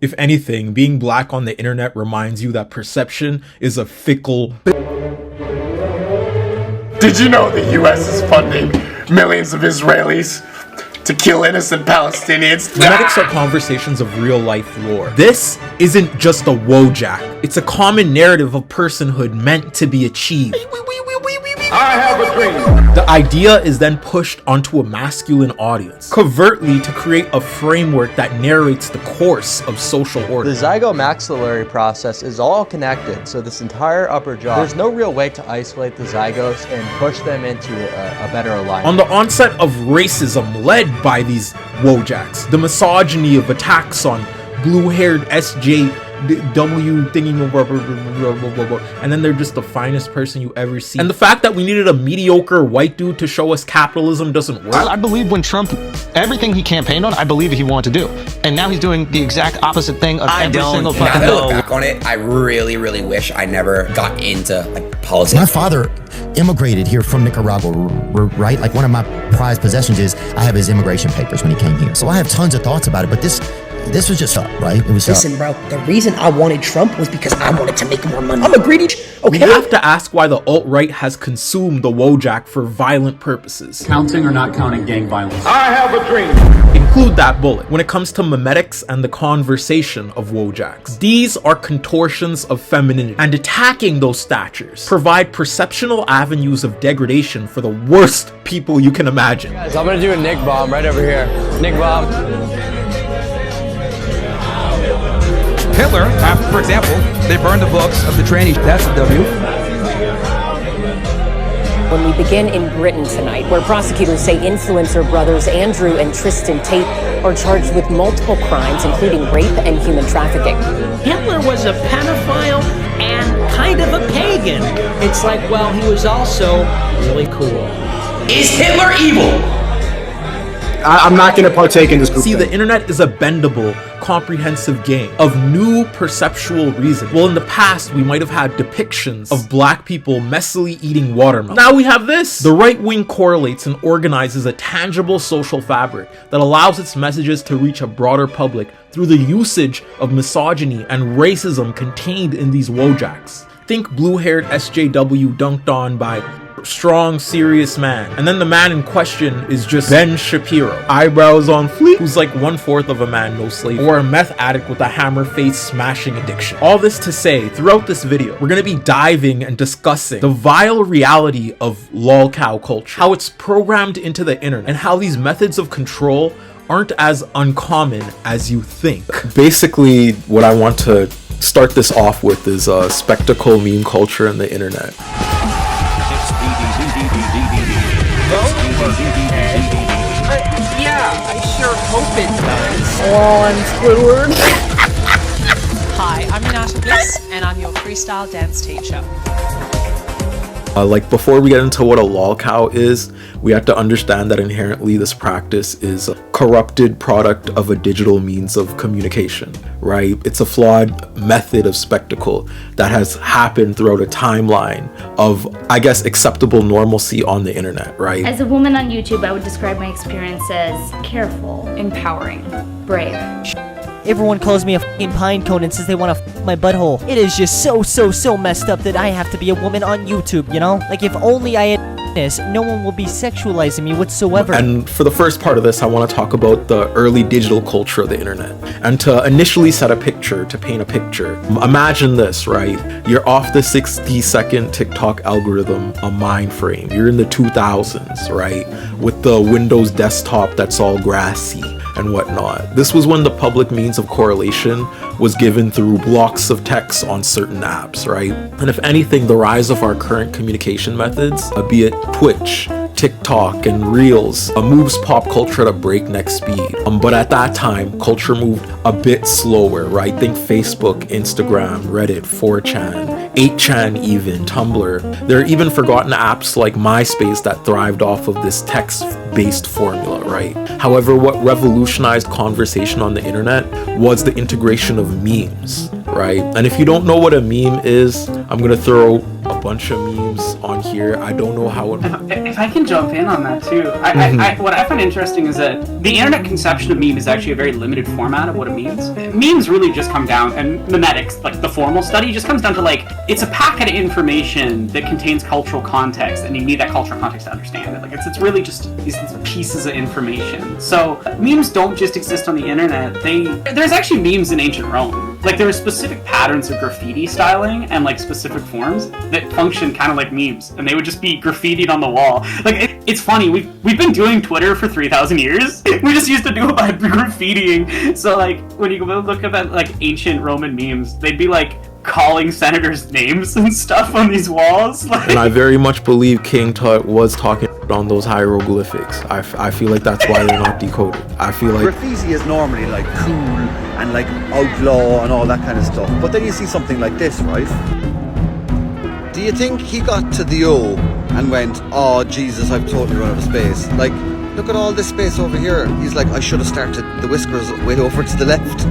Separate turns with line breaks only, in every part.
If anything, being black on the internet reminds you that perception is a fickle...
Did you know the US is funding millions of Israelis to kill innocent Palestinians?
Memetics are conversations of real-life lore. This isn't just a Wojak. It's a common narrative of personhood meant to be achieved.
I have a dream.
The idea is then pushed onto a masculine audience, covertly to create a framework that narrates the course of social order.
The zygomaxillary process is all connected, so this entire upper jaw, there's no real way to isolate the zygotes and push them into a better alignment.
On the onset of racism led by these Wojaks, the misogyny of attacks on blue-haired SJW thingy, and then they're just the finest person you ever see. And the fact that we needed a mediocre white dude to show us capitalism doesn't work.
I believe when Trump, everything he campaigned on, I believe he wanted to do. And now he's doing the exact opposite thing of every single fucking
thing. Now that I look back on it, I really, really wish I never got into like politics.
My father immigrated here from Nicaragua, right? Like one of my prized possessions is I have his immigration papers when he came here. So I have tons of thoughts about it, but this was just up, right? It was
Listen, bro, the reason I wanted Trump was because I wanted to make more money. I'm a greedy okay?
We have to ask why the alt-right has consumed the Wojak for violent purposes.
Counting or not counting gang violence?
I have a dream.
Include that bullet when it comes to memetics and the conversation of Wojaks. These are contortions of femininity, and attacking those statures provide perceptional avenues of degradation for the worst people you can imagine.
Guys, I'm gonna do a Nick bomb right over here. Nick bomb.
Hitler, for example, they burned the books of the trannies. That's a W.
When we begin in Britain tonight, where prosecutors say influencer brothers Andrew and Tristan Tate are charged with multiple crimes, including rape and human trafficking.
Hitler was a pedophile and kind of a pagan. It's like, well, he was also really cool.
Is Hitler evil?
I'm not going to partake in this group.
See, the internet is a bendable, comprehensive game of new perceptual reason. Well, in the past, we might have had depictions of black people messily eating watermelon. Now we have this. The right wing correlates and organizes a tangible social fabric that allows its messages to reach a broader public through the usage of misogyny and racism contained in these Wojaks. Think blue-haired SJW dunked on by strong, serious man, and then the man in question is just Ben Shapiro, eyebrows on fleek, who's like 1/4 of a man, no slave, or a meth addict with a hammer face smashing addiction. All this to say, throughout this video, we're gonna be diving and discussing the vile reality of lolcow culture, how it's programmed into the internet, and how these methods of control aren't as uncommon as you think. Basically, what I want to start this off with is spectacle meme culture and the internet.
Yeah, I sure hope it does.
Oh, I'm Squidward.
Hi, I'm Renata Bliss, and I'm your freestyle dance teacher.
Like before we get into what a lolcow is, we have to understand that inherently this practice is a corrupted product of a digital means of communication, right? It's a flawed method of spectacle that has happened throughout a timeline of, I guess, acceptable normalcy on the internet, right?
As a woman on YouTube, I would describe my experience as careful, empowering, brave.
Everyone calls me a f***ing pine cone and says they want to f*** my butthole. It is just so messed up that I have to be a woman on YouTube, you know? Like, if only I had this, no one will be sexualizing me whatsoever.
And for the first part of this, I want to talk about the early digital culture of the internet. And to initially set a picture, to paint a picture, imagine this, right? You're off the 60-second TikTok algorithm, a mind frame. You're in the 2000s, right? With the Windows desktop that's all grassy and whatnot. This was when the public means of correlation was given through blocks of text on certain apps, right? And if anything, the rise of our current communication methods, be it Twitch, TikTok, and Reels, moves pop culture at a breakneck speed. But at that time, culture moved a bit slower, right? Think Facebook, Instagram, Reddit, 4chan, 8chan even, Tumblr. There are even forgotten apps like MySpace that thrived off of this text-based formula, right? However, what revolutionized conversation on the internet was the integration of memes, right? And if you don't know what a meme is, I'm gonna throw a bunch of memes on here. I don't know how it...
If I can jump in on that too, what I find interesting is that the internet conception of meme is actually a very limited format of what it means. Memes really just come down, and memetics, like the formal study, just comes down to like, it's a packet of information that contains cultural context, and you need that cultural context to understand it. Like it's really just these pieces of information. So memes don't just exist on the internet. There's actually memes in ancient Rome. Like there are specific patterns of graffiti styling and like specific forms that function kind of like memes, and they would just be graffitied on the wall. Like it's funny. We've been doing Twitter for 3,000 years. We just used to do it by graffitiing. So like when you go look at like ancient Roman memes, they'd be like calling senators names and stuff on these walls. Like...
And I very much believe King Tut was talking on those hieroglyphics. I feel like that's why they're not decoded. I feel like
graffiti is normally like cool and like outlaw and all that kind of stuff, but then you see something like this, right? Do you think he got to the O and went, oh Jesus, I've totally run out of space? Like, look at all this space over here. He's like, I should have started the whiskers way over to the left.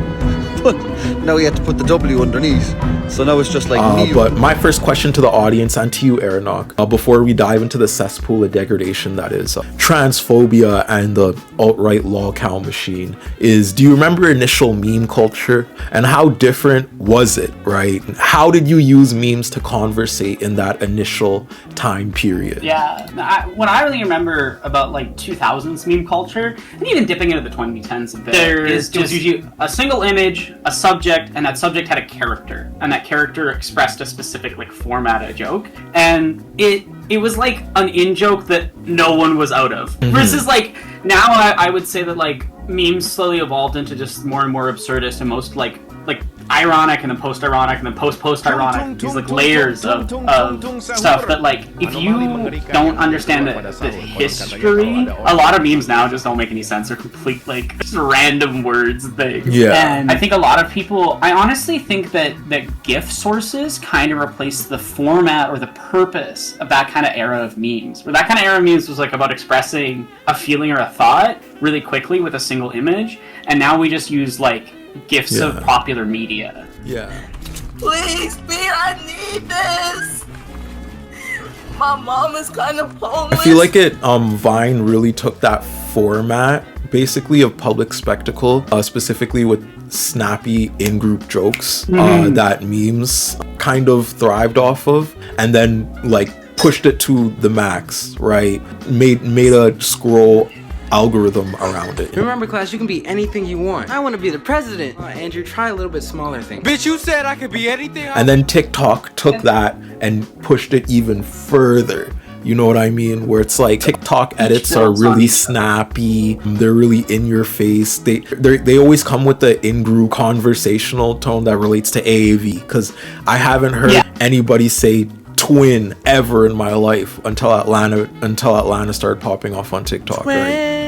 But now he had to put the W underneath. So now it's just like
But my first question to the audience and to you, Aronok, before we dive into the cesspool of degradation that is transphobia and the alt-right law cow machine, is do you remember initial meme culture and how different was it, right? How did you use memes to conversate in that initial time period?
Yeah, what I really remember about like 2000s meme culture, and even dipping into the 2010s a bit, is just usually a single image, a subject, and that subject had a character, and that character expressed a specific like format of joke, and it was like an in-joke that no one was out of. Versus like now I would say that like memes slowly evolved into just more and more absurdist and most like ironic and then post-ironic and then post-ironic, these like layers of stuff that like if you don't understand the history, a lot of memes now just don't make any sense. They're complete like just random words things.
Yeah.
And I think a lot of people, I honestly think that GIF sources kind of replaced the format or the purpose of that kind of era of memes, where that kind of era of memes was like about expressing a feeling or a thought really quickly with a single image, and now we just use like GIFs of popular media.
Yeah.
Please, Beer, I need this. My mom is kind of homeless.
I feel like Vine really took that format basically of public spectacle, specifically with snappy in-group jokes that memes kind of thrived off of, and then like pushed it to the max, right? Made a scroll algorithm around it.
Remember, class, you can be anything you want. I want to be the president. Andrew, try a little bit smaller thing. Bitch, you said I could be anything.
And then TikTok took that and pushed it even further. You know what I mean? Where it's like TikTok edits are really snappy. They're really in your face. They always come with the in-group conversational tone that relates to AAV. Because I haven't heard anybody say twin ever in my life until Atlanta started popping off on TikTok.
Twin,
right?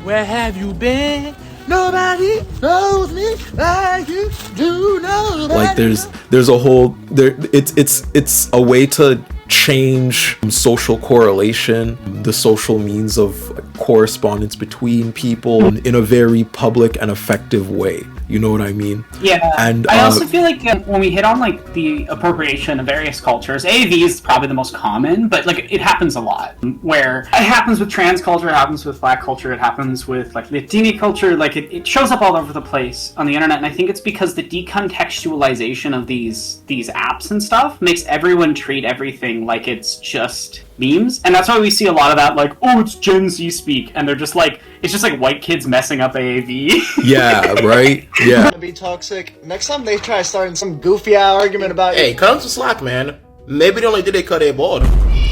Where have you been? Nobody knows me like you do. Nobody.
Like there's a whole it's a way to change social correlation, the social means of correspondence between people in a very public and effective way. You know what I mean?
Yeah.
And
I also feel like when we hit on like the appropriation of various cultures, AAV is probably the most common, but like it happens a lot. Where it happens with trans culture, it happens with black culture, it happens with like Latino culture, like it shows up all over the place on the internet. And I think it's because the decontextualization of these apps and stuff makes everyone treat everything like it's just memes, and that's why we see a lot of that, like, oh, it's Gen Z speak, and they're just like, it's just like white kids messing up AAV.
Yeah, right? Yeah.
Gonna be toxic. Next time they try starting some goofy argument about
Hey, cut them some slack, man. Maybe they only did it 'cause they bored.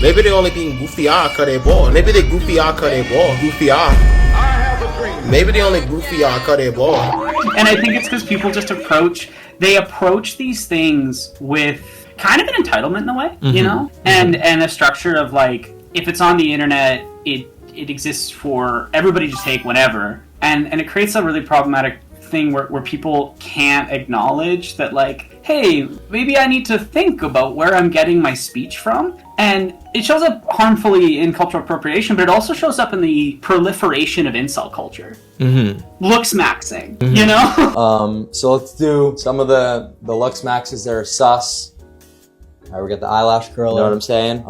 Maybe they only being goofy 'cause they bored. Maybe they goofy 'cause they bored. Goofy Maybe they only goofy 'cause they bored.
And I think it's because people just approach these things with kind of an entitlement in a way, you know, and a structure of like, if it's on the internet, it exists for everybody to take whenever, and it creates a really problematic thing where people can't acknowledge that, like, hey, maybe I need to think about where I'm getting my speech from. And it shows up harmfully in cultural appropriation, but it also shows up in the proliferation of incel culture. Looks maxing, you know?
So let's do some of the looks maxes that are sus. All right, we got the eyelash curler. You know what I'm saying?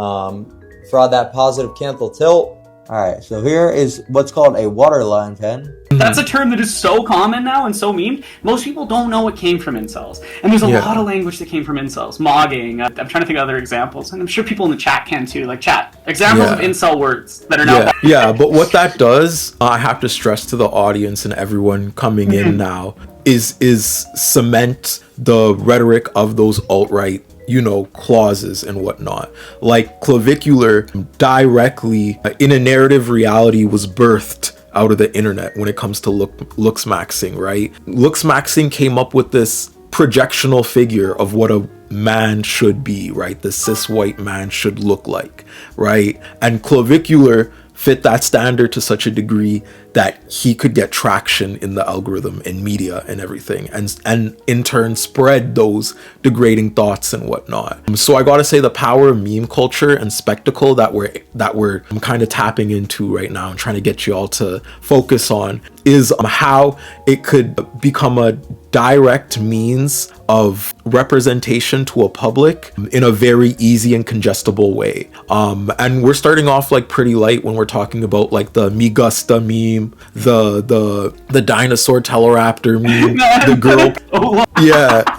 Fraud that positive canthal tilt. All right, so here is what's called a waterline pen.
That's a term that is so common now and so memed. Most people don't know it came from incels. And there's a lot of language that came from incels. Mogging. I'm trying to think of other examples. And I'm sure people in the chat can too. Like, chat. Examples of incel words that are now...
Yeah, but what that does, I have to stress to the audience and everyone coming in now, is cement the rhetoric of those alt-right, you know, clauses and whatnot. Like clavicular directly in a narrative reality was birthed out of the internet when it comes to looks maxing, right? Looks maxing came up with this projectional figure of what a man should be, right? The cis white man should look like, right? And clavicular fit that standard to such a degree that he could get traction in the algorithm and media and everything, and in turn spread those degrading thoughts and whatnot. So I gotta say, the power of meme culture and spectacle that we're kind of tapping into right now and trying to get you all to focus on is how it could become a direct means of representation to a public in a very easy and congestible way. And we're starting off like pretty light when we're talking about like the Me Gusta meme, the dinosaur Teleraptor meme, the girl,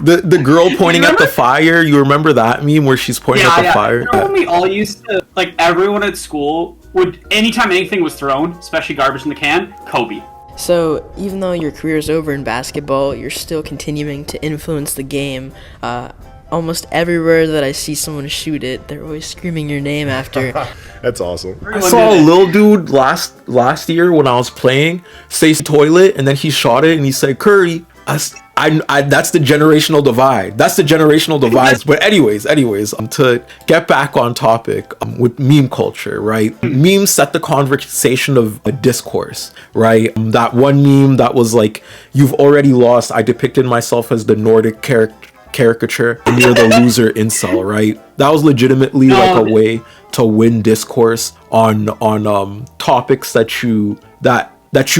the girl pointing at the fire. You remember that meme where she's pointing at the fire?
Remember when we all used to, like, everyone at school would, anytime anything was thrown, especially garbage in the can, Kobe.
So, even though your career is over in basketball, you're still continuing to influence the game. Almost everywhere that I see someone shoot it, they're always screaming your name after.
That's awesome.
I saw a little dude last year when I was playing say toilet, and then he shot it and he said Curry. That's the generational divide. That's the generational divide. But anyways, to get back on topic with meme culture, right? Memes set the conversation of a discourse, right? That one meme that was like, "You've already lost. I depicted myself as the Nordic caricature, and you're the loser incel," right? That was legitimately like a way to win discourse on topics that you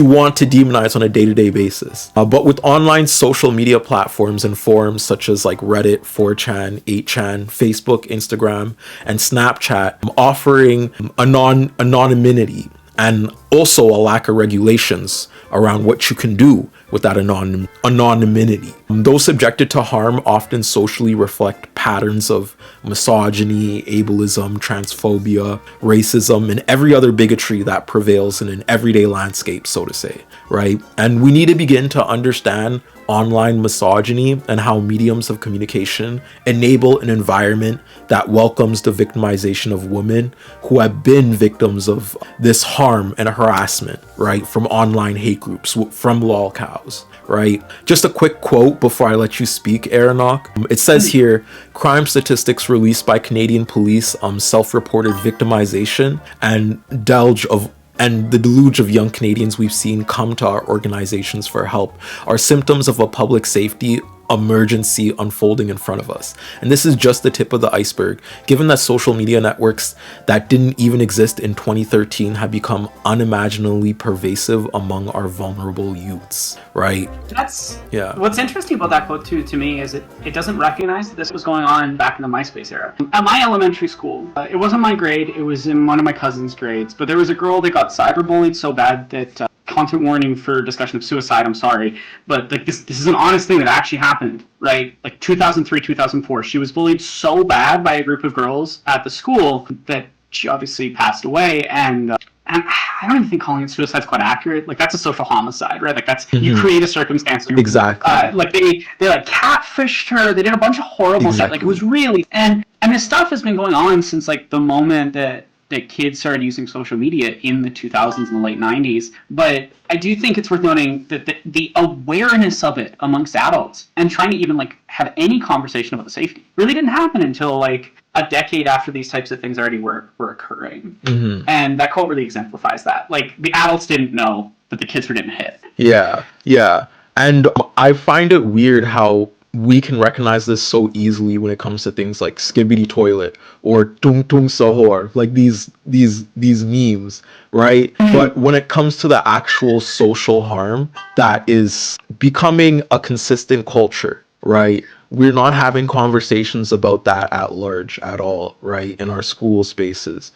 want to demonize on a day-to-day basis. But with online social media platforms and forums such as like Reddit, 4chan, 8chan, Facebook, Instagram, and Snapchat, offering anonymity and also a lack of regulations around what you can do with that anonymity. Those subjected to harm often socially reflect patterns of misogyny, ableism, transphobia, racism, and every other bigotry that prevails in an everyday landscape, so to say, right? And we need to begin to understand online misogyny and how mediums of communication enable an environment that welcomes the victimization of women who have been victims of this harm and harassment, right? From online hate groups, from lolcows, right? Just a quick quote before I let you speak, Aronok. It says here, crime statistics released by Canadian police, self-reported victimization and the deluge of young Canadians we've seen come to our organizations for help are symptoms of a public safety emergency unfolding in front of us. And this is just the tip of the iceberg, given that social media networks that didn't even exist in 2013 have become unimaginably pervasive among our vulnerable youths, right?
What's interesting about that quote too, to me, is it doesn't recognize that this was going on back in the MySpace era. At my elementary school, it wasn't my grade, it was in one of my cousin's grades, but there was a girl that got cyberbullied so bad that content warning for discussion of suicide, I'm sorry, but like this is an honest thing that actually happened, right? Like 2003, 2004, she was bullied so bad by a group of girls at the school that she obviously passed away, and I don't even think calling it suicide is quite accurate. Like, that's a social homicide, right? Like, that's you create a circumstance.
Exactly.
Like they like catfished her. They did a bunch of horrible stuff. Like, it was really and this stuff has been going on since like the moment that kids started using social media in the 2000s and the late 90s. But I do think it's worth noting that the awareness of it amongst adults and trying to even like have any conversation about the safety really didn't happen until like a decade after these types of things already were occurring. And that quote really exemplifies that. Like, the adults didn't know that the kids were getting hit.
Yeah. And I find it weird how we can recognize this so easily when it comes to things like Skibbity Toilet or Tung Tung Sahor, like these memes, right? But when it comes to the actual social harm that is becoming a consistent culture right? We're not having conversations about that at large at all, right? In our school spaces,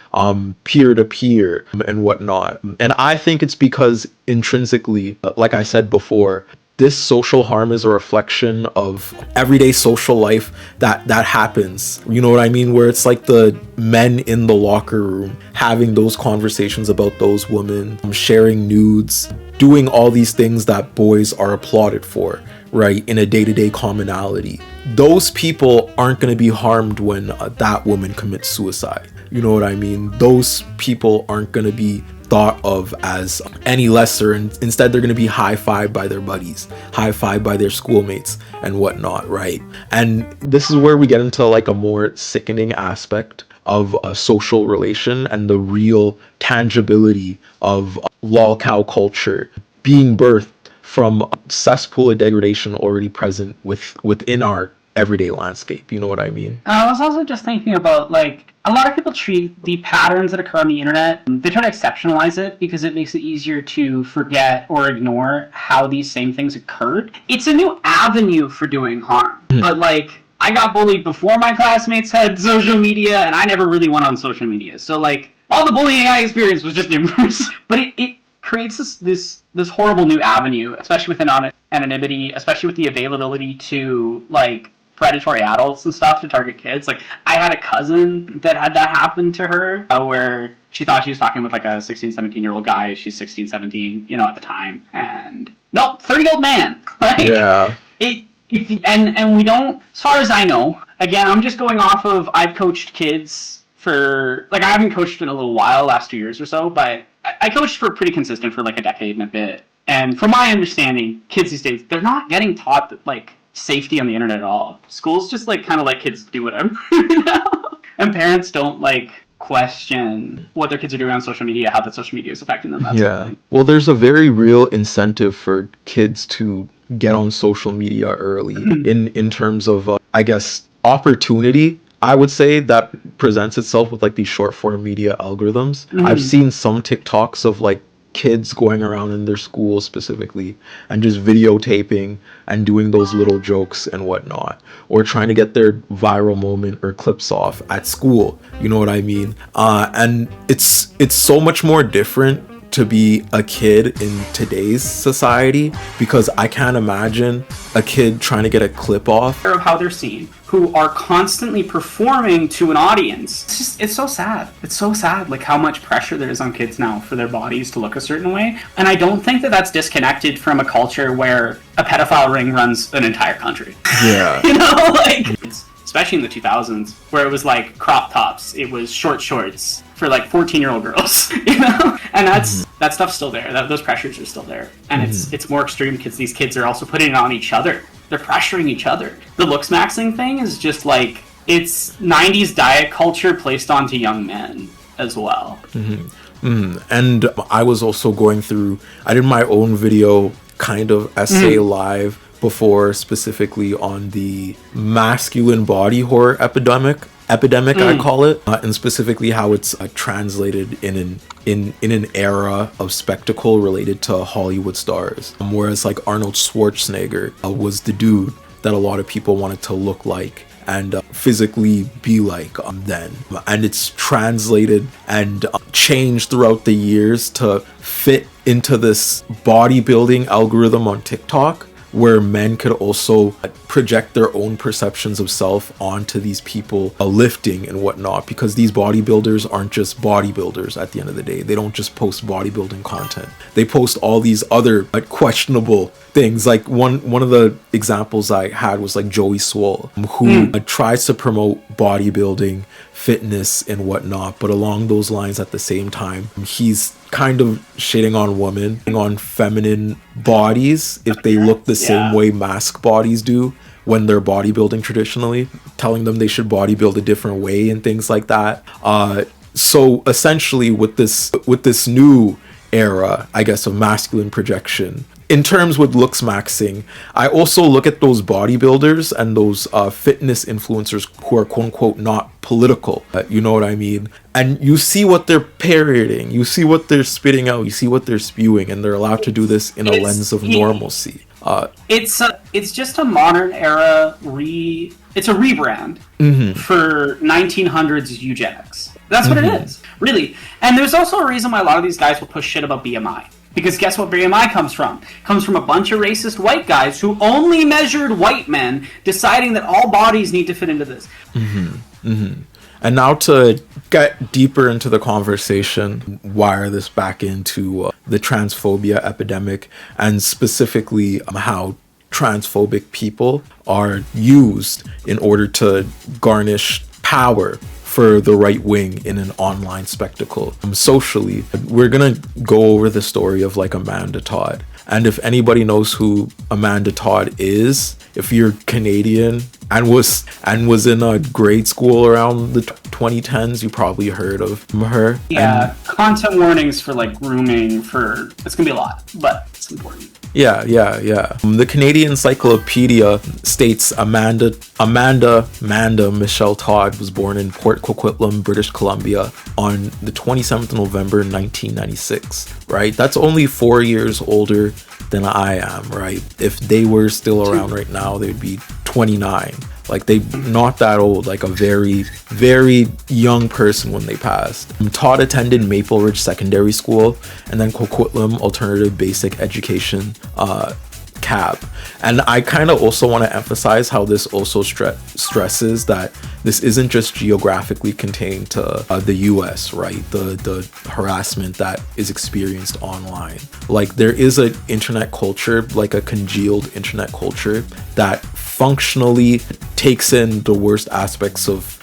peer to peer and whatnot. And I think it's because intrinsically, like I said before, this social harm is a reflection of everyday social life that happens. You know what I mean? Where it's like the men in the locker room having those conversations about those women, sharing nudes, doing all these things that boys are applauded for, right? In a day-to-day commonality. Those people aren't going to be harmed when that woman commits suicide. You know what I mean? Those people aren't going to be thought of as any lesser, and instead they're going to be high-fived by their buddies, high-fived by their schoolmates and whatnot, right? And this is where we get into like a more sickening aspect of a social relation and the real tangibility of lol cow culture being birthed from cesspool of degradation already present within our everyday landscape. You know what I mean?
I was also just thinking about, like, a lot of people treat the patterns that occur on the internet, they try to exceptionalize it because it makes it easier to forget or ignore how these same things occurred. It's a new avenue for doing harm. But, like, I got bullied before my classmates had social media, and I never really went on social media. So, like, all the bullying I experienced was just inverse. But it creates this horrible new avenue, especially with anonymity, especially with the availability to, like, predatory adults and stuff to target kids. Like, I had a cousin that had that happen to her, where she thought she was talking with like a 16, 17-year-old guy. She's 16, 17, at the time. And no, 30-year-old man. Like,
yeah.
And we don't, as far as I know, again, I'm just going off of, I've coached kids for, like, I haven't coached in a little while, last 2 years or so, but I coached for pretty consistent for like a decade and a bit. And from my understanding, kids these days, they're not getting taught that, like, safety on the internet at all. Schools just like kind of let kids do whatever and parents don't like question what their kids are doing on social media, how that social media is affecting them.
Yeah. Well, there's a very real incentive for kids to get on social media early in terms of I guess opportunity. I would say that presents itself with like these short form media algorithms. I've seen some TikToks of like kids going around in their school specifically and just videotaping and doing those little jokes and whatnot, or trying to get their viral moment or clips off at school. You know what I mean? And it's so much more different to be a kid in today's society, because I can't imagine a kid trying to get a clip off
of how they're seen, who are constantly performing to an audience. It's so sad. It's so sad, like, how much pressure there is on kids now for their bodies to look a certain way. And I don't think that that's disconnected from a culture where a pedophile ring runs an entire country.
Yeah.
Like, especially in the 2000s, where it was like crop tops, it was short shorts for like 14-year-old girls, and that stuff's still there. Those pressures are still there, and it's more extreme because these kids are also putting it on each other. They're pressuring each other. The looks maxing thing is just like, it's 90s diet culture placed onto young men as well.
And I was also going through, I did my own video kind of essay live before, specifically on the masculine body horror epidemic I call it, and specifically how it's translated in an era of spectacle related to Hollywood stars, whereas like Arnold Schwarzenegger was the dude that a lot of people wanted to look like and physically be like then, and it's translated and changed throughout the years to fit into this bodybuilding algorithm on TikTok, where men could also project their own perceptions of self onto these people lifting and whatnot, because these bodybuilders aren't just bodybuilders at the end of the day. They don't just post bodybuilding content. They post all these other questionable things. Like one of the examples I had was like Joey Swole, who tries to promote bodybuilding, fitness and whatnot, but along those lines at the same time, he's kind of shitting on women, on feminine bodies if they look the same way mask bodies do when they're bodybuilding traditionally, telling them they should bodybuild a different way and things like that. So essentially with this new era, I guess, of masculine projection, in terms with looks maxing, I also look at those bodybuilders and those fitness influencers who are quote unquote not political, you know what I mean? And you see what they're parroting, you see what they're spitting out, you see what they're spewing, and they're allowed to do this in a lens of normalcy.
It's just a modern era it's a rebrand for 1900s eugenics. That's what it is, really. And there's also a reason why a lot of these guys will push shit about BMI. Because guess what BMI comes from? It comes from a bunch of racist white guys who only measured white men, deciding that all bodies need to fit into this.
And now to get deeper into the conversation, wire this back into the transphobia epidemic, and specifically how transphobic people are used in order to garnish power for the right wing in an online spectacle. Socially, we're gonna go over the story of like Amanda Todd. And if anybody knows who Amanda Todd is, if you're Canadian and was in a grade school around the 2010s, you probably heard of her.
Yeah, content warnings for like grooming it's gonna be a lot, but it's important.
Yeah. The Canadian Encyclopedia states Amanda Michelle Todd was born in Port Coquitlam, British Columbia on the 27th of November 1996, right? That's only 4 years older than I am, right? If they were still around right now, they'd be 29. Like, they not that old, like a very, very young person when they passed. Todd attended Maple Ridge Secondary School and then Coquitlam Alternative Basic Education CAB. And I kind of also want to emphasize how this also stresses that this isn't just geographically contained to the US, right? The harassment that is experienced online. Like, there is an internet culture, like a congealed internet culture that functionally takes in the worst aspects of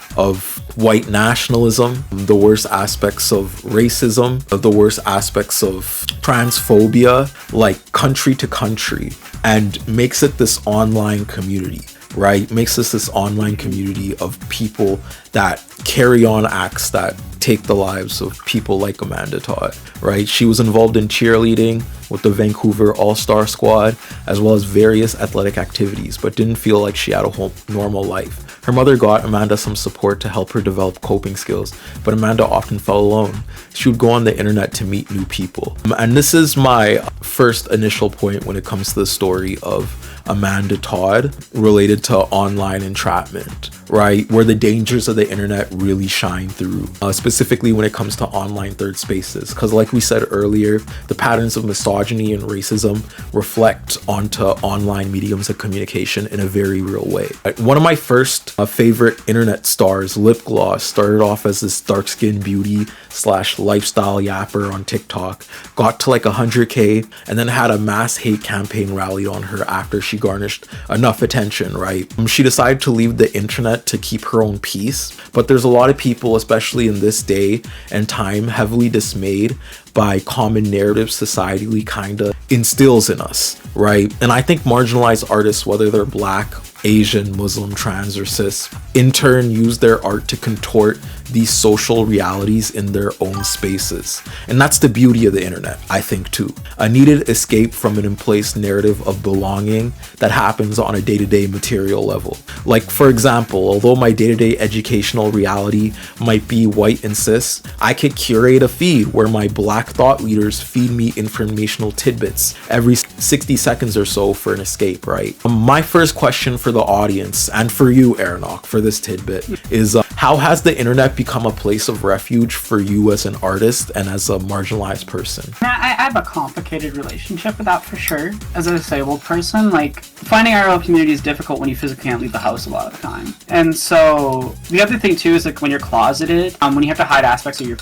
white nationalism, the worst aspects of racism, the worst aspects of transphobia, like country to country, and makes it this online community, right? Makes this online community of people that carry on acts that take the lives of people like Amanda Todd, right? She was involved in cheerleading with the Vancouver All-Star Squad, as well as various athletic activities, but didn't feel like she had a whole normal life. Her mother got Amanda some support to help her develop coping skills, but Amanda often felt alone. She would go on the internet to meet new people. And this is my first initial point when it comes to the story of Amanda Todd related to online entrapment, right? Where the dangers of the internet really shine through, specifically when it comes to online third spaces. Because like we said earlier, the patterns of misogyny and racism reflect onto online mediums of communication in a very real way. One of my first favorite internet stars, Lip Gloss, started off as this dark-skinned beauty / lifestyle yapper on TikTok, got to like 100K, and then had a mass hate campaign rallied on her after she garnished enough attention, right? She decided to leave the internet to keep her own peace, but there's a lot of people, especially in this day and time, heavily dismayed by common narratives societally kind of instills in us, right? And I think marginalized artists, whether they're Black, Asian, Muslim, trans, or cis, in turn use their art to contort these social realities in their own spaces. And that's the beauty of the internet, I think, too. A needed escape from an in-place narrative of belonging that happens on a day-to-day material level. Like, for example, although my day-to-day educational reality might be white and cis, I could curate a feed where my Black thought leaders feed me informational tidbits every 60 seconds or so for an escape, right? My first question for the audience, and for you, Aronok, for this tidbit, is how has the internet become a place of refuge for you as an artist and as a marginalized person?
I have a complicated relationship with that for sure. As a disabled person, like, finding IRL community is difficult when you physically can't leave the house a lot of the time. And so the other thing too is like when you're closeted, when you have to hide aspects of your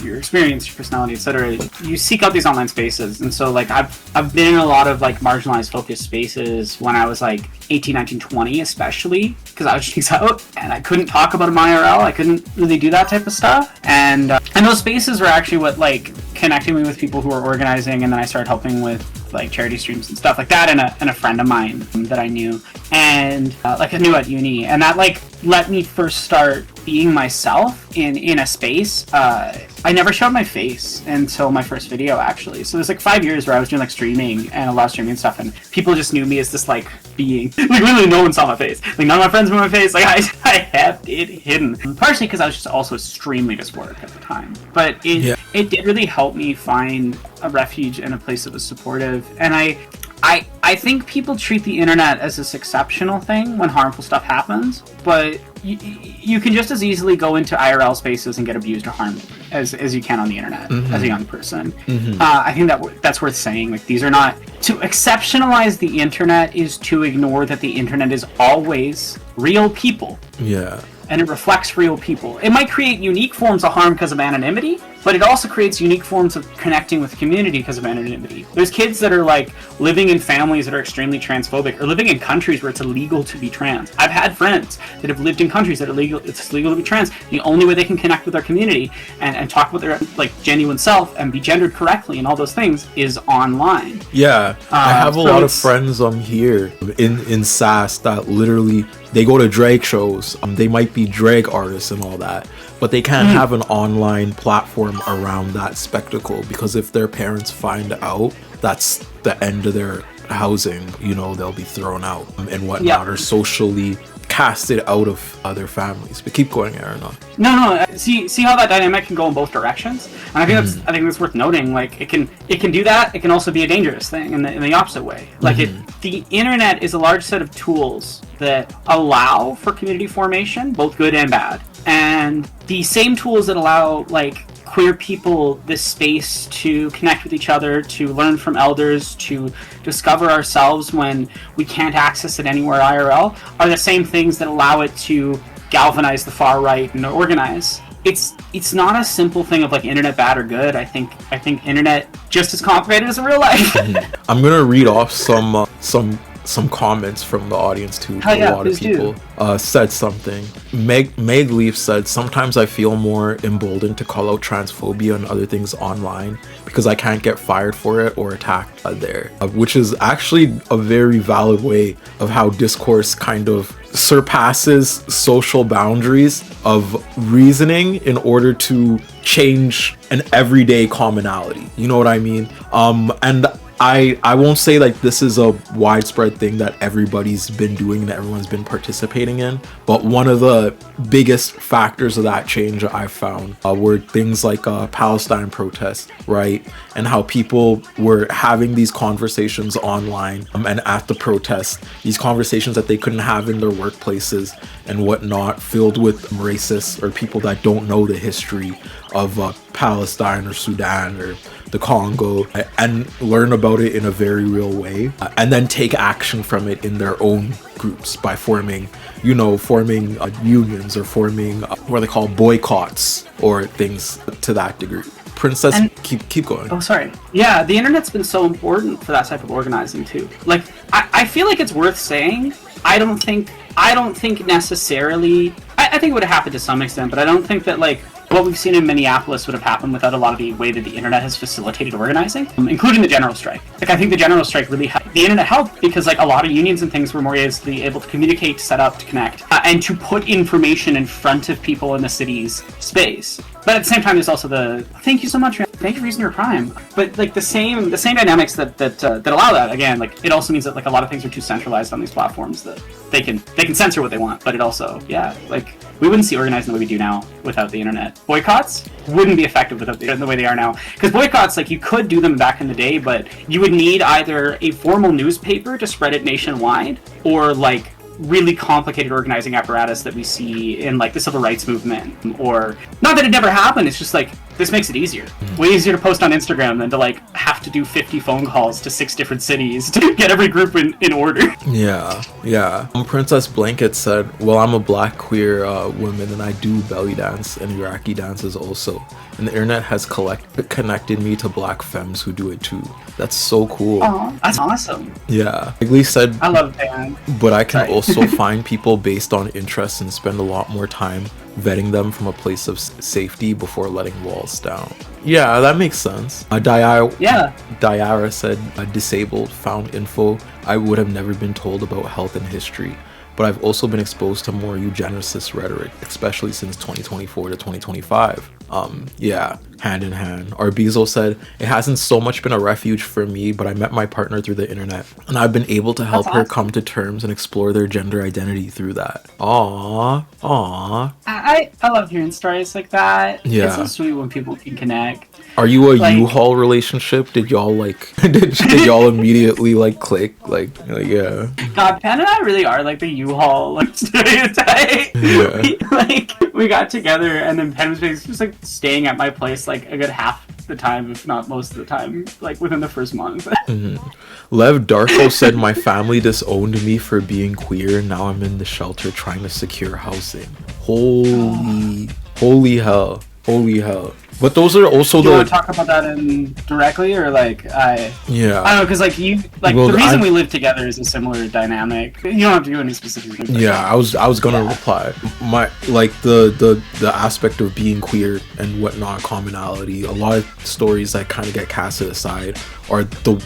your experience, your personality, etc., you seek out these online spaces. And so like I've been in a lot of like marginalized focused spaces when I was like 18, 19, 20, especially because I was cheeks out and I couldn't talk about my IRL. I couldn't really do that type of stuff. And those spaces were actually what like connected me with people who were organizing, and then I started helping with like charity streams and stuff like that, and a friend of mine that I knew, and like I knew at uni, and that like let me first start being myself in a space. I never showed my face until my first video, actually. So there's like 5 years where I was doing like streaming and a lot of streaming stuff, and people just knew me as this like being. Like literally no one saw my face. Like none of my friends knew my face. Like I had it hidden. Partially because I was just also extremely dysphoric at the time. But it did really help me find a refuge and a place that was supportive. And I I think people treat the internet as this exceptional thing when harmful stuff happens, but you can just as easily go into IRL spaces and get abused or harmed as you can on the internet as a young person. I think that's worth saying. Like, these are not to exceptionalize the internet is to ignore that the internet is always real people.
Yeah.
And it reflects real people. It might create unique forms of harm because of anonymity, but it also creates unique forms of connecting with community because of anonymity. There's kids that are like living in families that are extremely transphobic, or living in countries where it's illegal to be trans. I've had friends that have lived in countries that it's illegal to be trans. The only way they can connect with their community and talk about their like genuine self and be gendered correctly and all those things is online.
Yeah, I have a lot of friends here in SAS that literally they go to drag shows. They might be drag artists and all that, but they can't have an online platform around that spectacle, because if their parents find out, that's the end of their housing. You know, they'll be thrown out and whatnot, or socially casted out of other families. But keep going, Aaron.
No. See how that dynamic can go in both directions, and I think that's worth noting. Like, it can do that. It can also be a dangerous thing in the opposite way. Like, the internet is a large set of tools that allow for community formation, both good and bad. And the same tools that allow like queer people this space to connect with each other, to learn from elders, to discover ourselves when we can't access it anywhere IRL, are the same things that allow it to galvanize the far right and organize. It's not a simple thing of like internet bad or good. I think internet just as complicated as real life.
I'm gonna read off some comments from the audience too. A lot of people said something. Meg Leaf said, sometimes I feel more emboldened to call out transphobia and other things online because I can't get fired for it or attacked there, which is actually a very valid way of how discourse kind of surpasses social boundaries of reasoning in order to change an everyday commonality. You know what I mean? And I won't say like this is a widespread thing that everybody's been doing, that everyone's been participating in, but one of the biggest factors of that change I've found were things like Palestine protests, right? And how people were having these conversations online and at the protests, these conversations that they couldn't have in their workplaces and whatnot, filled with racists or people that don't know the history of Palestine or Sudan or the Congo, and learn about it in a very real way, and then take action from it in their own groups by forming unions or forming what they call boycotts or things to that degree. Princess, keep going.
Oh, sorry. Yeah, the internet's been so important for that type of organizing too. Like, I feel like it's worth saying. I don't think necessarily. I think it would have happened to some extent, but I don't think that like what we've seen in Minneapolis would have happened without a lot of the way that the internet has facilitated organizing, including the general strike. Like, I think the general strike really helped. The internet helped because like a lot of unions and things were more easily able to communicate, set up, to connect, and to put information in front of people in the city's space. But at the same time, there's also the thank you so much, thank you for using your Prime. But like the same dynamics that allow that. Again, like it also means that like a lot of things are too centralized on these platforms that they can censor what they want. But it also, like we wouldn't see organizing the way we do now without the internet. Boycotts wouldn't be effective without the way they are now. Because boycotts, like you could do them back in the day, but you would need either a formal newspaper to spread it nationwide, or like really complicated organizing apparatus that we see in like the civil rights movement. Or not that it never happened, it's just like this makes it easier. Way easier to post on Instagram than to like have to do 50 phone calls to 6 different cities to get every group in order.
Yeah. Princess Blanket said, well, I'm a black queer woman and I do belly dance and Iraqi dances also. And the internet has connected me to black femmes who do it too. That's so cool.
Oh, that's awesome.
Yeah. Lee said,
I love that.
But I can also find people based on interests and spend a lot more time vetting them from a place of safety before letting walls down. Yeah, that makes sense. Diara said, disabled, found info I would have never been told about health and history, but I've also been exposed to more eugenicist rhetoric, especially since 2024 to 2025. Hand in hand. Arbizo said, it hasn't so much been a refuge for me, but I met my partner through the internet, and I've been able to help her come to terms and explore their gender identity through that. Aww.
I love hearing stories like that.
Yeah.
It's so sweet when people can connect.
Are you a U-Haul relationship? Did y'all like did y'all immediately like click? Like yeah.
God, Pen and I really are like the U-Haul like stereotype.
Yeah.
We got together and then Pen was just like staying at my place like a good half the time, if not most of the time, like within the first month.
Lev Darko said my family disowned me for being queer. Now I'm in the shelter trying to secure housing. Holy hell. But those are also
Do you want to talk about that directly, or like I don't know, because like the reason we live together is a similar dynamic. You don't have to do any specific.
Yeah, I was gonna reply. My like the aspect of being queer and whatnot, commonality. A lot of stories that kind of get casted aside are the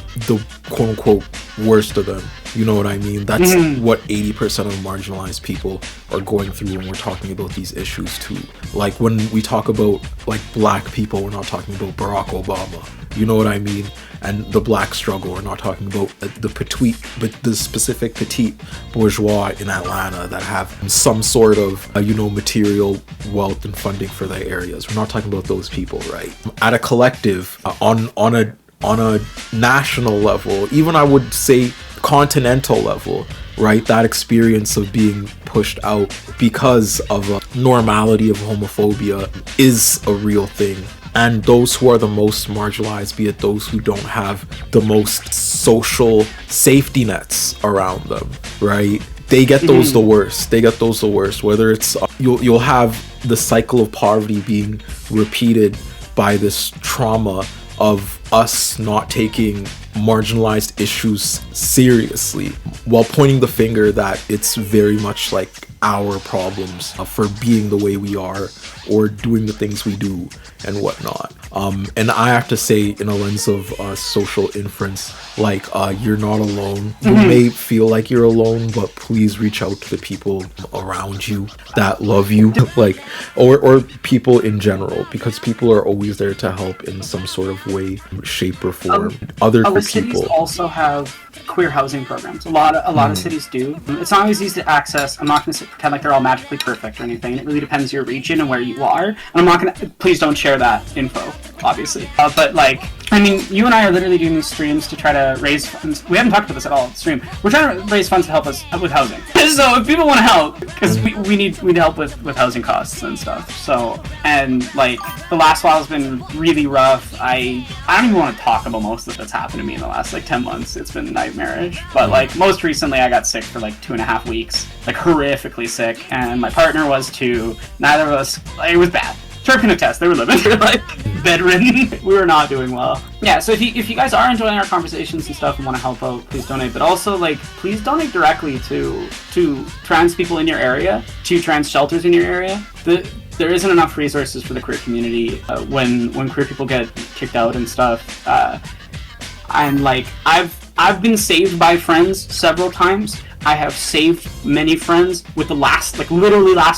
quote unquote worst of them. You know what I mean? That's what 80% of marginalized people are going through when we're talking about these issues too. Like when we talk about like black people, we're not talking about Barack Obama. You know what I mean? And the black struggle, we're not talking about the specific petite bourgeois in Atlanta that have some sort of material wealth and funding for their areas. We're not talking about those people, right? At a collective, on a national level, even I would say continental level, right? That experience of being pushed out because of a normality of homophobia is a real thing. And those who are the most marginalized, be it those who don't have the most social safety nets around them, right? They get those the worst. Whether it's you'll have the cycle of poverty being repeated by this trauma of us not taking marginalized issues seriously, while pointing the finger that it's very much like our problems for being the way we are or doing the things we do and whatnot. And I have to say, in a lens of social inference, like you're not alone. You may feel like you're alone, but please reach out to the people around you that love you, like or people in general, because people are always there to help in some sort of way, shape, or form. Other
cities
people
also have queer housing programs. A lot of cities do. It's not always easy to access. I'm not going to pretend like they're all magically perfect or anything. It really depends your region and where you are. And I'm not going to. Please don't share that info, obviously. But like, I mean, you and I are literally doing these streams to try to raise funds. We haven't talked about this at all on the stream. We're trying to raise funds to help us with housing. So if people want to help, because we need help with housing costs and stuff. So, and like the last while has been really rough. I don't even want to talk about most of that's happened to me in the last like 10 months. It's been nightmarish. But like most recently I got sick for like 2.5 weeks, like horrifically sick, and my partner was too. Neither of us, like, it was bad. Turk can attest, they were living like bedridden. We were not doing well. Yeah, so if you guys are enjoying our conversations and stuff and want to help out, please donate. But also, like, please donate directly to trans people in your area, to trans shelters in your area. There isn't enough resources for the queer community when queer people get kicked out and stuff. And like, I've been saved by friends several times. I have saved many friends with the last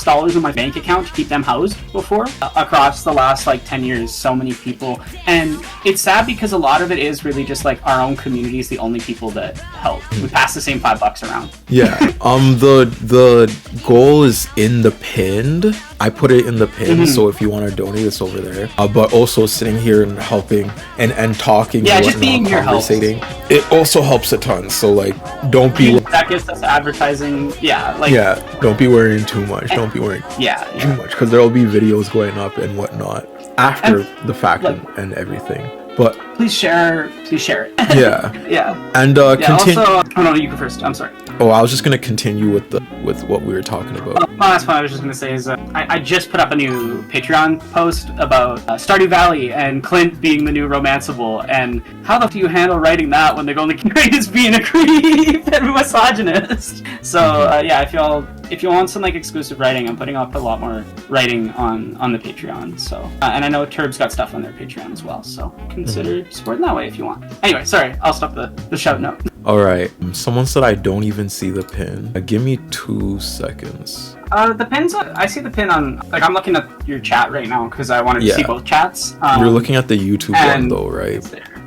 dollars in my bank account to keep them housed before. Across the last 10 years, so many people. And it's sad because a lot of it is really just like our own community is the only people that help. We pass the same $5 around.
Yeah. The goal is in the pinned. I put it in the pin, so if you want to donate, it's over there. But also sitting here and helping and talking,
yeah,
and
just being here helps.
It also helps a ton. So don't be.
That gets us advertising. Yeah,
don't be worrying too much. Don't be worrying too much, because there'll be videos going up and whatnot after the fact and everything. But
please share it.
Yeah.
Yeah.
And continue.
Also, oh no, you go first. I'm sorry.
Oh, I was just gonna continue with what we were talking about.
That's what I was just gonna say is I just put up a new Patreon post about Stardew Valley and Clint being the new romanceable, and how the f do you handle writing that when they're going to grade as being a creep and a misogynist? So yeah, if you want some exclusive writing, I'm putting up a lot more writing on the Patreon. So and I know Turb's got stuff on their Patreon as well, so consider supporting that way if you want. Anyway, sorry, I'll stop the shout note.
All right, someone said I don't even see the pin. Give me 2 seconds.
The pin's I see the pin on, I'm looking at your chat right now because I wanted to see both chats.
You're looking at the YouTube one though, right?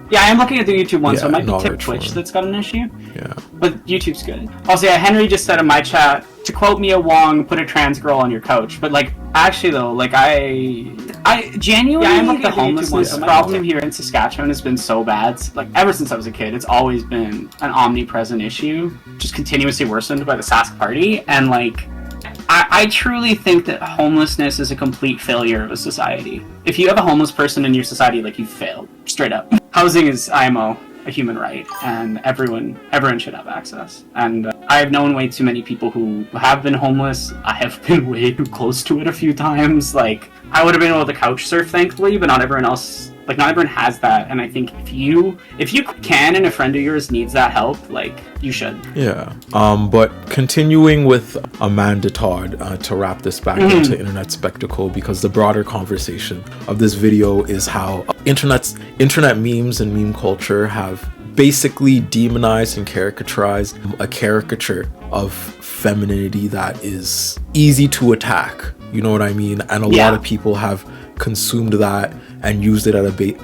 Yeah, I am looking at the YouTube one, so it might be Twitch that's got an issue.
Yeah.
But YouTube's good. Also, yeah, Henry just said in my chat to quote Mia Wong, put a trans girl on your couch. But like, actually though, like I genuinely, I'm like the homelessness problem here in Saskatchewan has been so bad. Like ever since I was a kid, it's always been an omnipresent issue, just continuously worsened by the Sask Party. And like, I truly think that homelessness is a complete failure of a society. If you have a homeless person in your society, like, you failed, straight up. Housing is IMO, a human right, and everyone should have access. And I have known way too many people who have been homeless. I have been way too close to it a few times. Like, I would have been able to couch surf, thankfully, but not everyone else. Like, not everyone has that, and I think if you can and a friend of yours needs that help, like, you should.
Yeah. But continuing with Amanda Todd, to wrap this back into internet spectacle, because the broader conversation of this video is how internet memes and meme culture have basically demonized and caricaturized a caricature of femininity that is easy to attack. You know what I mean? And a lot of people have consumed that and used it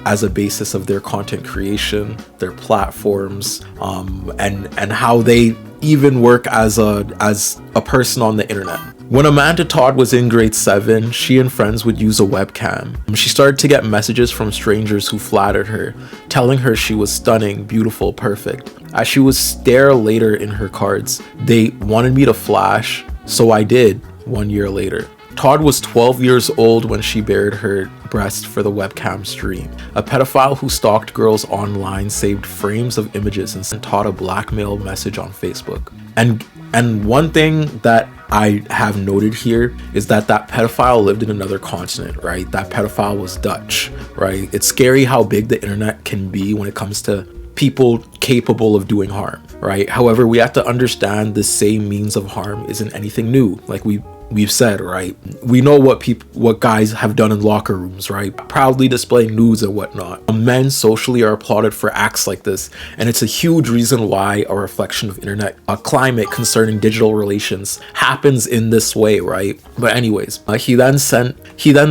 as a basis of their content creation, their platforms, and how they even work as a person on the internet. When Amanda Todd was in grade 7, she and friends would use a webcam. She started to get messages from strangers who flattered her, telling her she was stunning, beautiful, perfect. As she would stare later in her cards, they wanted me to flash, so I did 1 year later. Todd was 12 years old when she bared her breast for the webcam stream. A pedophile who stalked girls online saved frames of images and sent Todd a blackmail message on Facebook. And one thing that I have noted here is that pedophile lived in another continent, right? That pedophile was Dutch, right? It's scary how big the internet can be when it comes to people capable of doing harm, right? However, we have to understand the same means of harm isn't anything new. Like we've said, right? We know what guys have done in locker rooms, right? Proudly displaying nudes and whatnot. Men socially are applauded for acts like this, and it's a huge reason why a reflection of internet climate concerning digital relations happens in this way, right? But anyways, he then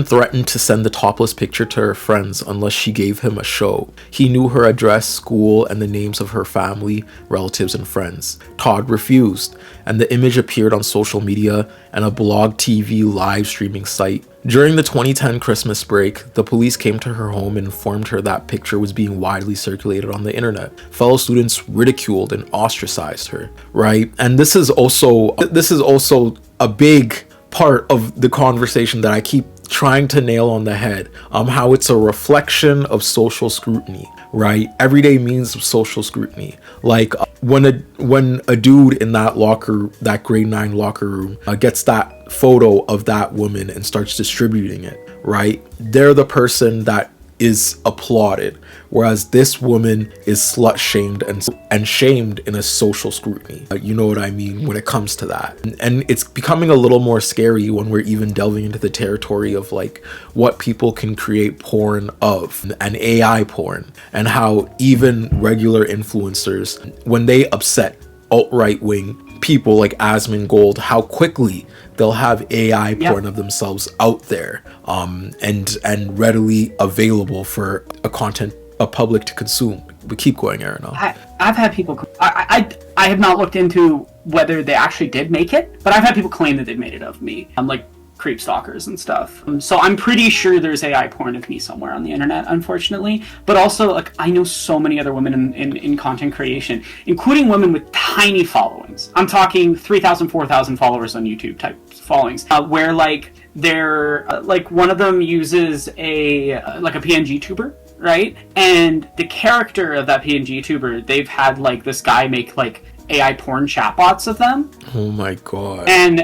threatened to send the topless picture to her friends unless she gave him a show. He knew her address, school, and the names of her family, relatives, and friends. Todd refused, and the image appeared on social media and a blog TV live streaming site. During the 2010 Christmas break, the police came to her home and informed her that picture was being widely circulated on the internet. Fellow students ridiculed and ostracized her, right? And this is also a big part of the conversation that I keep trying to nail on the head, how it's a reflection of social scrutiny, right? Everyday means of social scrutiny. Like when a dude in that grade 9 locker room gets that photo of that woman and starts distributing it, right? They're the person that is applauded, whereas this woman is slut shamed and shamed in a social scrutiny. You know what I mean when it comes to that. And it's becoming a little more scary when we're even delving into the territory of like what people can create porn of, and AI porn, and how even regular influencers, when they upset alt-right wing people like Asmongold, how quickly they'll have AI porn of themselves out there, and readily available for a public to consume. But keep going, Aaron.
I've had people. I have not looked into whether they actually did make it, but I've had people claim that they made it of me. I'm like creep stalkers and stuff. So I'm pretty sure there's AI porn of me somewhere on the internet, unfortunately. But also, like, I know so many other women in content creation, including women with tiny followings. I'm talking 3,000, 4,000 followers on YouTube type followings, where like they're like one of them uses a PNG tuber, right? And the character of that PNG tuber, they've had like this guy make like AI porn chatbots of them.
Oh my god.
And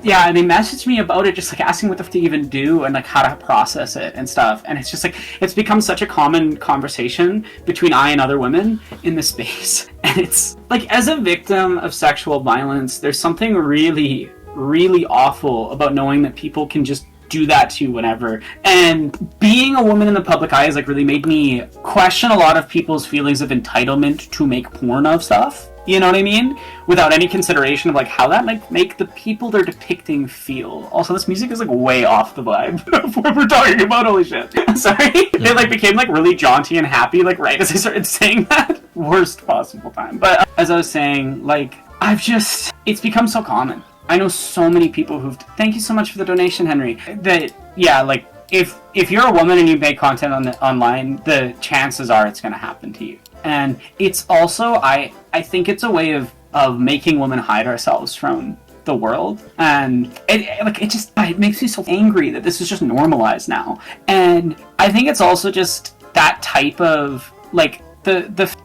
yeah, and they messaged me about it, just like asking what the f to even do and like how to process it and stuff. And it's just like, it's become such a common conversation between I and other women in this space. And it's like, as a victim of sexual violence, there's something really, really awful about knowing that people can just do that to you whenever. And being a woman in the public eye has like really made me question a lot of people's feelings of entitlement to make porn of stuff. You know what I mean? Without any consideration of like how that might make the people they're depicting feel. Also, this music is like way off the vibe of what we're talking about. Holy shit. Sorry. It like became like really jaunty and happy like right as I started saying that. Worst possible time. But as I was saying, like, it's become so common. I know so many people who've. Thank you so much for the donation, Henry. That yeah, like if you're a woman and you make content online, the chances are it's going to happen to you. And it's also I think it's a way of making women hide ourselves from the world, and it makes me so angry that this is just normalized now. And I think it's also just that type of like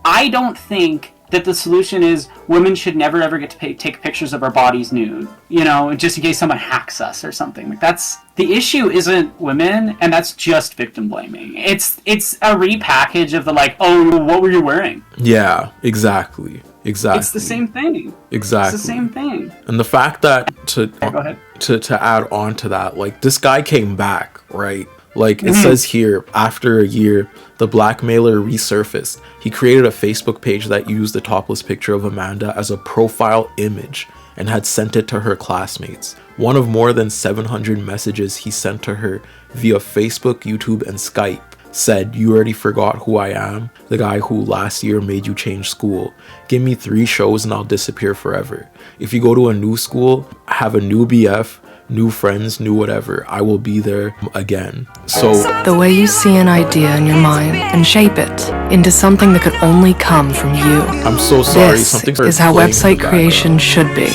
I don't think that the solution is women should never ever get to take pictures of our bodies nude, you know, just in case someone hacks us or something. Like that's the issue isn't women, and that's just victim blaming. It's a repackage of the like, oh, what were you wearing?
Yeah, exactly.
It's the same thing.
Exactly.
It's the same thing.
And the fact that
Go ahead.
to add on to that, like this guy came back, right? Like it says here, after a year, the blackmailer resurfaced. He created a Facebook page that used the topless picture of Amanda as a profile image and had sent it to her classmates. One of more than 700 messages he sent to her via Facebook, YouTube, and Skype said, "You already forgot who I am, the guy who last year made you change school. Give me 3 shows and I'll disappear forever. If you go to a new school, have a new BF, new friends, new whatever, I will be there again." So
the way you see an idea in your mind and shape it into something that could only come from you.
I'm so sorry.
This is how website creation should be.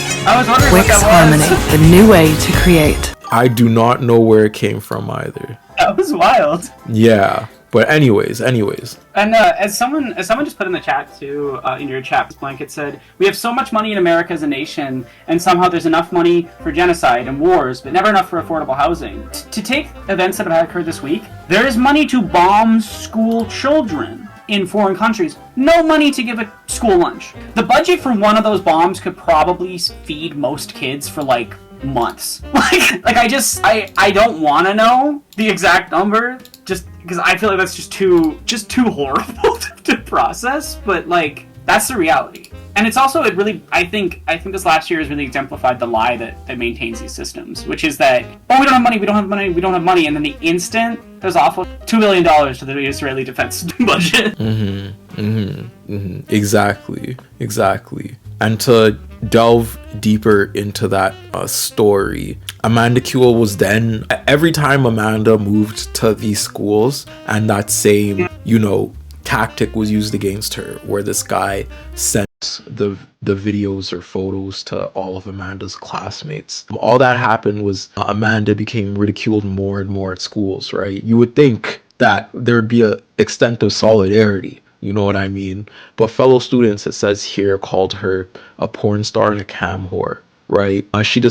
Wix Harmony, the new way to create.
I do not know where it came from either.
That was wild.
Yeah, but anyways.
And as someone just put in the chat too, in your chat, Blanket said, "We have so much money in America as a nation, and somehow there's enough money for genocide and wars, but never enough for affordable housing. To take events that have occurred this week, there is money to bomb school children in foreign countries. No money to give a school lunch. The budget for one of those bombs could probably feed most kids for like months. Like I don't want to know the exact number, just because I feel like that's just too horrible to process, but like that's the reality. And it's also I think this last year has really exemplified the lie that maintains these systems, which is that, oh, we don't have money, and then the instant there's awful $2 billion to the Israeli defense budget.
Exactly. And to delve deeper into that story, Amanda Kuehl was then, every time Amanda moved to these schools, and that same, tactic was used against her, where this guy sent the videos or photos to all of Amanda's classmates. All that happened was Amanda became ridiculed more and more at schools, right? You would think that there'd be a extent of solidarity, you know what I mean? But fellow students, it says here, called her a porn star and a cam whore, right? She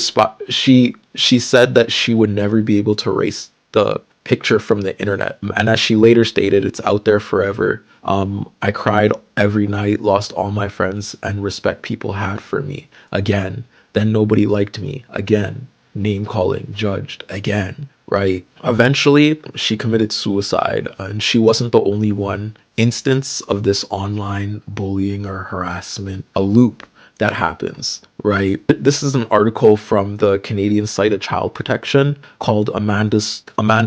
said that she would never be able to erase the picture from the internet, and as she later stated, it's out there forever. I cried every night, lost all my friends and respect people had for me again. Then nobody liked me again. Name calling, judged again, right? Eventually, she committed suicide, and she wasn't the only one instance of this online bullying or harassment, a loop that happens, right? This is an article from the Canadian site of Child Protection called Amanda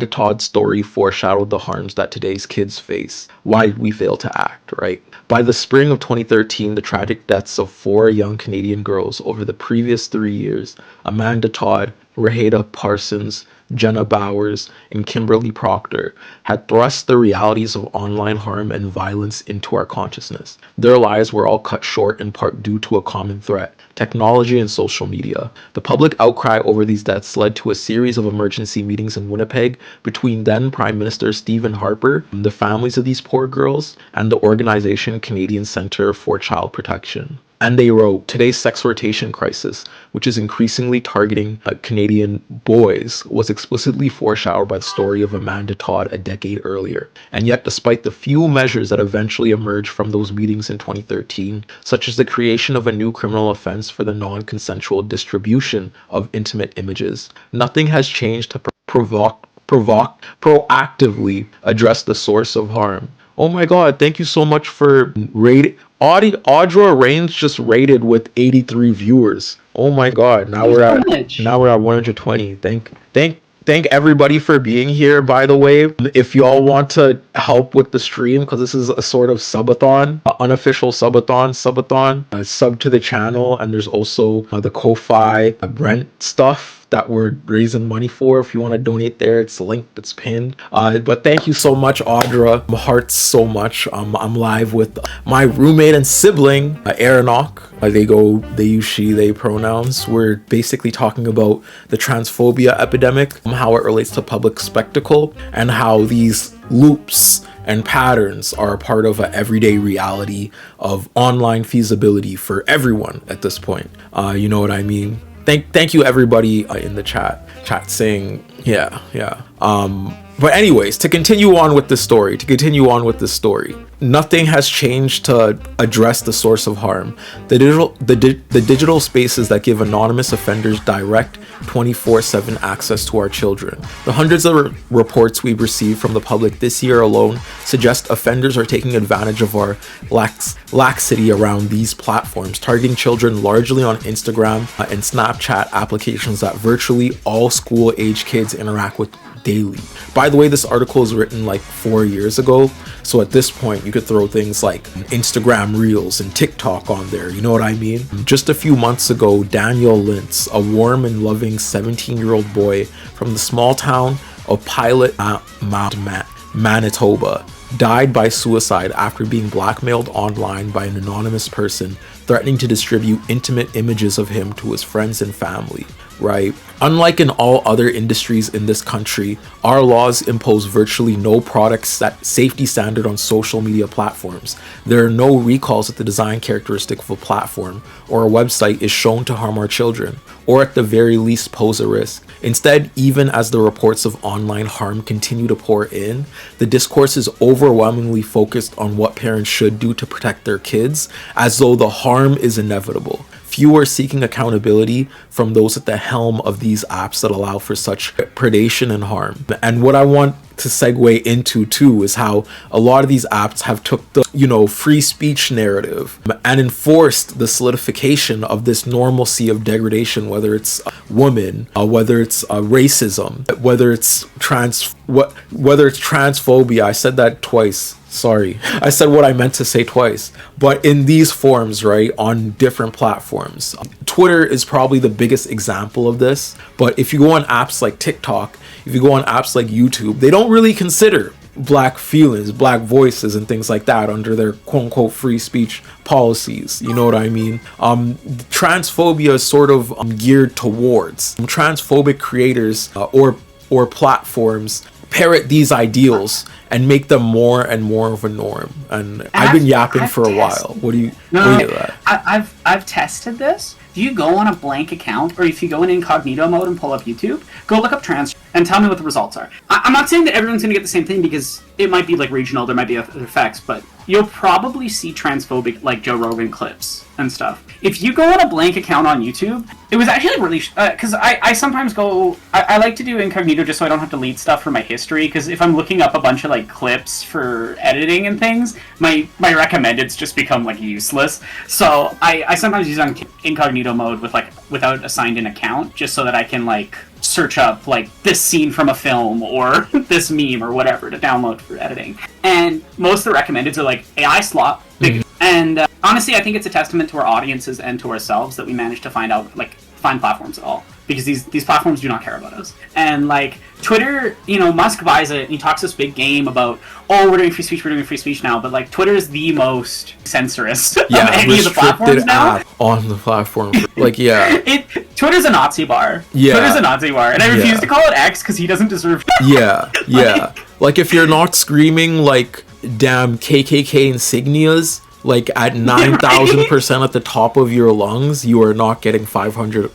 Todd's Story Foreshadowed the Harms That Today's Kids Face. Why did we fail to act, right? By the spring of 2013, the tragic deaths of 4 young Canadian girls over the previous 3 years, Amanda Todd, Raheda Parsons, Jenna Bowers, and Kimberly Proctor, had thrust the realities of online harm and violence into our consciousness. Their lives were all cut short in part due to a common threat: technology and social media. The public outcry over these deaths led to a series of emergency meetings in Winnipeg between then Prime Minister Stephen Harper, the families of these poor girls, and the organization Canadian Centre for Child Protection. And they wrote, "Today's sextortation crisis, which is increasingly targeting Canadian boys, was explicitly foreshadowed by the story of Amanda Todd a decade earlier. And yet, despite the few measures that eventually emerged from those meetings in 2013, such as the creation of a new criminal offense for the non-consensual distribution of intimate images, nothing has changed to proactively address the source of harm." Oh my god, thank you so much for rating. Audra Reigns just rated with 83 viewers. Oh my god, now we're at 120. Thank thank everybody for being here, by the way. If y'all want to help with the stream, because this is a sort of subathon, unofficial subathon, sub to the channel, and there's also the Ko-Fi Brent stuff that we're raising money for. If you want to donate there, it's linked, it's pinned. But thank you so much, Audra. My heart's so much. I'm live with my roommate and sibling, Aronok. They use she, they pronouns. We're basically talking about the transphobia epidemic, how it relates to public spectacle, and how these loops and patterns are a part of an everyday reality of online feasibility for everyone at this point. You know what I mean? Thank you everybody in the chat saying yeah. But anyways, to continue on with this story, nothing has changed to address the source of harm. The digital spaces that give anonymous offenders direct 24/7 access to our children. The hundreds of reports we've received from the public this year alone suggest offenders are taking advantage of our laxity around these platforms, targeting children largely on Instagram and Snapchat applications that virtually all school-age kids interact with daily. By the way, this article is written like 4 years ago, so at this point you could throw things like Instagram Reels and TikTok on there, you know what I mean? Just a few months ago, Daniel Lintz, a warm and loving 17-year-old boy from the small town of Pilot, Manitoba, died by suicide after being blackmailed online by an anonymous person threatening to distribute intimate images of him to his friends and family. Right? Unlike in all other industries in this country, our laws impose virtually no product safety standard on social media platforms. There are no recalls if the design characteristic of a platform or a website is shown to harm our children, or at the very least pose a risk. Instead, even as the reports of online harm continue to pour in, the discourse is overwhelmingly focused on what parents should do to protect their kids, as though the harm is inevitable. Few are seeking accountability from those at the helm of these apps that allow for such predation and harm. And what I want to segue into too is how a lot of these apps have took the free speech narrative and enforced the solidification of this normalcy of degradation, whether it's women, whether it's racism, whether it's transphobia. I said that twice. Sorry, I said what I meant to say twice. But in these forms, right, on different platforms, Twitter is probably the biggest example of this. But if you go on apps like TikTok, if you go on apps like YouTube, they don't really consider black feelings, black voices, and things like that under their quote-unquote free speech policies. You know what I mean? Transphobia is sort of geared towards transphobic creators or platforms parrot these ideals and make them more and more of a norm. And I've been yapping for a while. What do you think of that?
I've tested this. If you go on a blank account, or if you go in incognito mode and pull up YouTube, go look up trans and tell me what the results are. I'm not saying that everyone's going to get the same thing, because it might be like regional, there might be other effects, but you'll probably see transphobic like Joe Rogan clips and stuff. If you go on a blank account on YouTube, it was actually really, because I sometimes go, I like to do incognito just so I don't have to delete stuff from my history, because if I'm looking up a bunch of like clips for editing and things, my recommendeds just become like useless. So I sometimes use on incognito mode without a signed in account, just so that I can like search up like this scene from a film or this meme or whatever to download for editing. And most of the recommendeds are like AI slop. And honestly, I think it's a testament to our audiences and to ourselves that we managed to find platforms at all, because these platforms do not care about us. And like Twitter, Musk buys it and he talks this big game about, we're doing free speech now, but like Twitter is the most censorious of any of the platforms now.
App on the platform.
Twitter's a Nazi bar.
Yeah.
Twitter's a Nazi bar, and I refuse to call it X because he doesn't deserve it.
Yeah. Like if you're not screaming like damn KKK insignias like at 9,000% at the top of your lungs, you are not getting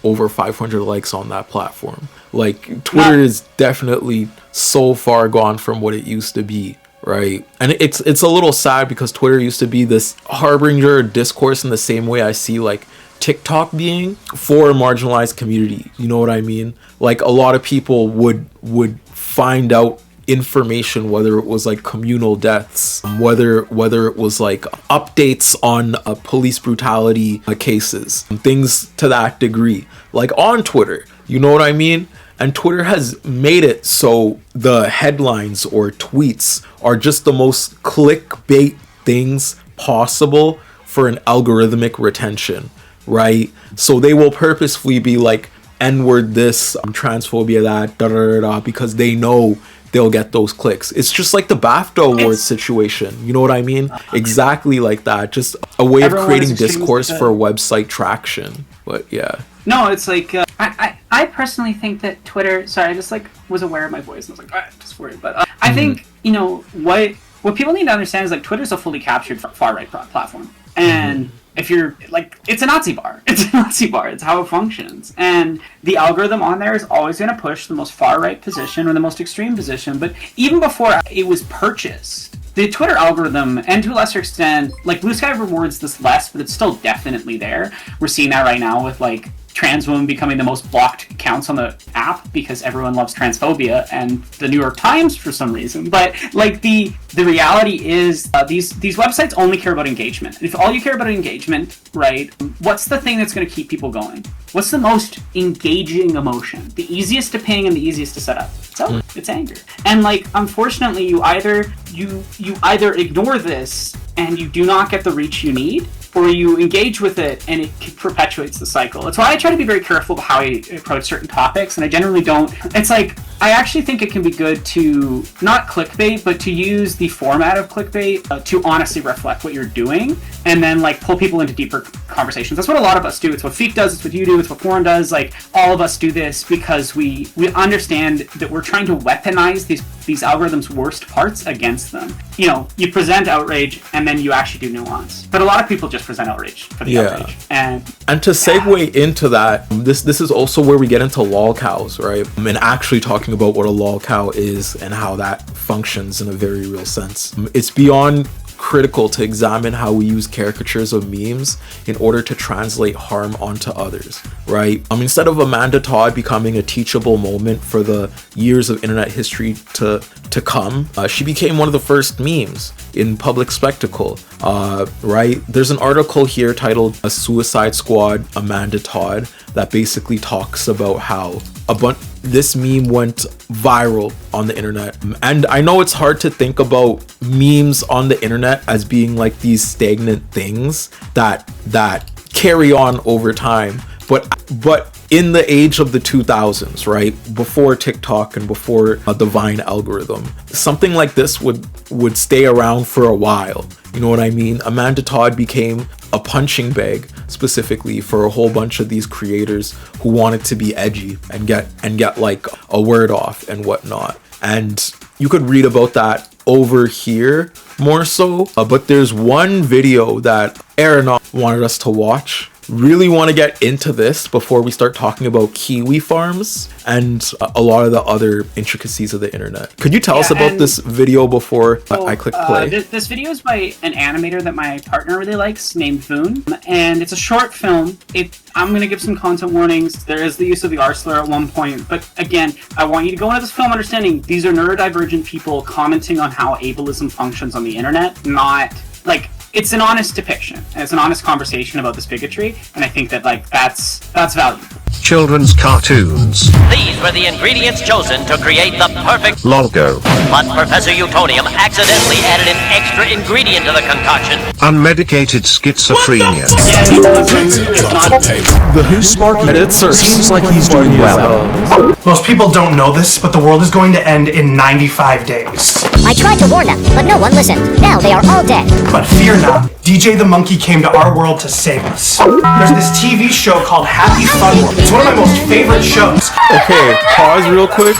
over 500 likes on that platform. Like Twitter is definitely so far gone from what it used to be, right? And it's a little sad, because Twitter used to be this harbinger of discourse in the same way I see like TikTok being for a marginalized community. You know what I mean? Like a lot of people would find out information, whether it was like communal deaths, whether it was like updates on police brutality cases, things to that degree, like on Twitter. You know what I mean? And Twitter has made it so the headlines or tweets are just the most clickbait things possible for an algorithmic retention, right? So they will purposefully be like, N-word this, transphobia that, da da da da, because they know they'll get those clicks. It's just like the BAFTA Awards situation. You know what I mean? Exactly like that. Just a way of creating discourse for website traction. But yeah.
No, it's like I personally think that Twitter. Sorry, I just like was aware of my voice and I was like, just worried. But I think what people need to understand is like Twitter's a fully captured far right platform, and if you're like, it's a Nazi bar. It's a Nazi bar. It's how it functions. And the algorithm on there is always going to push the most far right position or the most extreme position. But even before it was purchased, the Twitter algorithm, and to a lesser extent, like Blue Sky rewards this less, but it's still definitely there. We're seeing that right now with like trans women becoming the most blocked accounts on the app because everyone loves transphobia and the New York Times for some reason. But like the reality is these websites only care about engagement. If all you care about engagement, right, what's the thing that's going to keep people going? What's the most engaging emotion? The easiest to ping and the easiest to set up? It's anger. And like, unfortunately, you either ignore this and you do not get the reach you need, or you engage with it and it perpetuates the cycle. That's why I try to be very careful about how I approach certain topics, and I generally don't. It's like, I actually think it can be good to not clickbait, but to use the format of clickbait to honestly reflect what you're doing, and then like pull people into deeper conversations. That's what a lot of us do. It's what Feek does, it's what you do, it's what Foreign does. Like, all of us do this because we understand that we're trying to weaponize these algorithms' worst parts against them. You know, you present outrage and then you actually do nuance. But a lot of people just present outrage for the outrage. And
to segue into that, this is also where we get into lolcows, right? And actually talking about what a lolcow is and how that functions in a very real sense. It's beyond critical to examine how we use caricatures of memes in order to translate harm onto others, right? Instead of Amanda Todd becoming a teachable moment for the years of internet history to come, she became one of the first memes in public spectacle, right? There's an article here titled "A Suicide Squad Amanda Todd" that basically talks about how this meme went viral on the internet. And I know it's hard to think about memes on the internet as being like these stagnant things that carry on over time. But in the age of the 2000s, right, before TikTok and before the Vine algorithm, something like this would stay around for a while. You know what I mean? Amanda Todd became a punching bag specifically for a whole bunch of these creators who wanted to be edgy and get like a word off and whatnot. And you could read about that over here more so. But there's one video that Aaron wanted us to watch. Really want to get into this before we start talking about kiwi farms and a lot of the other intricacies of the internet. Could you tell us about this video before I click play?
This video is by an animator that my partner really likes named Voon, and it's a short film. I'm going to give some content warnings. There is the use of the R slur at one point, but again, I want you to go into this film understanding these are neurodivergent people commenting on how ableism functions on the internet, not like... It's an honest depiction, and it's an honest conversation about this bigotry, and I think that like that's valuable.
Children's cartoons.
These were the ingredients chosen to create the perfect
logo.
But Professor Utonium accidentally added an extra ingredient to the concoction.
Unmedicated schizophrenia.
The Who Spark editor seems like he's doing well.
Most people don't know this, but the world is going to end in 95 days.
I tried to warn them, but no one listened. Now they are all dead.
But fear not. DJ the Monkey came to our world to save us. There's this TV show called Happy Fun World. It's one of my most favorite shows.
Okay, pause real quick.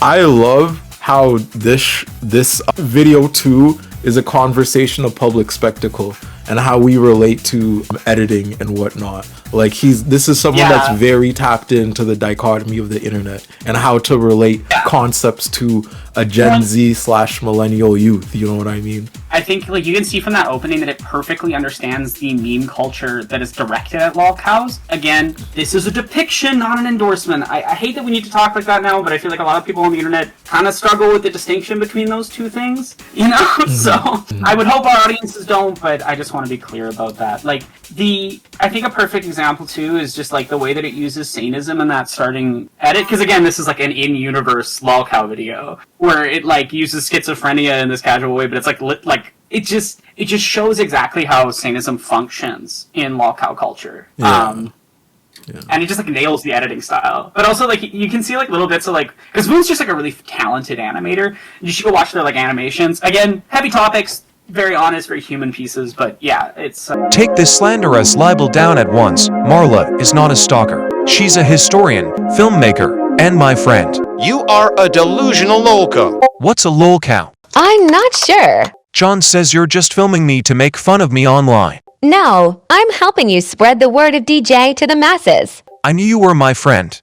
I love how this video too is a conversation of public spectacle and how we relate to editing and whatnot. Like this is someone that's very tapped into the dichotomy of the internet and how to relate concepts to a Gen Z / millennial youth. You know what I mean?
I think like you can see from that opening that it perfectly understands the meme culture that is directed at lolcows. Again, this is a depiction, not an endorsement. I hate that we need to talk like that now, but I feel like a lot of people on the internet kind of struggle with the distinction between those two things. You know, so I would hope our audiences don't, but I just just want to be clear about that. Like, I think a perfect example, too, is just, like, the way that it uses Satanism in that starting edit. Because, again, this is, like, an in-universe lolcow video, where it, like, uses schizophrenia in this casual way, but it's, like, it just shows exactly how Satanism functions in lolcow culture.
Yeah.
And it just like nails the editing style. But also like you can see like little bits of like, because Voon's just like a really talented animator. You should go watch their like animations. Again, heavy topics, very honest, very human pieces. But yeah, it's
Take this slanderous libel down at once. Marla is not a stalker. She's a historian, filmmaker, and my friend.
You are a delusional lolcow.
What's a lolcow?
I'm not sure.
John says you're just filming me to make fun of me online.
No, I'm helping you spread the word of DJ to the masses.
I knew you were my friend.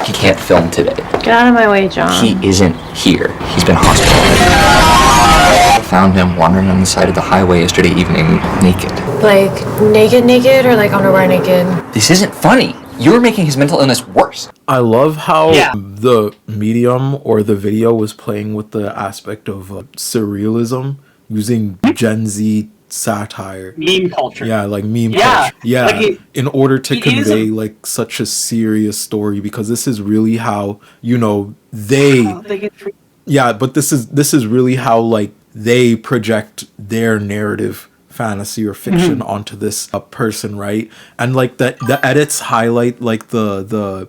He can't film today.
Get out of my way, John.
He isn't here. He's been hospitalized. I found him wandering on the side of the highway yesterday evening, naked.
Like, naked, or like underwear naked?
This isn't funny. You're making his mental illness worse.
I love how the medium or the video was playing with the aspect of surrealism, using Gen Z satire,
meme culture.
Yeah, like meme culture. Yeah,
like
in order to convey like such a serious story, because this is really how, you know, but this is really how like they project their narrative fantasy or fiction onto this person, right? And like the edits highlight like the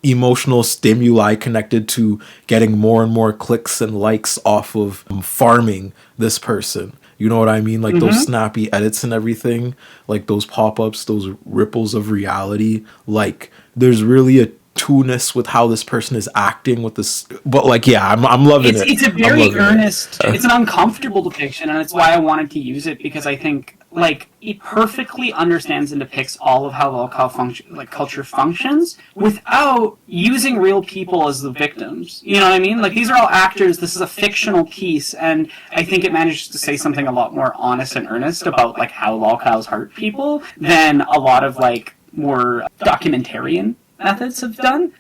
emotional stimuli connected to getting more and more clicks and likes off of farming this person. You know what I mean? Like those snappy edits and everything, like those pop-ups, those ripples of reality. Like there's really a two-ness with how this person is acting with this. But like, yeah, I'm loving it.
It's a very earnest, it's an uncomfortable depiction, and it's why I wanted to use it, because I think like it perfectly understands and depicts all of how lolcow culture functions without using real people as the victims. You know what I mean? Like these are all actors. This is a fictional piece, and I think it manages to say something a lot more honest and earnest about like how lolcows hurt people than a lot of like more documentarian methods have done.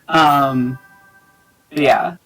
Yeah.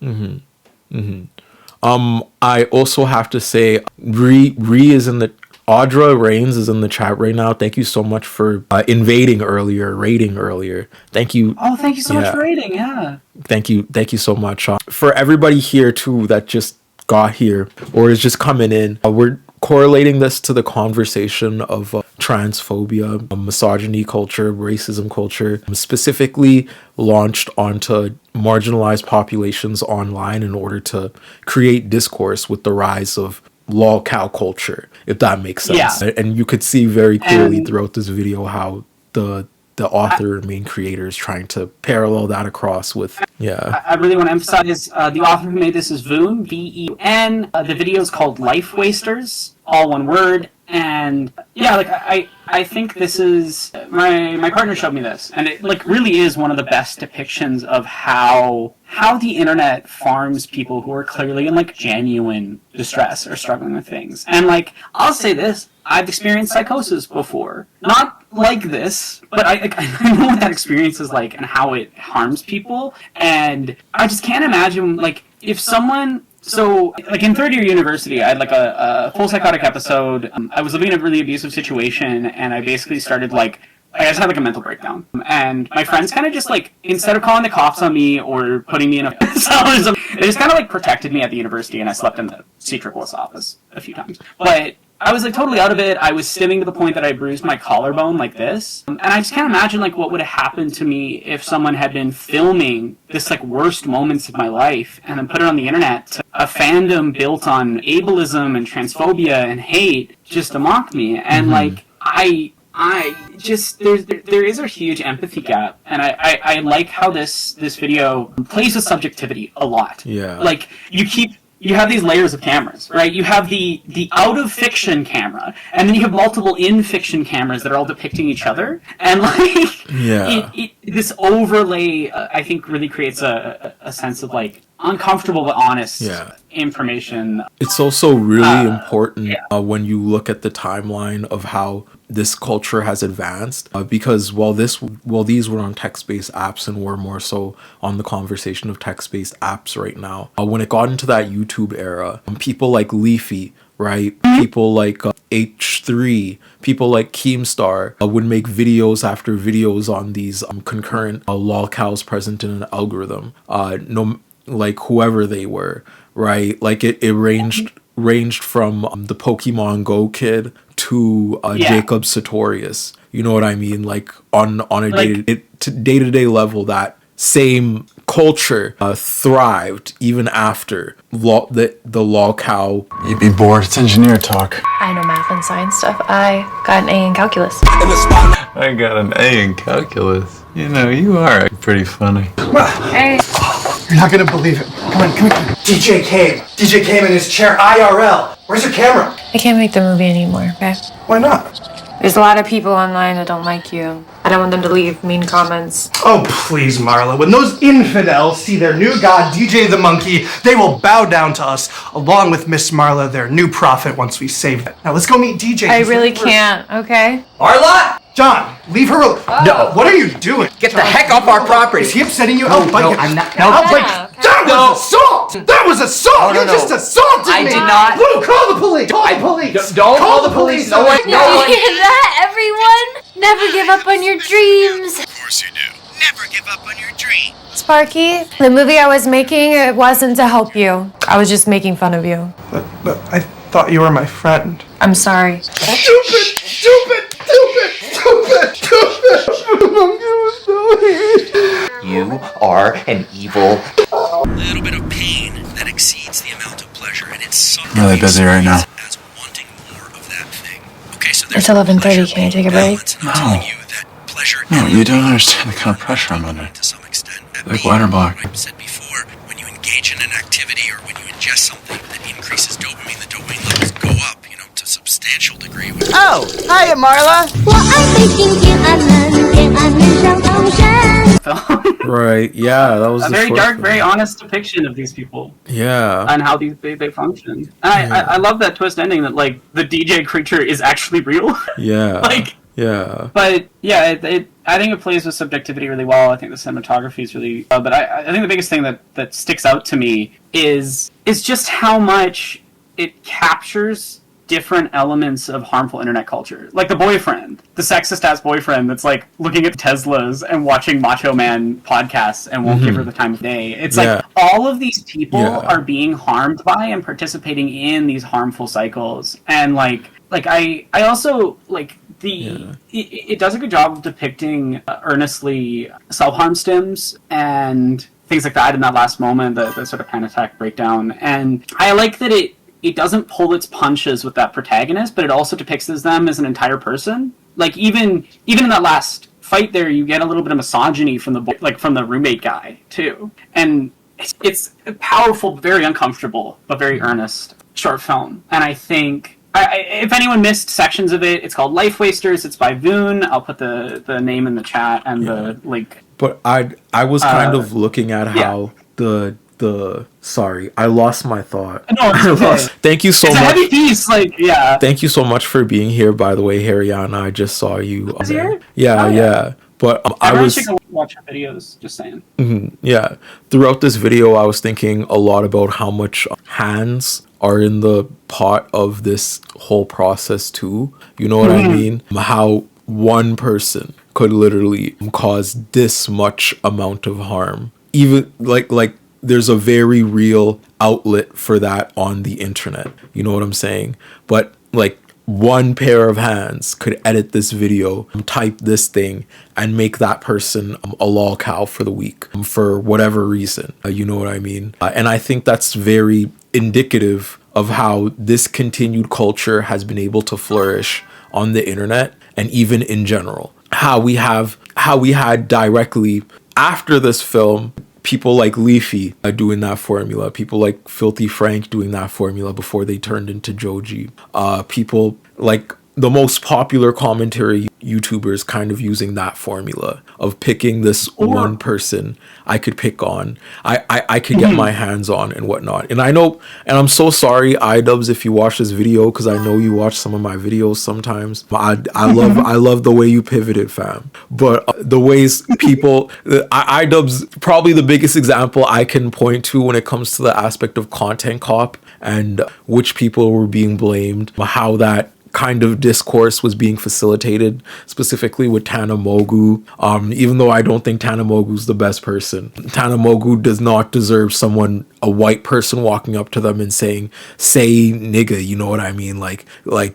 I also have to say, Ree is in the Audra Rains is in the chat right now. Thank you so much for rating earlier. Thank you.
Oh, thank you so much for rating. Yeah.
Thank you so much. For everybody here too that just got here or is just coming in, we're correlating this to the conversation of transphobia, misogyny culture, racism culture, specifically launched onto marginalized populations online in order to create discourse with the rise of lolcow culture, if that makes sense. Yeah. And you could see very clearly throughout this video how the author and main creator is trying to parallel that across with,
I really want to emphasize the author who made this is Voon, V-E-N. The video is called Life Wasters, all one word. And yeah, like I think this is my partner showed me this, and it like really is one of the best depictions of how the internet farms people who are clearly in like genuine distress or struggling with things. And like I'll say this, I've experienced psychosis before, not like this, but I know what that experience is like and how it harms people. And I just can't imagine like if someone. So, like in third year university, I had like a full psychotic episode. I was living in a really abusive situation, and I basically started like, I just had like a mental breakdown. And my friends kind of just like, instead of calling the cops on me or putting me in a cell, they just kind of like protected me at the university, and I slept in the C-Triple-S office a few times. But I was like totally out of it. I was stimming to the point that I bruised my collarbone like this. And I just can't imagine like what would have happened to me if someone had been filming this like worst moments of my life and then put it on the internet to a fandom built on ableism and transphobia and hate just to mock me. And like I just there is a huge empathy gap, and I like how this video plays with subjectivity a lot.
Yeah.
Like you have these layers of cameras, right? You have the out of fiction camera, and then you have multiple in fiction cameras that are all depicting each other, and like this overlay I think really creates a sense of like uncomfortable but honest information.
It's also really important when you look at the timeline of how this culture has advanced, because while these were on text-based apps and we're more so on the conversation of text-based apps right now, when it got into that YouTube era, people like Leafy, right? People like H3, people like Keemstar would make videos after videos on these concurrent lolcows present in an algorithm. No, like whoever they were, right? Like it ranged from the Pokemon Go kid to Jacob Sartorius. You know what I mean? Like on a day-to-day level, that same culture thrived even after the lolcow.
You'd be bored. It's engineer talk.
I know math and science stuff. I got an A in calculus.
I got an A in calculus. You know, you are pretty funny.
Hey.
You're not gonna believe it. Come on. DJ came. DJ came in his chair IRL. Where's your camera?
I can't make the movie anymore, okay?
Why not?
There's a lot of people online that don't like you. I don't want them to leave mean comments.
Oh, please, Marla. When those infidels see their new god, DJ the Monkey, they will bow down to us, along with Miss Marla, their new prophet, once we save it. Now, let's go meet DJ.
I really can't, okay?
Marla! John, leave her alone. No. What are you doing?
Get the heck off our property.
Is he upsetting you?
No, I'm not.
That was assault! That was assault!
No,
You just assaulted me!
I did not.
Luke, call the police! Call the police!
Don't call the police. No one.
Did you hear that, everyone? Never give up on your dreams.
Of course you do. Never give up on your dream.
Sparky, the movie I was making, it wasn't to help you. I was just making fun of you.
But I thought you were my friend.
I'm sorry.
Stupid!
You are an evil.
A little bit of pain that exceeds the amount of pleasure, and it's
I'm really busy right now.
as wanting more of that thing. Okay, so
It's 11:30. Can you take a break?
No, you don't understand the kind of pressure I'm under.
to some extent.
Like water block.
I've said before, when you engage in an activity or when you ingest something that increases dopamine, the dopamine levels go up, to a substantial degree.
Oh, hiya, Marla.
Right, yeah, that was
A
the
very
first
dark,
one.
very honest depiction of these people
Yeah.
and how they function. And I love that twist ending that like the DJ creature is actually real.
Yeah.
Like,
yeah.
but yeah, I think it plays with subjectivity really well. I think the cinematography is really but I think the biggest thing that sticks out to me is just how much it captures different elements of harmful internet culture. Like the boyfriend, the sexist ass boyfriend that's like looking at Teslas and watching Macho Man podcasts and won't give her the time of day. It's like all of these people are being harmed by and participating in these harmful cycles. And like I also like it does a good job of depicting earnestly self-harm stims and things like that in that last moment, the sort of panic attack breakdown. And I like that it doesn't pull its punches with that protagonist, but it also depicts them as an entire person. Like even in that last fight there, you get a little bit of misogyny from the roommate guy too. And it's a powerful, very uncomfortable, but very earnest short film. And I think if anyone missed sections of it, it's called Life Wasters. It's by Voon. I'll put the name in the chat and the link.
But I was kind of looking at how sorry, I lost my thought.
No, it's okay.
Thank you so
it's
much.
It's a heavy piece,
Thank you so much for being here, by the way, Haryana. I just saw you.
Here?
Yeah. But
Everyone should go watch her videos, just saying.
Yeah. Throughout this video, I was thinking a lot about how much hands are in the pot of this whole process too. You know what I mean? How one person could literally cause this much amount of harm. Even like there's a very real outlet for that on the internet. You know what I'm saying? But like one pair of hands could edit this video, type this thing, and make that person a lol cow for the week for whatever reason. You know what I mean? And I think that's very indicative of how this continued culture has been able to flourish on the internet and even in general. How we had directly after this film, people like Leafy doing that formula, people like Filthy Frank doing that formula before they turned into Joji. People like the most popular commentary YouTubers kind of using that formula of picking this one person I could pick on, I could get my hands on and whatnot. And I know, and I'm so sorry, iDubbbz, if you watch this video, because I know you watch some of my videos sometimes. I love the way you pivoted, fam. But the ways people, iDubbbz, probably the biggest example I can point to when it comes to the aspect of content cop and which people were being blamed, how that kind of discourse was being facilitated, specifically with Tana Mogu. Even though I don't think Tana Mogu's the best person, Tana Mogu does not deserve a white person walking up to them and saying, "Say nigga," you know what I mean? Like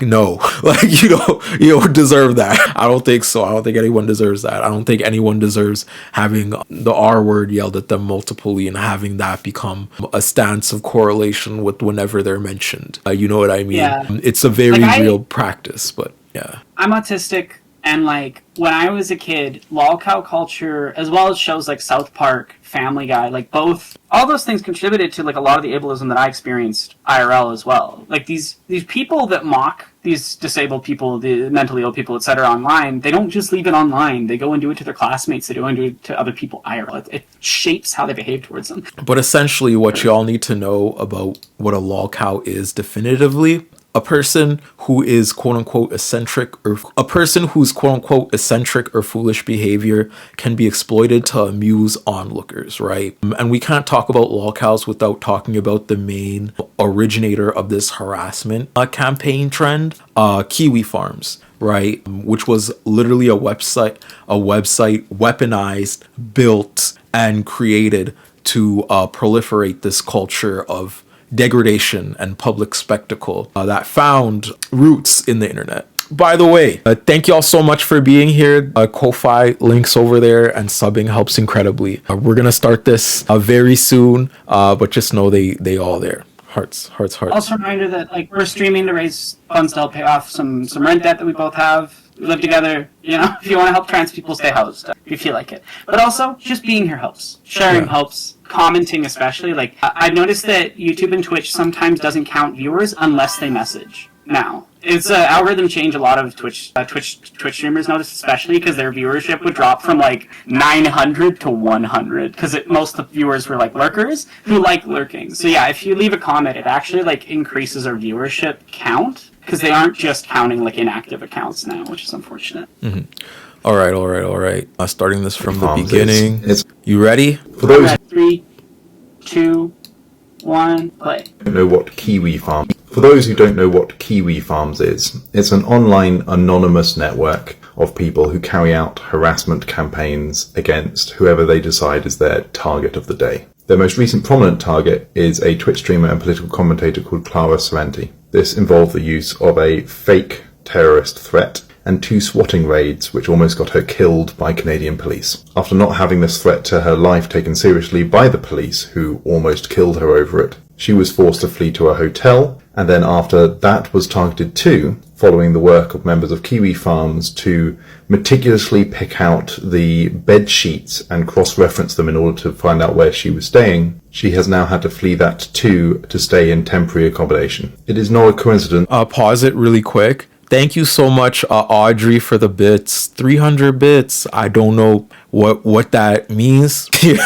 no, like you don't deserve that. I don't think so. I don't think anyone deserves that. I don't think anyone deserves having the R word yelled at them multiply and having that become a stance of correlation with whenever they're mentioned. You know what I mean?
Yeah.
It's a very real practice, but yeah.
I'm autistic, and like when I was a kid, lol cow culture, as well as shows like South Park, Family Guy, like all those things contributed to like a lot of the ableism that I experienced IRL as well. Like these people that mock these disabled people, the mentally ill people, etc. online, they don't just leave it online. They go and do it to their classmates. They go and do it to other people IRL. It shapes how they behave towards them.
But essentially, what y'all need to know about what a lol cow is definitively: a person who is quote unquote eccentric, or a person whose quote unquote eccentric or foolish behavior can be exploited to amuse onlookers, right? And we can't talk about lolcows without talking about the main originator of this harassment campaign trend, Kiwi Farms, right? Which was literally a website weaponized, built, and created to proliferate this culture of degradation and public spectacle that found roots in the internet. By the way, thank y'all so much for being here. Ko-Fi links over there, and subbing helps incredibly. We're gonna start this very soon, but just know they all there. Hearts.
Also a reminder that like we're streaming to raise funds to help pay off some rent debt that we both have. We live together, you know, if you want to help trans people stay housed, if you feel like it. But also, just being here helps. Sharing helps. Commenting especially. Like, I've noticed that YouTube and Twitch sometimes doesn't count viewers unless they message now. It's an algorithm change a lot of Twitch streamers notice, especially because their viewership would drop from like 900 to 100 because most of the viewers were like lurkers who like lurking. So yeah, if you leave a comment, it actually like increases our viewership count because they aren't just counting like inactive accounts now, which is unfortunate.
Mm-hmm. All right. Starting this from the beginning. You ready?
For those 3, 2, 1, play.
Know what Kiwi Farm. For those who don't know what Kiwi Farms is, it's an online anonymous network of people who carry out harassment campaigns against whoever they decide is their target of the day. Their most recent prominent target is a Twitch streamer and political commentator called Clara Sorrenti. This involved the use of a fake terrorist threat and 2 swatting raids which almost got her killed by Canadian police. After not having this threat to her life taken seriously by the police, who almost killed her over it, she was forced to flee to a hotel, and then after that was targeted too, following the work of members of Kiwi Farms to meticulously pick out the bed sheets and cross-reference them in order to find out where she was staying, she has now had to flee that too to stay in temporary accommodation. It is not a coincidence.
Pause it really quick. Thank you so much, Audrey, for the bits. 300 bits. I don't know what that means. Yeah,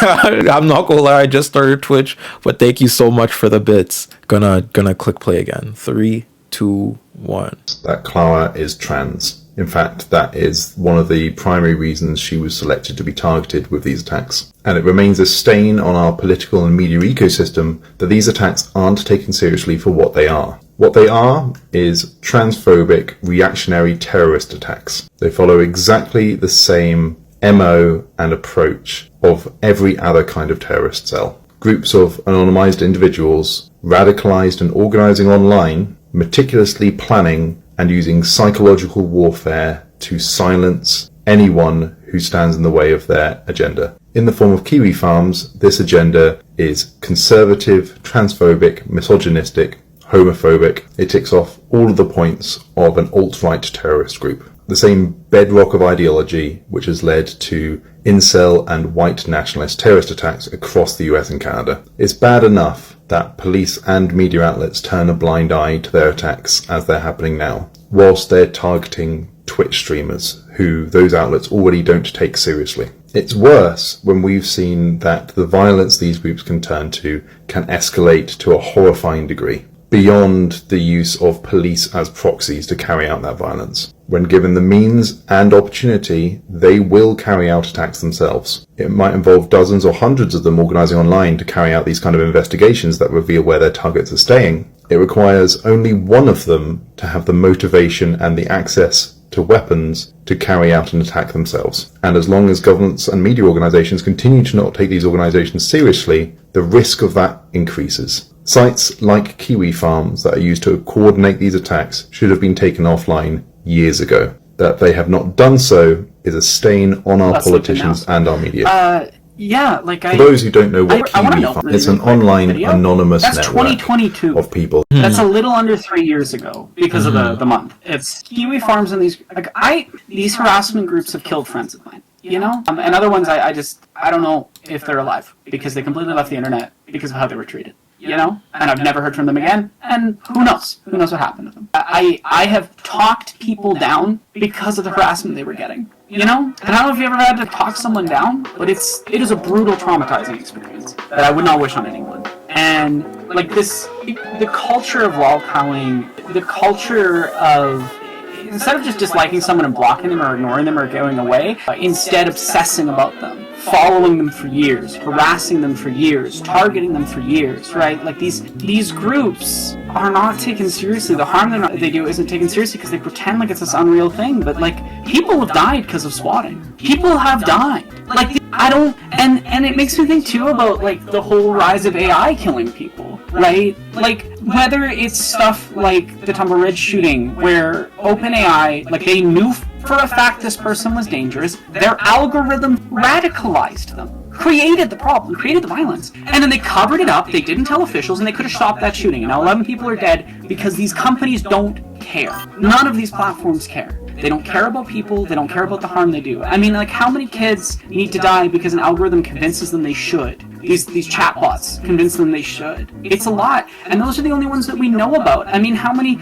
I'm not gonna lie, I just started Twitch, but thank you so much for the bits. Gonna click play again. 3, 2, 1.
That Clara is trans. In fact, that is one of the primary reasons she was selected to be targeted with these attacks. And it remains a stain on our political and media ecosystem that these attacks aren't taken seriously for what they are. What they are is transphobic, reactionary terrorist attacks. They follow exactly the same MO and approach of every other kind of terrorist cell. Groups of anonymized individuals, radicalized and organizing online, meticulously planning and using psychological warfare to silence anyone who stands in the way of their agenda. In the form of Kiwi Farms, this agenda is conservative, transphobic, misogynistic, homophobic. It ticks off all of the points of an alt-right terrorist group. The same bedrock of ideology which has led to incel and white nationalist terrorist attacks across the US and Canada. It's bad enough that police and media outlets turn a blind eye to their attacks as they're happening now, whilst they're targeting Twitch streamers who those outlets already don't take seriously. It's worse when we've seen that the violence these groups can turn to can escalate to a horrifying degree, beyond the use of police as proxies to carry out that violence. When given the means and opportunity, they will carry out attacks themselves. It might involve dozens or hundreds of them organizing online to carry out these kind of investigations that reveal where their targets are staying. It requires only one of them to have the motivation and the access to weapons to carry out an attack themselves. And as long as governments and media organisations continue to not take these organisations seriously, the risk of that increases. Sites like Kiwi Farms that are used to coordinate these attacks should have been taken offline years ago. That they have not done so is a stain on our politicians and our media. For those who don't know what Kiwi Farm is, it's an online anonymous network
2022
of people.
That's a little under 3 years ago because of the month. It's Kiwi Farms and these harassment groups have killed friends of mine, you know? And other ones I don't know if they're alive because they completely left the internet because of how they were treated, you know? And I've never heard from them again, and who knows? Who knows what happened to them? I have talked people down because of the harassment they were getting. You know? And I don't know if you ever had to talk someone down, but it is a brutal, traumatizing experience that I would not wish on anyone. And, like, the culture of lolcowing, the culture of, instead of just disliking someone and blocking them or ignoring them or going away, instead obsessing about them, following them for years, harassing them for years, targeting them for years, right? Like, these groups are not taken seriously. The harm they do isn't taken seriously because they pretend like it's this unreal thing, but, like, people have died because of swatting. People have died. Like, and it makes me think, too, about, like, the whole rise of AI killing people, right? Like, whether it's stuff like the Tumble Ridge shooting, where OpenAI, like, they knew for a fact this person was dangerous, their algorithm radicalized them, created the problem, created the violence, and then they covered it up, they didn't tell officials, and they could have stopped that shooting, and now 11 people are dead because these companies don't care. None of these platforms care. They don't care about people, they don't care about the harm they do. I mean, like, how many kids need to die because an algorithm convinces them they should? These chatbots convince them they should. It's a lot, and those are the only ones that we know about. I mean, how many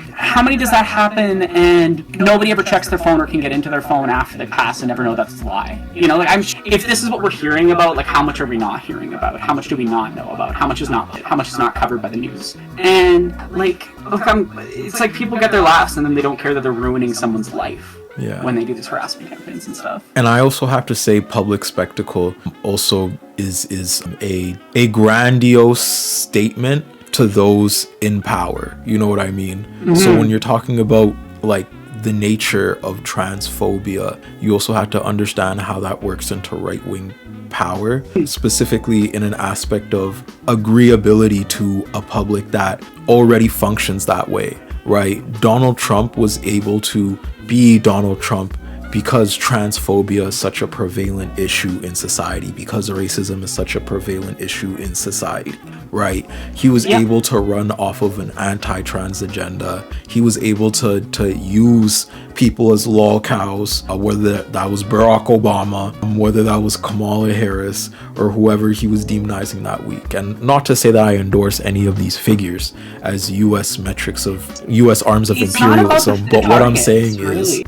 does that happen and nobody ever checks their phone or can get into their phone after they pass and never know that's a lie? You know, like, if this is what we're hearing about, like, how much are we not hearing about? How much do we not know about? How much is not covered by the news? And, like, look, it's like people get their laughs and then they don't care that they're ruining someone's life.
Yeah.
When they do these harassment campaigns and stuff.
And I also have to say public spectacle also is a grandiose statement to those in power. You know what I mean? Mm-hmm. So when you're talking about, like, the nature of transphobia, you also have to understand how that works into right-wing power, specifically in an aspect of agreeability to a public that already functions that way, right? Donald Trump was able to be Donald Trump because transphobia is such a prevalent issue in society, because racism is such a prevalent issue in society, right? He was able to run off of an anti-trans agenda. He was able to use people as lolcows, whether that was Barack Obama, whether that was Kamala Harris, or whoever he was demonizing that week. And not to say that I endorse any of these figures as U.S. metrics of U.S. arms of imperialism, but what I'm saying is,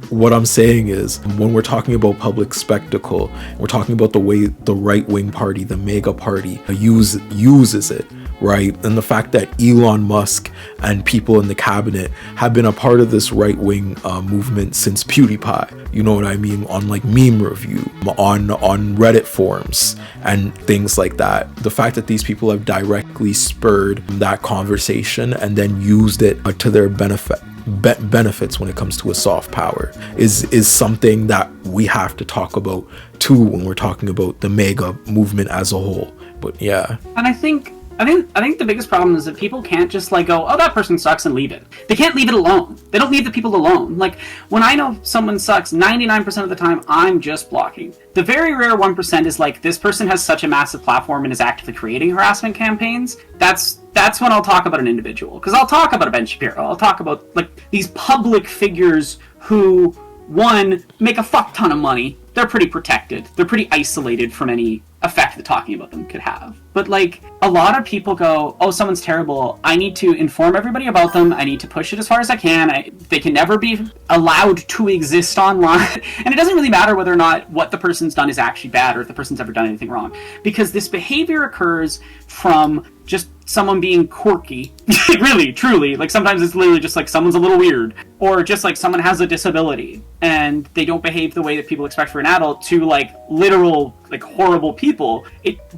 what I'm saying is, when we're talking about public spectacle, we're talking about the way the right-wing party, the MAGA party, uses it, right? And the fact that Elon Musk and people in the cabinet have been a part of this right-wing movement since PewDiePie, you know what I mean? On, like, meme review, on Reddit forums and things like that. The fact that these people have directly spurred that conversation and then used it to their benefits when it comes to a soft power is something that we have to talk about too when we're talking about the MAGA movement as a whole. But yeah.
And I think the biggest problem is that people can't just, like, go, oh, that person sucks, and leave it. They can't leave it alone. They don't leave the people alone. Like, when I know someone sucks, 99% of the time, I'm just blocking. The very rare 1% is, like, this person has such a massive platform and is actively creating harassment campaigns. That's when I'll talk about an individual. Because I'll talk about a Ben Shapiro. I'll talk about, like, these public figures who, one, make a fuck ton of money. They're pretty protected. They're pretty isolated from any effect that talking about them could have. But, like, a lot of people go, oh, someone's terrible. I need to inform everybody about them. I need to push it as far as I can. They can never be allowed to exist online. And it doesn't really matter whether or not what the person's done is actually bad or if the person's ever done anything wrong. Because this behavior occurs from just someone being quirky. Really, truly. Like, sometimes it's literally just, like, someone's a little weird. Or just, like, someone has a disability and they don't behave the way that people expect for an adult, to, like, literal, like, horrible people.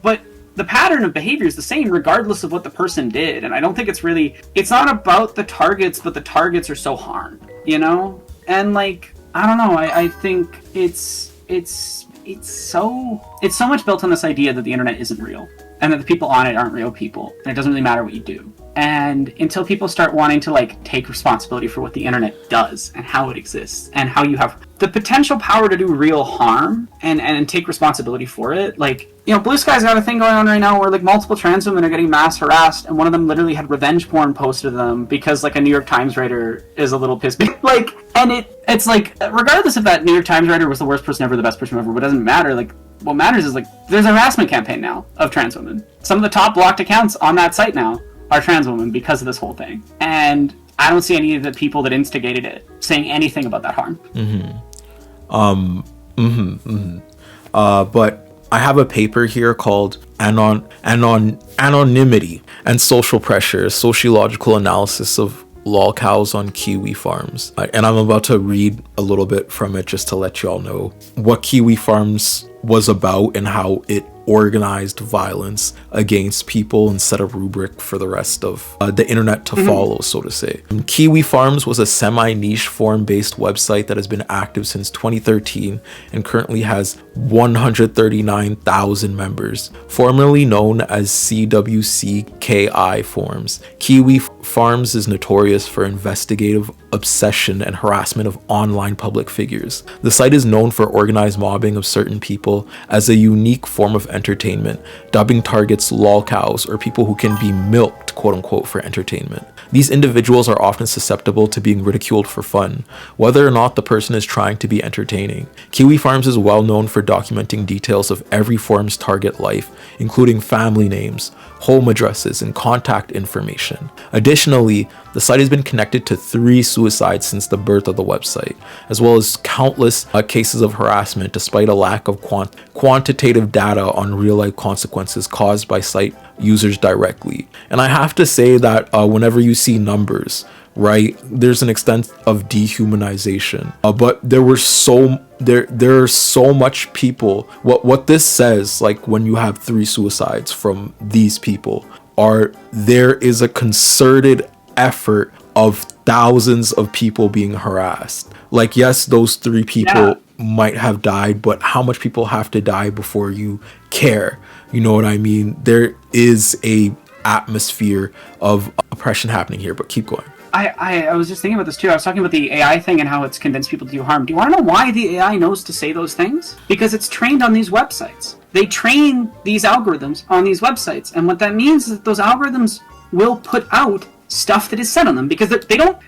But the pattern of behavior is the same regardless of what the person did. And I don't think it's not about the targets, but the targets are so harmed, you know? And like, I don't know, I think it's so much built on this idea that the internet isn't real and that the people on it aren't real people, and it doesn't really matter what you do. And until people start wanting to like take responsibility for what the internet does and how it exists and how you have the potential power to do real harm and take responsibility for it, like, you know, Blue Sky's got a thing going on right now where like multiple trans women are getting mass harassed, and one of them literally had revenge porn posted to them because like a New York Times writer is a little pissed. Like, and it's like, regardless if that New York Times writer was the worst person ever, the best person ever, what doesn't matter. Like, what matters is like there's a harassment campaign now of trans women. Some of the top blocked accounts on that site now are trans women because of this whole thing, and I don't see any of the people that instigated it saying anything about that harm.
But I have a paper here called Anonymity and Social Pressure, Sociological Analysis of Lol Cows on Kiwi Farms. And I'm about to read a little bit from it just to let you all know what Kiwi Farms was about and how it organized violence against people and set a rubric for the rest of the internet to follow, so to say. Kiwi Farms was a semi-niche forum-based website that has been active since 2013 and currently has 139,000 members. Formerly known as CWCKI Forums, Kiwi Farms is notorious for investigative obsession and harassment of online public figures. The site is known for organized mobbing of certain people as a unique form of entertainment, dubbing targets lolcows, or people who can be milked, quote unquote, for entertainment. These individuals are often susceptible to being ridiculed for fun, whether or not the person is trying to be entertaining. Kiwi Farms is well known for documenting details of every forum's target life, including family names, home addresses, and contact information. Additionally, the site has been connected to 3 suicides since the birth of the website, as well as countless cases of harassment despite a lack of quantitative data on real-life consequences caused by site users directly. And I have to say that whenever you see numbers, right, there's an extent of dehumanization, but there are so much people. What this says, like when you have 3 suicides from these people, there is a concerted effort of thousands of people being harassed. Like, yes, those 3 people might have died, but how much people have to die before you care? You know what I mean? There is a atmosphere of oppression happening here, but keep going.
I was just thinking about this too. I was talking about the AI thing and how it's convinced people to do harm. Do you want to know why the AI knows to say those things? Because it's trained on these websites. They train these algorithms on these websites, and what that means is that those algorithms will put out stuff that is said on them, because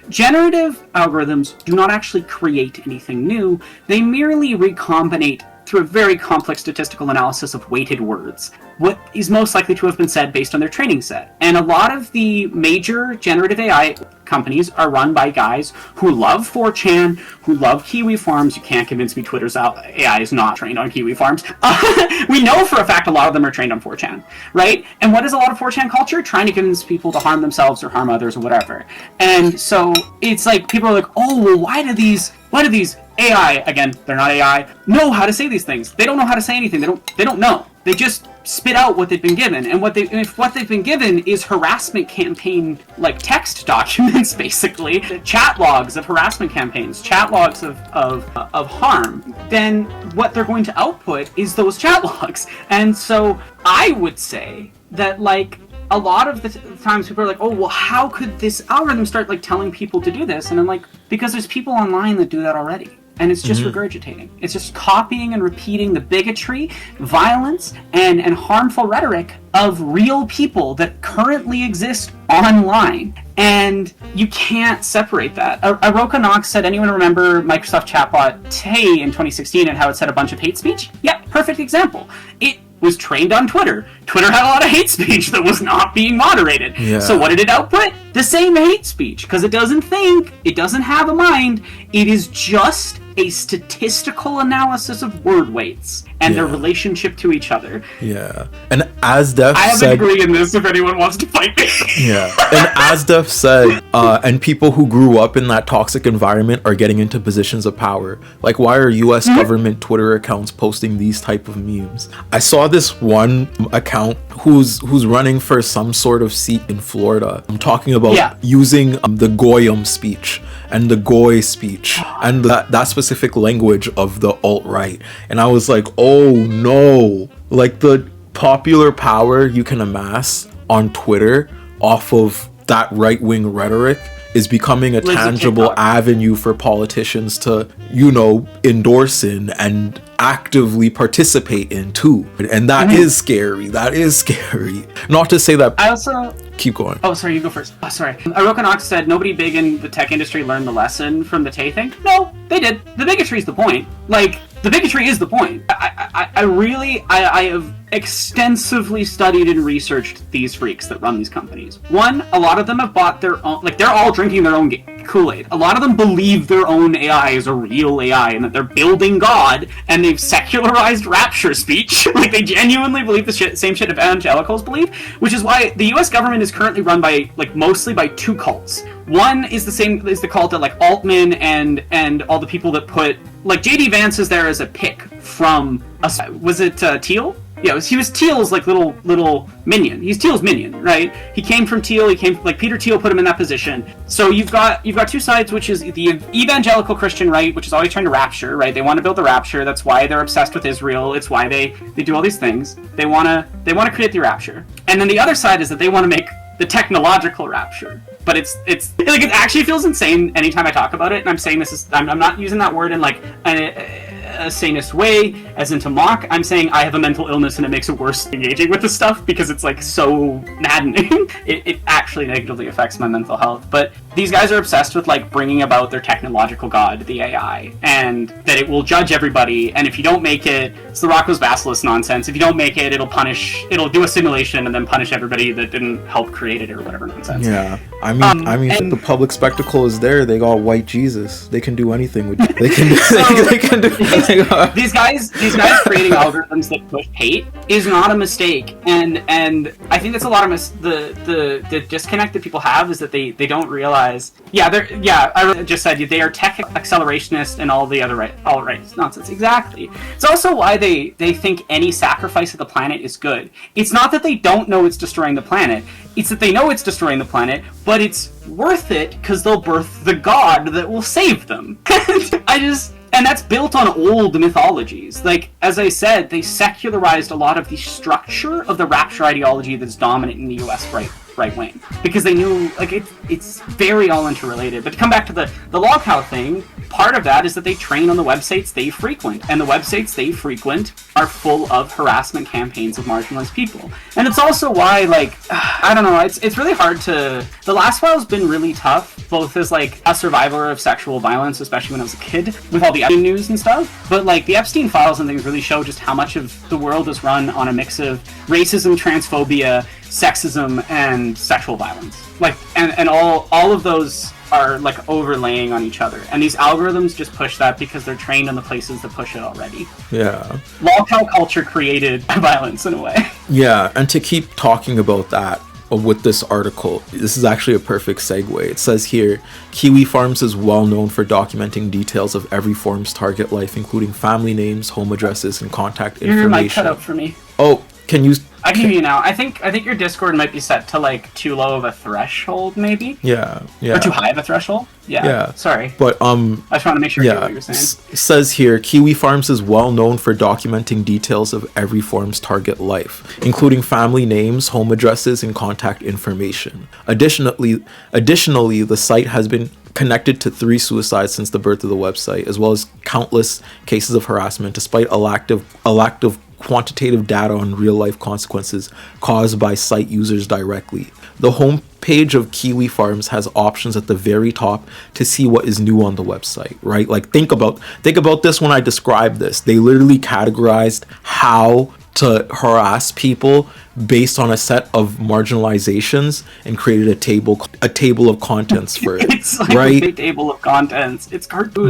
generative algorithms do not actually create anything new. They merely recombinate through a very complex statistical analysis of weighted words what is most likely to have been said based on their training set. And a lot of the major generative AI companies are run by guys who love 4chan, who love Kiwi Farms. You can't convince me Twitter's AI is not trained on Kiwi Farms. We know for a fact a lot of them are trained on 4chan, right? And what is a lot of 4chan culture? Trying to convince people to harm themselves or harm others or whatever. And so it's like, people are like, oh, well, why do these AI, again, they're not AI, know how to say these things? They don't know how to say anything. They don't know. They just spit out what they've been given, and if what they've been given is harassment campaign like text documents, basically chat logs of harassment campaigns, chat logs of harm, then what they're going to output is those chat logs. And so I would say that, like, a lot of the times people are like, oh, well, how could this algorithm start like telling people to do this? And I'm like, because there's people online that do that already. And it's just regurgitating. It's just copying and repeating the bigotry, violence, and harmful rhetoric of real people that currently exist online. And you can't separate that. Aroka Knox said, anyone remember Microsoft chatbot Tay in 2016 and how it said a bunch of hate speech? Yeah, perfect example. It was trained on Twitter. Twitter had a lot of hate speech that was not being moderated. Yeah. So what did it output? The same hate speech, because it doesn't think, it doesn't have a mind, it is just a statistical analysis of word weights and their relationship to each other.
Yeah. And as Def
I have
said,
a degree in this if anyone wants to fight me.
Yeah. And as Def said, and people who grew up in that toxic environment are getting into positions of power. Like, why are US government Twitter accounts posting these type of memes? I saw this one account who's running for some sort of seat in Florida. I'm talking about
Yeah.
using the Goyim speech and the Goy speech and that specific language of the alt-right. And I was like, oh no, like the popular power you can amass on Twitter off of that right-wing rhetoric is becoming a tangible avenue for politicians to, you know, endorse in and actively participate in too. And that is scary. That is scary. Not to say that...
I also...
Keep going.
Oh, sorry, you go first. Oh, sorry. Aroka Knox said nobody big in the tech industry learned the lesson from the Tay thing. No, they did. The bigotry is the point. Like, the bigotry is the point. I have extensively studied and researched these freaks that run these companies. One, a lot of them have bought their own, like, they're all drinking their own Kool-Aid. A lot of them believe their own AI is a real AI and that they're building God, and they've secularized rapture speech. Like, they genuinely believe the same shit evangelicals believe, which is why the US government is currently run by, like, mostly by two cults. One is the cult that, like, Altman and all the people that put, like, JD Vance is there as a pick from, was it Teal? Yeah, he was Teal's, like, little minion. He's Teal's minion, right? He came from Teal. Like, Peter Teal put him in that position. So you've got two sides, which is the evangelical Christian right, which is always trying to rapture, right? They want to build the rapture. That's why they're obsessed with Israel. It's why they do all these things. They want to create the rapture. And then the other side is that they want to make the technological rapture. But it's like, it actually feels insane anytime I talk about it, and I'm saying I'm not using that word in like a sanist way, as in to mock. I'm saying I have a mental illness and it makes it worse engaging with this stuff because it's like so maddening. It actually negatively affects my mental health. But these guys are obsessed with like bringing about their technological god, the AI, and that it will judge everybody, and if you don't make it, it's the Rocco's Basilisk nonsense. If you don't make it, it'll do a simulation and then punish everybody that didn't help create it or whatever nonsense.
Yeah, I mean, the public spectacle is there. They got white Jesus. They can do anything with. They can do. They can do.
These guys creating algorithms that push hate is not a mistake, and I think that's a lot of the disconnect that people have is that they don't realize. I just said they are tech accelerationists and all the other alt-right nonsense. Exactly. It's also why they think any sacrifice of the planet is good. It's not that they don't know it's destroying the planet. It's that they know it's destroying the planet, but it's worth it because they'll birth the god that will save them. And that's built on old mythologies. Like, as I said, they secularized a lot of the structure of the rapture ideology that's dominant in the US right wing. Because they knew, like, it's very all interrelated. But to come back to the log cow thing, part of that is that they train on the websites they frequent. And the websites they frequent are full of harassment campaigns of marginalized people. And it's also why, like, I don't know, it's really hard to... The last file's been really tough, both as, like, a survivor of sexual violence, especially when I was a kid, with all the Epstein news and stuff. But, like, the Epstein files and things really show just how much of the world is run on a mix of racism, transphobia, sexism, and sexual violence. Like, and all of those are, like, overlaying on each other. And these algorithms just push that because they're trained on the places that push it already.
Yeah.
Log cow culture created violence in a way.
Yeah, and to keep talking about that with this article, this is actually a perfect segue. It says here, Kiwi Farms is well known for documenting details of every farm's target life, including family names, home addresses, and contact information.
Your mic cut out for me.
Oh, can you...
I can hear you now. I think your Discord might be set to like too low of a threshold, maybe.
Yeah.
Or too high of a threshold. Yeah. Sorry.
But
I just want to make sure I hear what you were saying.
Says here, Kiwi Farms is well known for documenting details of every farm's target life, including family names, home addresses, and contact information. Additionally, the site has been connected to 3 suicides since the birth of the website, as well as countless cases of harassment, despite a lack of quantitative data on real-life consequences caused by site users directly. The homepage of Kiwi Farms has options at the very top to see what is new on the website, right? Like, think about this when I describe this. They literally categorized how to harass people based on a set of marginalizations and created a table of contents for it.
It's like
right?
a big table of contents. It's cartoony.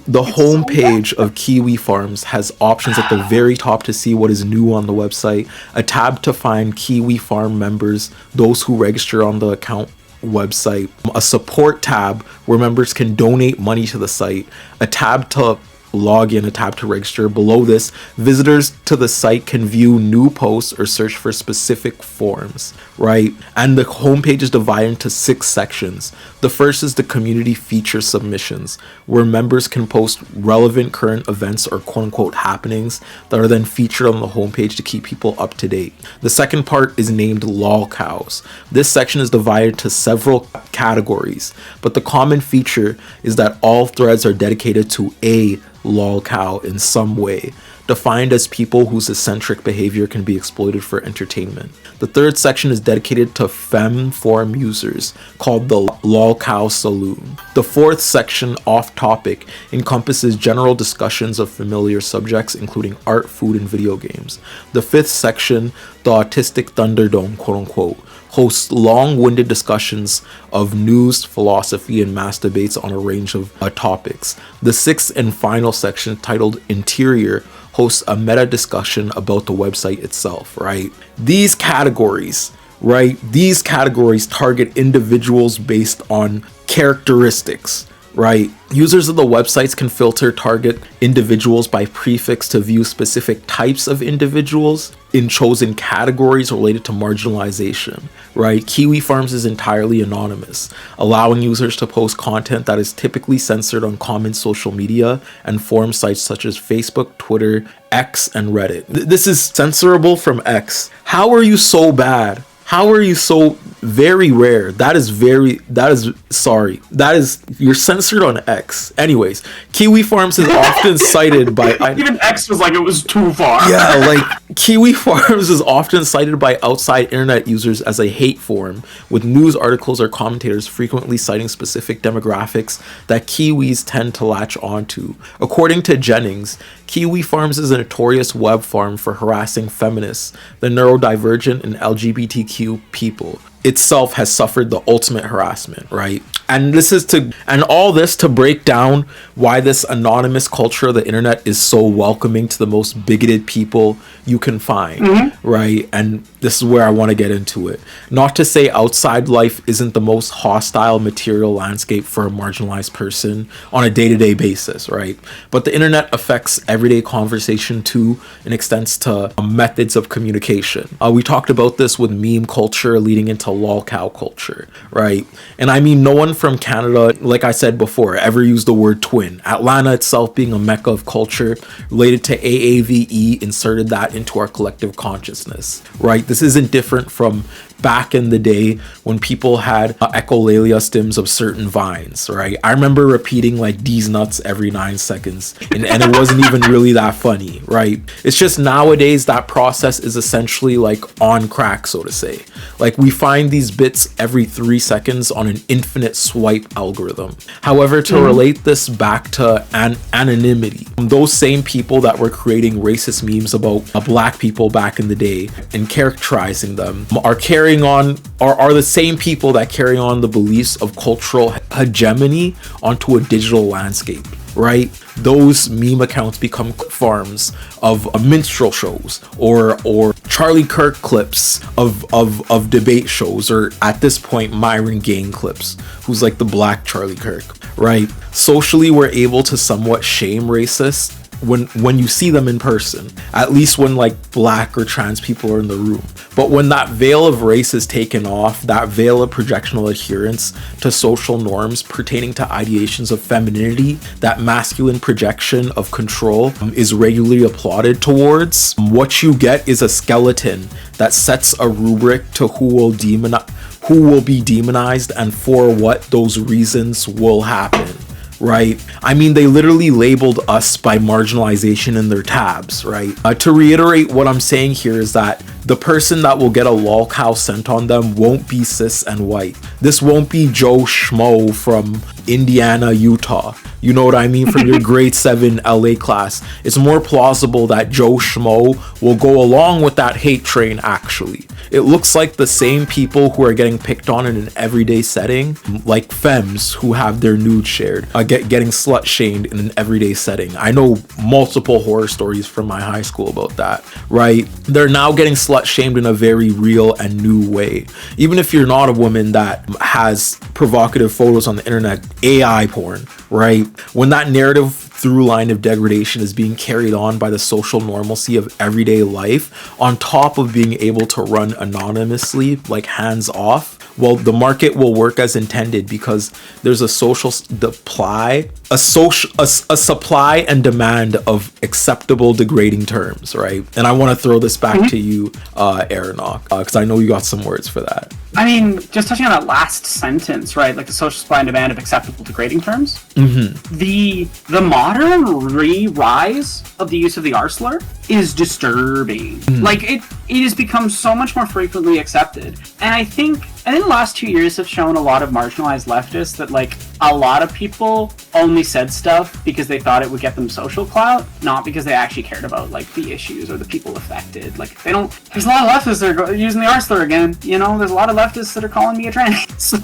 The homepage of Kiwi Farms has options at the very top to see what is new on the website, a tab to find Kiwi Farm members, those who register on the account website, a support tab where members can donate money to the site, a tab to login, a tab to register. Below this, visitors to the site can view new posts or search for specific forms, right? And the homepage is divided into 6 sections. The first is the community feature submissions, where members can post relevant current events or quote-unquote happenings that are then featured on the homepage to keep people up to date. The second part is named lolcows. This section is divided to several categories, but the common feature is that all threads are dedicated to a lolcow in some way, defined as people whose eccentric behavior can be exploited for entertainment. The third section is dedicated to femme forum users, called the lolcow saloon. The fourth section, off topic, encompasses general discussions of familiar subjects including art, food, and video games. The fifth section, the autistic thunderdome, quote unquote, hosts long-winded discussions of news, philosophy, and mass debates on a range of topics. The sixth and final section, titled Interior, hosts a meta discussion about the website itself, right? These categories target individuals based on characteristics, right? Users of the websites can filter target individuals by prefix to view specific types of individuals in chosen categories related to marginalization, right? Kiwi Farms is entirely anonymous, allowing users to post content that is typically censored on common social media and forum sites such as Facebook, Twitter, X, and Reddit. This is censorable from X. How are you so bad? How are you so very rare? You're censored on X. Anyways, Kiwi Farms is often cited by...
Even X was like, it was too far.
Yeah, like, Kiwi Farms is often cited by outside internet users as a hate forum, with news articles or commentators frequently citing specific demographics that Kiwis tend to latch onto. According to Jennings, Kiwi Farms is a notorious web farm for harassing feminists, the neurodivergent, and LGBTQ people. Itself has suffered the ultimate harassment, right? And all this to break down why this anonymous culture of the internet is so welcoming to the most bigoted people you can find, right? And this is where I want to get into it. Not to say outside life isn't the most hostile material landscape for a marginalized person on a day-to-day basis, right? But the internet affects everyday conversation to an extent to methods of communication. We talked about this with meme culture leading into lolcow culture, right? And I mean, no one from Canada, like I said before, ever used the word twin. Atlanta itself, being a mecca of culture related to AAVE, inserted that into our collective consciousness, right? This isn't different from back in the day when people had echolalia stems of certain vines, right? I remember repeating like these nuts every 9 seconds and it wasn't even really that funny, right? It's just nowadays that process is essentially like on crack, so to say. Like we find these bits every 3 seconds on an infinite swipe algorithm. However, to relate this back to anonymity, those same people that were creating racist memes about black people back in the day and characterizing them are the same people that carry on the beliefs of cultural hegemony onto a digital landscape, right? Those meme accounts become farms of minstrel shows or Charlie Kirk clips of debate shows, or at this point Myron Gain clips, who's like the black Charlie Kirk, right? Socially, we're able to somewhat shame racists when you see them in person, at least when like black or trans people are in the room. But when that veil of race is taken off, that veil of projectional adherence to social norms pertaining to ideations of femininity, that masculine projection of control is regularly applauded towards, what you get is a skeleton that sets a rubric to who will be demonized and for what those reasons will happen, right? I mean, they literally labeled us by marginalization in their tabs, right? To reiterate, what I'm saying here is that the person that will get a lolcow sent on them won't be cis and white. This won't be Joe Schmo from Indiana, Utah. You know what I mean? From your grade 7 LA class. It's more plausible that Joe Schmo will go along with that hate train, actually. It looks like the same people who are getting picked on in an everyday setting, like femmes who have their nudes shared, getting slut shamed in an everyday setting. I know multiple horror stories from my high school about that, right? They're now getting slut shamed in a very real and new way. Even if you're not a woman that has provocative photos on the internet, AI porn, right? right? When that narrative through line of degradation is being carried on by the social normalcy of everyday life, on top of being able to run anonymously, like hands off, well, the market will work as intended because there's a social supply, a supply and demand of acceptable degrading terms, right? And I want to throw this back to you, Aronok, because I know you got some words for that.
I mean, just touching on that last sentence, right? Like the social supply and demand of acceptable degrading terms. The modern rise of the use of the R slur is disturbing. Like it has become so much more frequently accepted, and I think the last 2 years have shown a lot of marginalized leftists that like a lot of people only said stuff because they thought it would get them social clout, not because they actually cared about like the issues or the people affected. Like they don't. There's a lot of leftists that are using the R slur again. You know, there's a lot of leftists that are calling me a tranny. So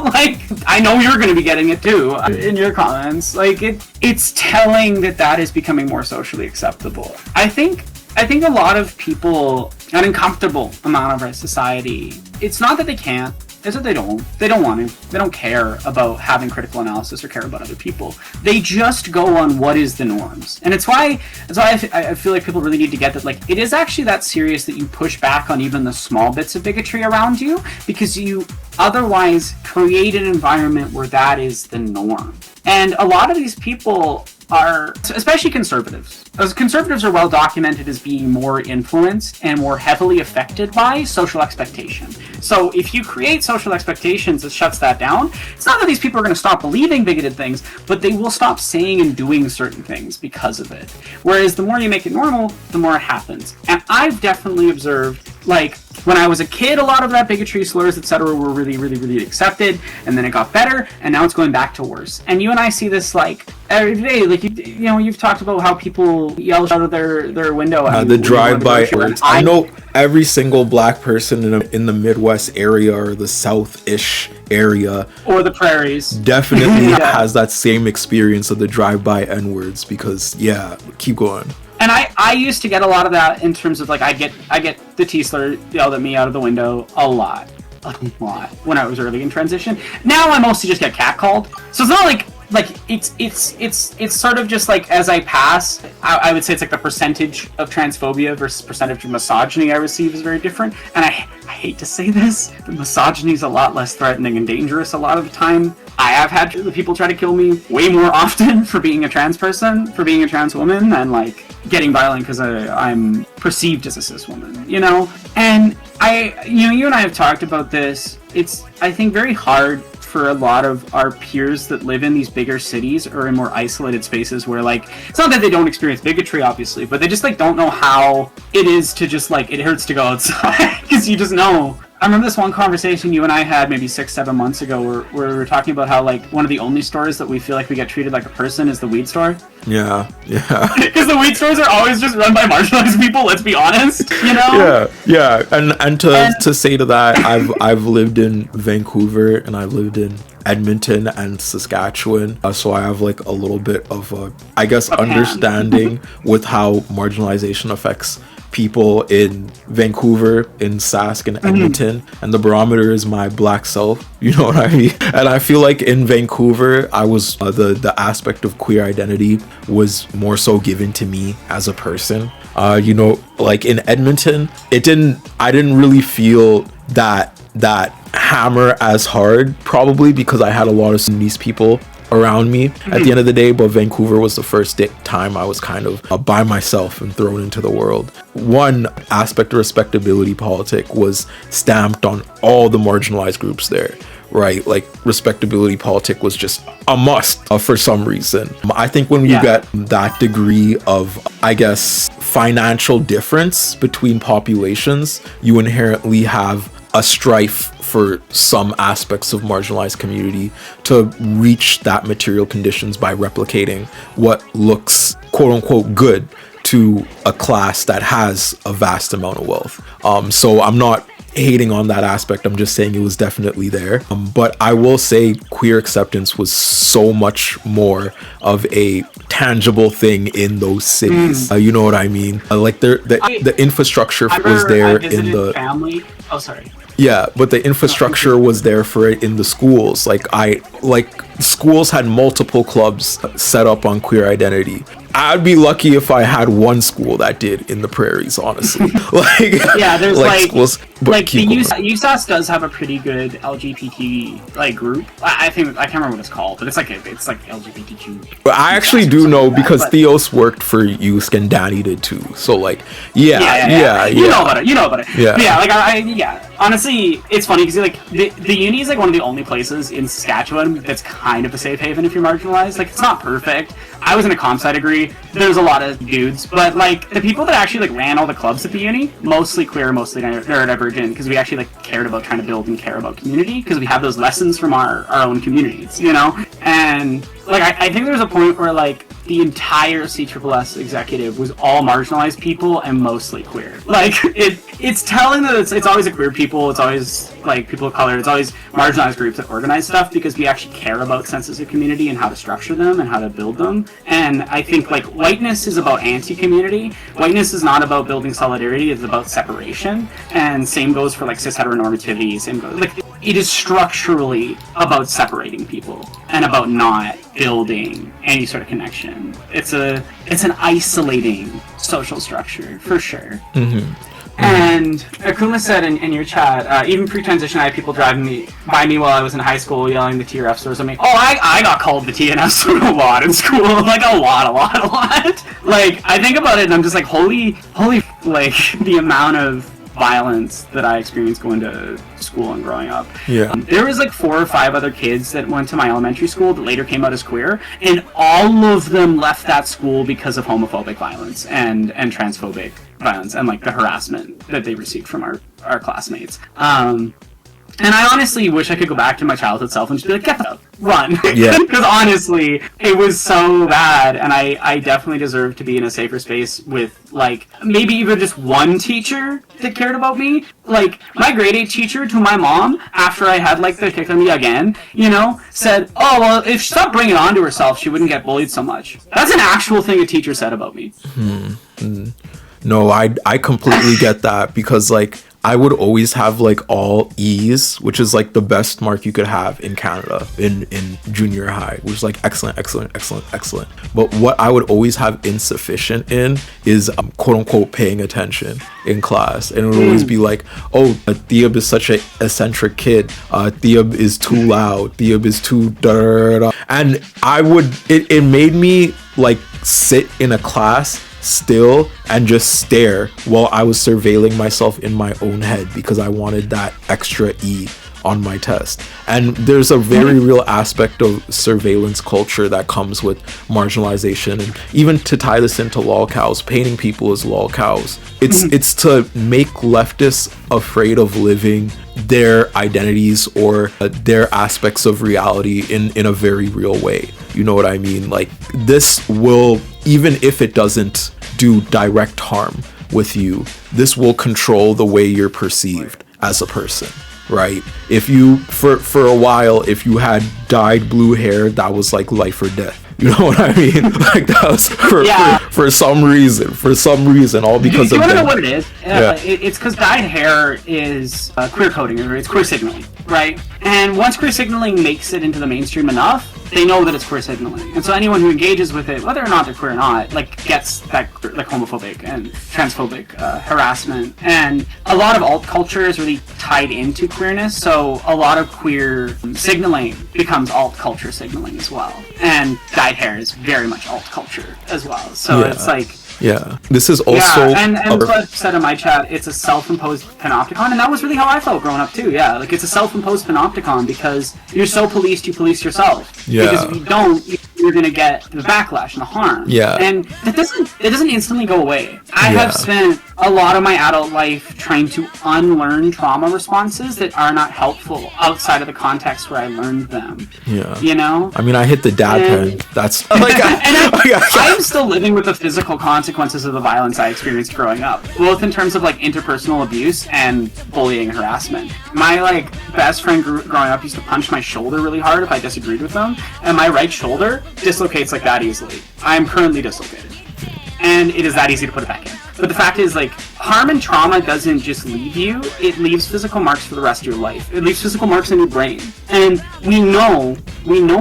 like, I know you're going to be getting it too in your comments. Like it's telling that is becoming more socially acceptable. I think a lot of people, an uncomfortable amount of our society, it's not that they can't, it's that they don't want to, they don't care about having critical analysis or care about other people. They just go on what is the norms. And it's why I feel like people really need to get that, like, it is actually that serious that you push back on even the small bits of bigotry around you, because you otherwise create an environment where that is the norm. And a lot of these people are, especially conservatives. As conservatives are well documented as being more influenced and more heavily affected by social expectation. So if you create social expectations that shuts that down, it's not that these people are going to stop believing bigoted things, but they will stop saying and doing certain things because of it. Whereas the more you make it normal, the more it happens. And I've definitely observed, like, when I was a kid, a lot of that bigotry, slurs, etc. were really, really, really accepted, and then it got better, and now it's going back to worse. And you and I see this, like, every day. Like, you know, you've talked about how people yell out of their window.
The drive-by words. I know every single black person in the Midwest area or the South-ish area,
or the prairies,
definitely has that same experience of the drive-by N-words. Because keep going.
And I used to get a lot of that in terms of, like, I get the T-slur yelled at me out of the window a lot when I was early in transition. Now I mostly just get catcalled. So it's not like it's sort of just like as I pass, I would say it's like the percentage of transphobia versus percentage of misogyny I receive is very different. And I hate to say this, but misogyny is a lot less threatening and dangerous a lot of the time. I have had the people try to kill me way more often for being a trans person, for being a trans woman, than like getting violent because I'm perceived as a cis woman, you know? And you and I have talked about this. It's, I think, very hard for a lot of our peers that live in these bigger cities or in more isolated spaces where, like, it's not that they don't experience bigotry, obviously, but they just, like, don't know how it is to just, like, it hurts to go outside because you just know. I remember this one conversation you and I had maybe 6-7 months ago where we were talking about how, like, one of the only stores that we feel like we get treated like a person is the weed store.
Yeah.
Because the weed stores are always just run by marginalized people, let's be honest, you know?
Yeah. And to say to that, I've lived in Vancouver and I've lived in Edmonton and Saskatchewan, so I have like a little bit of understanding with how marginalization affects people in Vancouver, in Sask, and Edmonton, and the barometer is my black self, you know what I mean? And I feel like in Vancouver, I was the aspect of queer identity was more so given to me as a person. You know, like in Edmonton, I didn't really feel that hammer as hard, probably because I had a lot of these people around me at the end of the day, but Vancouver was the first time I was kind of by myself and thrown into the world. One aspect of respectability politic was stamped on all the marginalized groups there, right? Like respectability politic was just a must for some reason. I think when you get that degree of, I guess, financial difference between populations, you inherently have a strife for some aspects of marginalized community to reach that material conditions by replicating what looks quote unquote good to a class that has a vast amount of wealth. So I'm not hating on that aspect, I'm just saying it was definitely there. But I will say queer acceptance was so much more of a tangible thing in those cities. You know what I mean? Like the infrastructure was there in the
family. Oh, sorry.
Yeah, but the infrastructure was there for it in the schools. Like schools had multiple clubs set up on queer identity. I'd be lucky if I had one school that did in the prairies, honestly. Like,
yeah, there's
schools,
like the USAS does have a pretty good LGBT like group. I think I can't remember what it's called, but it's like LGBTQ.
But I actually do know because Theos worked for USC and Danny did too. So like, yeah.
You know about it.
Yeah,
but yeah. Like honestly, it's funny because like the uni is like one of the only places in Saskatchewan that's kind of a safe haven if you're marginalized. Like, it's not perfect. I was in a comp sci degree. There's a lot of dudes, but like the people that actually like ran all the clubs at the uni, mostly queer, mostly neurodivergent, because we actually like cared about trying to build and care about community, because we have those lessons from our own communities, you know. And like I think there's a point where like the entire CSSS executive was all marginalized people and mostly queer. Like it's telling that it's always a queer people, it's always like people of color, it's always marginalized groups that organize stuff, because we actually care about senses of community and how to structure them and how to build them. And I think like whiteness is about anti-community. Whiteness is not about building solidarity, it's about separation. And same goes for like cis heteronormativity, same goes like it is structurally about separating people and about not building any sort of connection. It's an isolating social structure for sure. And Akuma said in your chat, even pre-transition, I had people driving by me while I was in high school yelling the TRF slurs at me. Oh, I got called the TNF slur a lot in school, like a lot. Like, I think about it and I'm just like, holy, like the amount of violence that I experienced going to school and growing up.
Yeah.
There was like 4 or 5 other kids that went to my elementary school that later came out as queer, and all of them left that school because of homophobic violence and transphobic violence and like the harassment that they received from our classmates. And I honestly wish I could go back to my childhood self and just be like, get up, run.
Yeah.
Because honestly, it was so bad, and I definitely deserve to be in a safer space with, like, maybe even just one teacher that cared about me. Like, my grade 8 teacher to my mom, after I had, like, the kick on me again, you know, said, oh, well, if she stopped bringing it on to herself, she wouldn't get bullied so much. That's an actual thing a teacher said about me.
No, I completely get that, because like I would always have like all E's, which is like the best mark you could have in Canada in junior high, which is like excellent. But what I would always have insufficient in is quote unquote paying attention in class, and it would always be like, oh, Theob is such a eccentric kid, Theob is too loud, Theob is too da. And it made me like sit in a class still and just stare while I was surveilling myself in my own head, because I wanted that extra E on my test. And there's a very real aspect of surveillance culture that comes with marginalization, and even to tie this into lolcows, painting people as lolcows, it's to make leftists afraid of living their identities or their aspects of reality in a very real way. You know what I mean? Like, this will, even if it doesn't do direct harm with you, this will control the way you're perceived as a person, right? If you, for a while, if you had dyed blue hair, that was like life or death. You know what I mean? Like, that was for some reason, all because
you
of
want to
them.
know what it is? It's because dyed hair is queer coding, or it's queer signaling, right? And once queer signaling makes it into the mainstream enough, they know that it's queer signaling. And so anyone who engages with it, whether or not they're queer or not, like, gets that like homophobic and transphobic harassment. And a lot of alt culture is really tied into queerness, so a lot of queer signaling becomes alt culture signaling as well. And dyed hair is very much alt culture as well. So it's like,
yeah, this is also
and what I've said in my chat, it's a self-imposed panopticon, and that was really how I felt growing up too. Yeah, like, it's a self-imposed panopticon because you're so policed, you police yourself.
Yeah.
Because if you don't, you're gonna get the backlash and the harm.
Yeah.
And it doesn't instantly go away. I have spent a lot of my adult life trying to unlearn trauma responses that are not helpful outside of the context where I learned them.
Yeah.
You know?
I mean, I hit the dad pen. That's like,
I'm still living with the physical consequences of the violence I experienced growing up, both in terms of like interpersonal abuse and bullying and harassment. My like best friend growing up used to punch my shoulder really hard if I disagreed with them, and my right shoulder dislocates like that easily. I am currently dislocated, and it is that easy to put it back in. But the fact is, like, harm and trauma doesn't just leave you, it leaves physical marks for the rest of your life. It leaves physical marks in your brain. And we know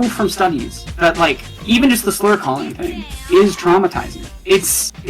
from studies that, like, even just the slur calling thing is traumatizing. It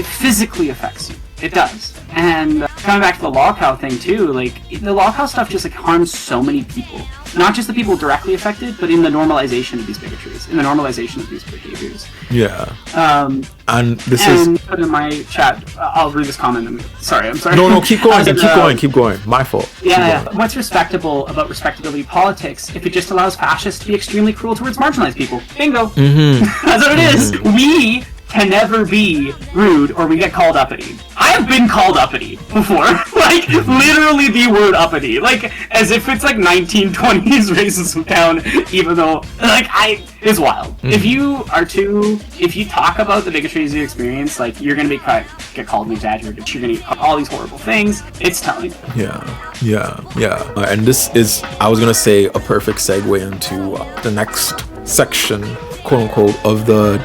physically affects you. It does. And coming back to the lolcow thing too, like, the lolcow stuff just, like, harms so many people. Not just the people directly affected, but in the normalization of these bigotries, in the normalization of these behaviors.
Yeah. And
put in my chat, I'll read this comment. I'm sorry.
No, keep going. My fault.
Yeah. What's respectable about respectability politics if it just allows fascists to be extremely cruel towards marginalized people? Bingo.
Mm-hmm.
That's what it is. We can never be rude or we get called uppity. I have been called uppity before. Like, literally the word uppity. Like, as if it's like 1920s racism town, even though, like, it's wild. If you talk about the bigotries you experience, like, you're gonna get called an exaggerated, you're gonna get all these horrible things. It's telling.
Yeah. And this is, I was gonna say, a perfect segue into the next section, quote unquote, of the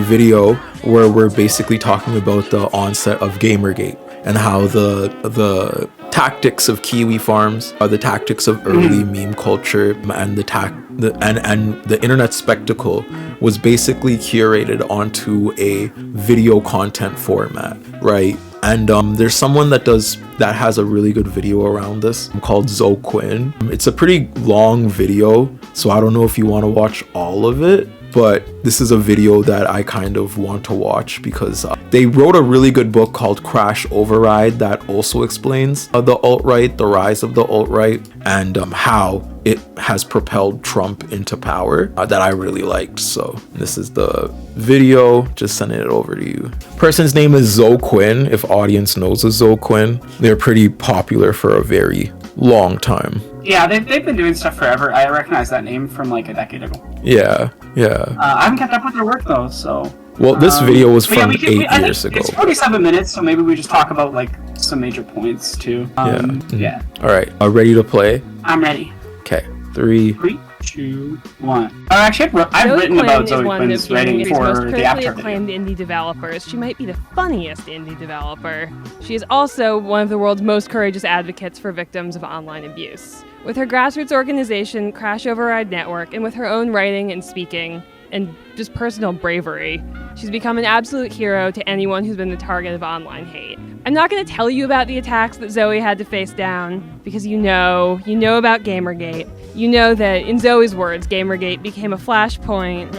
video, where we're basically talking about the onset of Gamergate and how the tactics of Kiwi farms are the tactics of early meme culture, and the internet spectacle was basically curated onto a video content format, right? And there's someone that has a really good video around this called Zoe Quinn. It's a pretty long video, so I don't know if you want to watch all of it, but this is a video that I kind of want to watch because they wrote a really good book called Crash Override that also explains the alt-right, the rise of the alt-right, and how it has propelled Trump into power, that I really liked. So this is the video, just sending it over to you. Person's name is Zoe Quinn, if audience knows a Zoe Quinn. They're pretty popular for a very long time.
Yeah, they've been doing stuff forever. I recognize that name from like a decade ago.
Yeah.
I haven't kept up with their work though, so...
Well, this video was from 8 years ago.
It's 47 minutes, so maybe we just talk about like some major points too. Yeah.
All right, ready to play?
I'm ready.
Okay, 3,
2, 1. Actually, I've written about Zoe Quinn's writing for the After
acclaimed indie developers. She might be the funniest indie developer. She is also one of the world's most courageous advocates for victims of online abuse. With her grassroots organization, Crash Override Network, and with her own writing and speaking, and just personal bravery, she's become an absolute hero to anyone who's been the target of online hate. I'm not going to tell you about the attacks that Zoe had to face down, because you know about Gamergate. You know that, in Zoe's words, Gamergate became a flashpoint,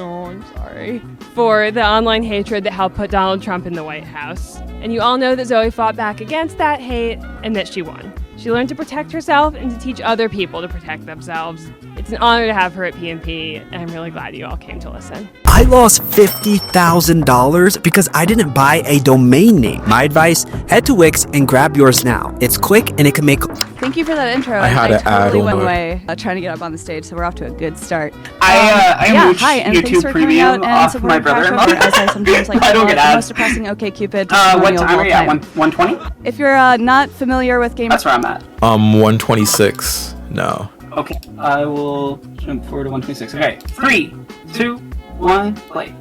for the online hatred that helped put Donald Trump in the White House. And you all know that Zoe fought back against that hate, and that she won. She learned to protect herself and to teach other people to protect themselves. It's an honor to have her at PNP, and I'm really glad you all came to listen.
I lost $50,000 because I didn't buy a domain name. My advice, head to Wix and grab yours now. It's quick and it can make...
Thank you for that intro.
I
totally went away trying to get up on the stage, so we're off to a good start.
I
hi, and thanks for coming out and supporting Crash Over, as I sometimes like to call it, the most depressing OkCupid
what time are you at? 120?
If you're not familiar with games...
That's where I'm at.
126 now.
Okay, I will jump forward to 126. Okay, 3, 2, 1, play.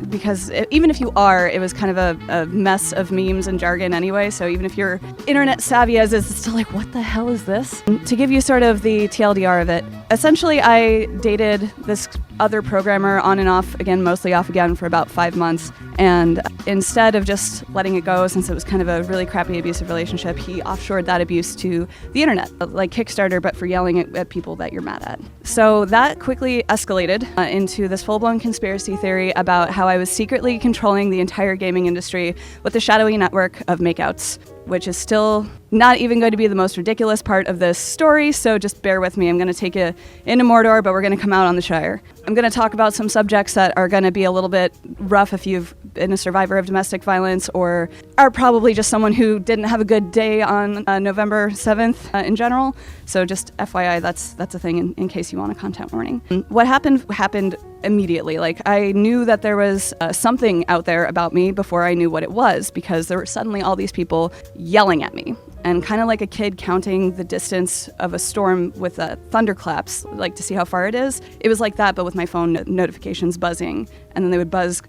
Because even if you are, it was kind of a mess of memes and jargon anyway, so even if you're internet savvy as is, it's still like, what the hell is this? To give you sort of the TLDR of it, essentially I dated this other programmer on and off, again, mostly off again, for about 5 months, and instead of just letting it go, since it was kind of a really crappy abusive relationship, he offshored that abuse to the internet, like Kickstarter, but for yelling at people that you're mad at. So that quickly escalated into this full-blown conspiracy theory about how I was secretly controlling the entire gaming industry with a shadowy network of makeouts, which is still not even going to be the most ridiculous part of this story, so just bear with me. I'm going to take you into Mordor, but we're going to come out on the Shire. I'm going to talk about some subjects that are going to be a little bit rough if you've been a survivor of domestic violence or are probably just someone who didn't have a good day on November 7th in general. So just FYI, that's a thing in case you want a content warning. What happened immediately. Like, I knew that there was something out there about me before I knew what it was, because there were suddenly all these people yelling at me. And kind of like a kid counting the distance of a storm with thunderclaps, like to see how far it is. It was like that, but with my phone notifications buzzing. And then they would buzz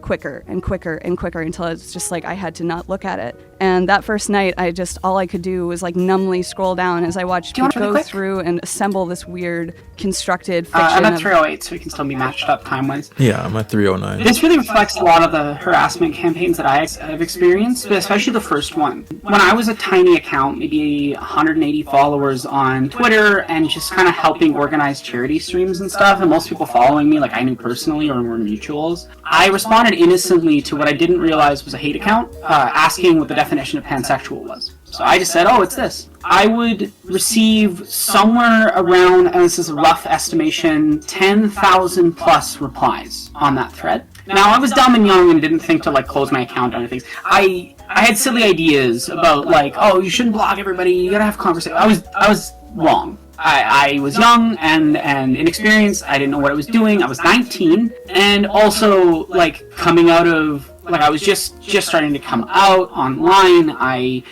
quicker and quicker and quicker until it's just like I had to not look at it. And that first night, all I could do was like numbly scroll down as I watched people go through and assemble this weird constructed fiction.
I'm at 308, so we can still be matched up time-wise.
Yeah, I'm at 309.
This really reflects a lot of the harassment campaigns that I have experienced, but especially the first one. When I was a tiny account, maybe 180 followers on Twitter, and just kind of helping organize charity streams and stuff, and most people following me, like I knew personally or were mutuals, I responded innocently to what I didn't realize was a hate account, asking what the definition of pansexual was. So I just said, oh, it's this. I would receive somewhere around, and this is a rough estimation, 10,000 plus replies on that thread. Now, I was dumb and young and didn't think to like close my account or anything. I had silly ideas about like, oh, you shouldn't block everybody, you gotta have conversation. I was wrong. I was young and inexperienced. I didn't know what I was doing. I was 19, and also like coming out of like I was just starting to come out online. I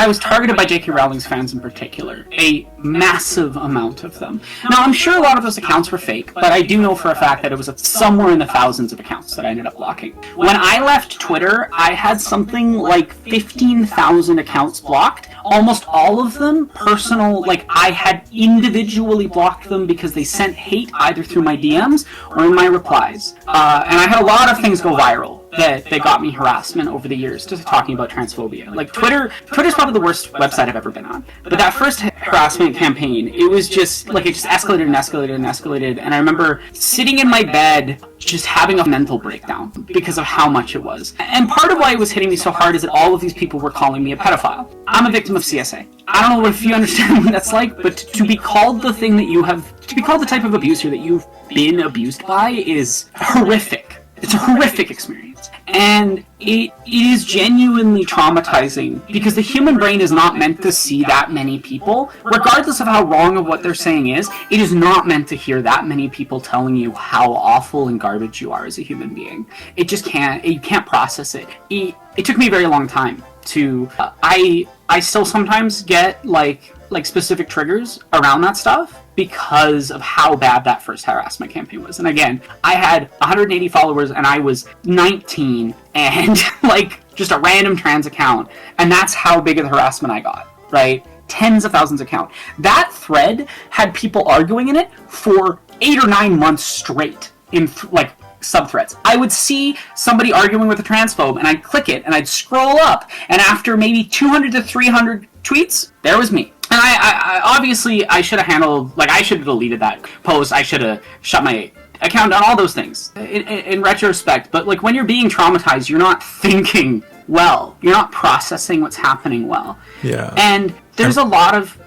was targeted by J.K. Rowling's fans in particular, a massive amount of them. Now I'm sure a lot of those accounts were fake, but I do know for a fact that it was somewhere in the thousands of accounts that I ended up blocking. When I left Twitter, I had something like 15,000 accounts blocked. Almost all of them personal, like I had individually blocked them because they sent hate either through my DMs or in my replies. And I had a lot of things go viral that got me harassment over the years, just talking about transphobia. Like Twitter's probably the worst website I've ever been on. But that first harassment campaign, it was just like it just escalated and escalated and escalated. And I remember sitting in my bed just having a mental breakdown because of how much it was. And part of why it was hitting me so hard is that all of these people were calling me a pedophile. I'm a victim of CSA. I don't know if you understand what that's like, but to be called the thing that you have, to be called the type of abuser that you've been abused by is horrific. It's a horrific experience. And it is genuinely traumatizing because the human brain is not meant to see that many people, regardless of how wrong of what they're saying is, it is not meant to hear that many people telling you how awful and garbage you are as a human being. It just can't, you can't process it. It took me a very long time to, I still sometimes get like specific triggers around that stuff because of how bad that first harassment campaign was. And again, I had 180 followers and I was 19 and like just a random trans account. And that's how big of the harassment I got, right? Tens of thousands of accounts. That thread had people arguing in it for 8 or 9 months straight in like subthreads. I would see somebody arguing with a transphobe and I'd click it and I'd scroll up and after maybe 200 to 300 tweets, there was me. And I obviously I should have handled, like I should have deleted that post, I should have shut my account down, all those things in retrospect. But like when you're being traumatized, you're not thinking well, you're not processing what's happening well.
Yeah.
And there's a lot of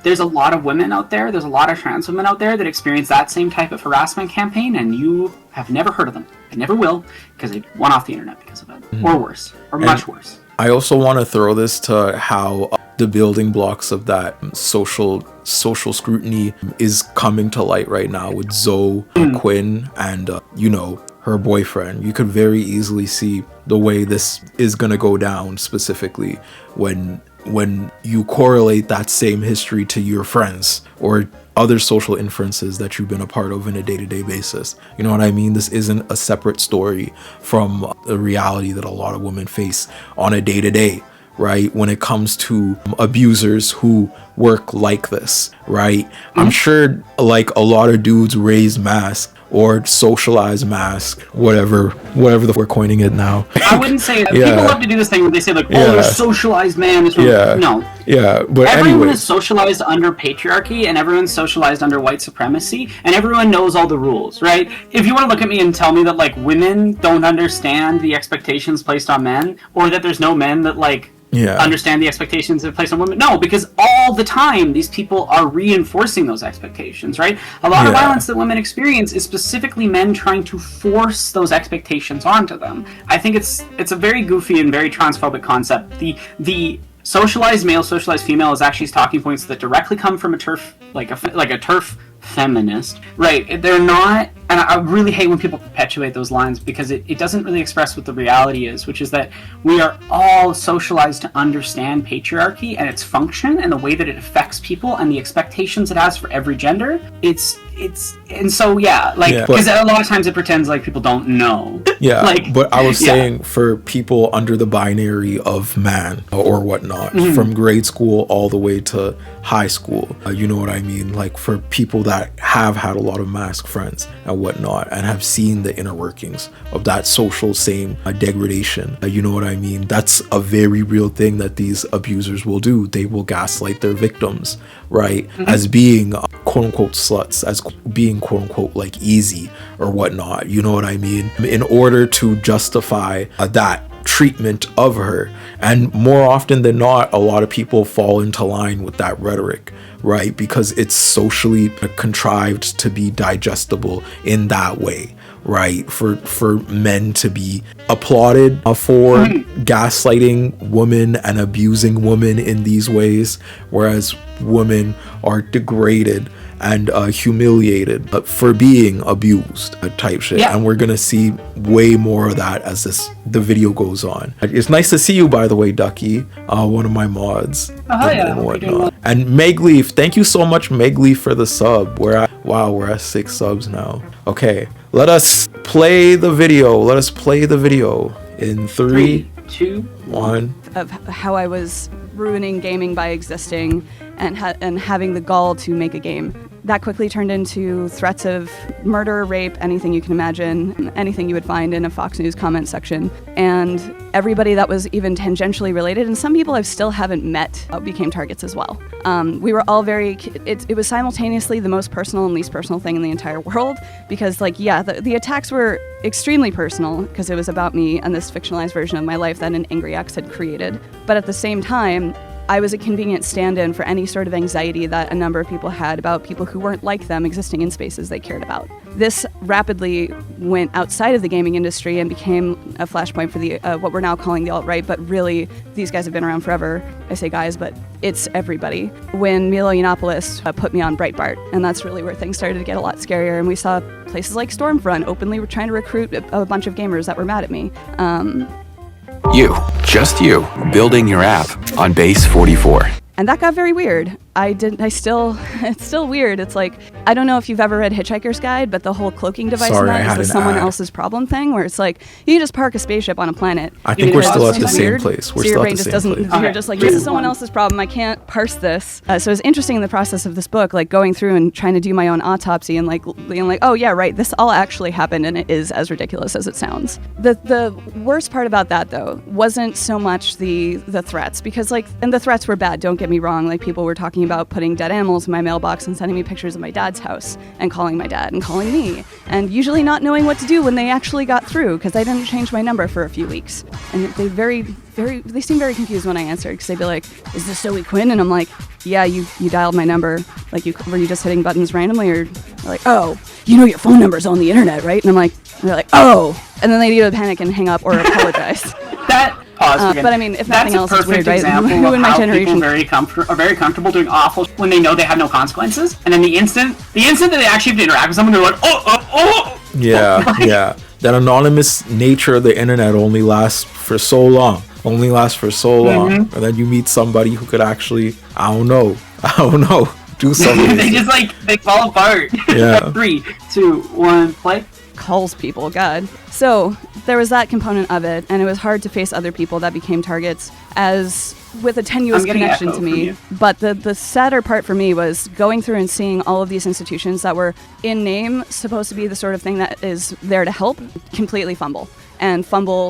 women out there, there's a lot of trans women out there that experience that same type of harassment campaign, and you have never heard of them. And never will, because they went off the internet because of it. Or worse, or much worse.
I also want to throw this to how the building blocks of that social scrutiny is coming to light right now with Zoe Quinn and her boyfriend. You could very easily see the way this is going to go down, specifically when you correlate that same history to your friends or other social inferences that you've been a part of in a day-to-day basis. You know what I mean? This isn't a separate story from the reality that a lot of women face on a day-to-day, right? When it comes to abusers who work like this, right? I'm sure like a lot of dudes raise masks or socialize mask, whatever we're coining it now.
I wouldn't say people love to do this thing where they say like, oh, you're a socialized man. No.
Yeah, but
everyone is socialized under patriarchy and everyone's socialized under white supremacy and everyone knows all the rules, right? If you want to look at me and tell me that like women don't understand the expectations placed on men, or that there's no men that like understand the expectations that are placed on women. No, because all the time these people are reinforcing those expectations, right? A lot of violence that women experience is specifically men trying to force those expectations onto them. I think it's a very goofy and very transphobic concept. The socialized male, socialized female is actually talking points that directly come from a TERF, like a TERF feminist, right? They're not, and I really hate when people perpetuate those lines because it doesn't really express what the reality is, which is that we are all socialized to understand patriarchy and its function and the way that it affects people and the expectations it has for every gender. It's because a lot of times it pretends like people don't know.
Yeah,
like,
but I was saying for people under the binary of man or whatnot, from grade school all the way to high school, you know what I mean? Like for people that have had a lot of mask friends and whatnot and have seen the inner workings of that social same degradation, you know what I mean? That's a very real thing that these abusers will do. They will gaslight their victims, right? As being quote unquote sluts, as being quote unquote like easy or whatnot, you know what I mean? In order to justify that treatment of her. And more often than not, a lot of people fall into line with that rhetoric, right? Because it's socially contrived to be digestible in that way, right? For men to be applauded for gaslighting women and abusing women in these ways, whereas women are degraded and humiliated for being abused type shit. And we're gonna see way more of that as the video goes on. It's nice to see you, by the way, Ducky, one of my mods and whatnot. And Megleaf, thank you so much, Megleaf, for the sub. We're at 6 subs now. Okay, let us play the video. In 3, 2, 1.
Of how I was ruining gaming by existing and having the gall to make a game. That quickly turned into threats of murder, rape, anything you can imagine, anything you would find in a Fox News comment section. And everybody that was even tangentially related, and some people I still haven't met, became targets as well. We were all it was simultaneously the most personal and least personal thing in the entire world, because the attacks were extremely personal because it was about me and this fictionalized version of my life that an angry ex had created. But at the same time, I was a convenient stand-in for any sort of anxiety that a number of people had about people who weren't like them existing in spaces they cared about. This rapidly went outside of the gaming industry and became a flashpoint for the what we're now calling the alt-right, but really, these guys have been around forever. I say guys, but it's everybody. When Milo Yiannopoulos put me on Breitbart, and that's really where things started to get a lot scarier, and we saw places like Stormfront openly were trying to recruit a bunch of gamers that were mad at me.
Just you, building your app on Base 44.
And that got very weird. It's still weird. It's like, I don't know if you've ever read Hitchhiker's Guide, but the whole cloaking device in that is the someone else's problem thing, where it's like, you can just park a spaceship on a planet.
I think we're still at the same place.
You're just like, this is someone else's problem. I can't parse this. So it's interesting in the process of this book, like going through and trying to do my own autopsy and like being like, oh yeah, right, this all actually happened and it is as ridiculous as it sounds. The worst part about that though wasn't so much the threats, because and the threats were bad, don't get me wrong. Like people were talking about putting dead animals in my mailbox and sending me pictures of my dad's house and calling my dad and calling me, and usually not knowing what to do when they actually got through, because I didn't change my number for a few weeks. And they seemed very confused when I answered, because they'd be like, is this Zoe Quinn? And I'm like, yeah, you dialed my number. Like, were you just hitting buttons randomly? Or they're like, oh, you know your phone number's on the internet, right? And I'm like, they're like, oh. And then they'd either panic and hang up or apologize. But I mean, if nothing else, it's weird, right? Who in my generation
are very comfortable doing awful when they know they have no consequences, and then the instant that they actually have to interact with someone, they're like, oh.
Yeah. That anonymous nature of the internet only lasts for so long. And then you meet somebody who could actually, I don't know, do something.
they fall apart.
Yeah.
3, 2, 1, play.
Calls people, God. So there was that component of it, and it was hard to face other people that became targets as with a tenuous connection to me. But the sadder part for me was going through and seeing all of these institutions that were in name supposed to be the sort of thing that is there to help completely fumble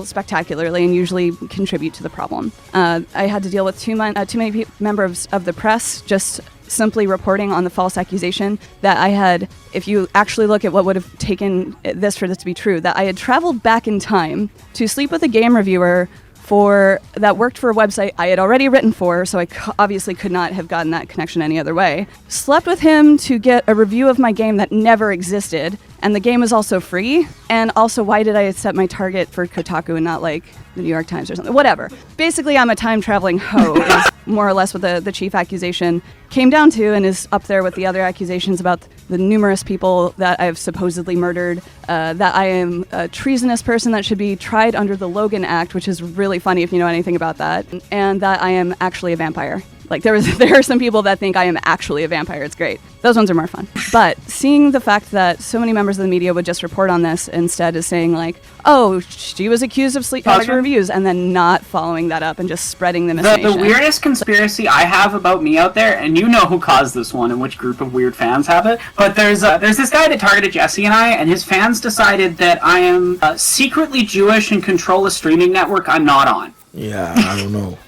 spectacularly and usually contribute to the problem. I had to deal with too many members of the press just simply reporting on the false accusation that I had, if you actually look at what would have taken this for this to be true, that I had traveled back in time to sleep with a game reviewer that worked for a website I had already written for, so I obviously could not have gotten that connection any other way. Slept with him to get a review of my game that never existed, and the game was also free. And also, why did I set my target for Kotaku and not like the New York Times or something? Whatever. Basically, I'm a time-traveling hoe, is more or less what the chief accusation came down to, and is up there with the other accusations about the numerous people that I've supposedly murdered, that I am a treasonous person that should be tried under the Logan Act, which is really funny if you know anything about that, and that I am actually a vampire. Like there are some people that think I am actually a vampire. It's great. Those ones are more fun. But seeing the fact that so many members of the media would just report on this instead of saying like, oh, she was accused of sleep talking reviews, and then not following that up and just spreading the misinformation.
The weirdest conspiracy I have about me out there, and you know who caused this one and which group of weird fans have it, but there's this guy that targeted Jesse and I, and his fans decided that I am secretly Jewish and control a streaming network I'm not on.
Yeah, I don't know.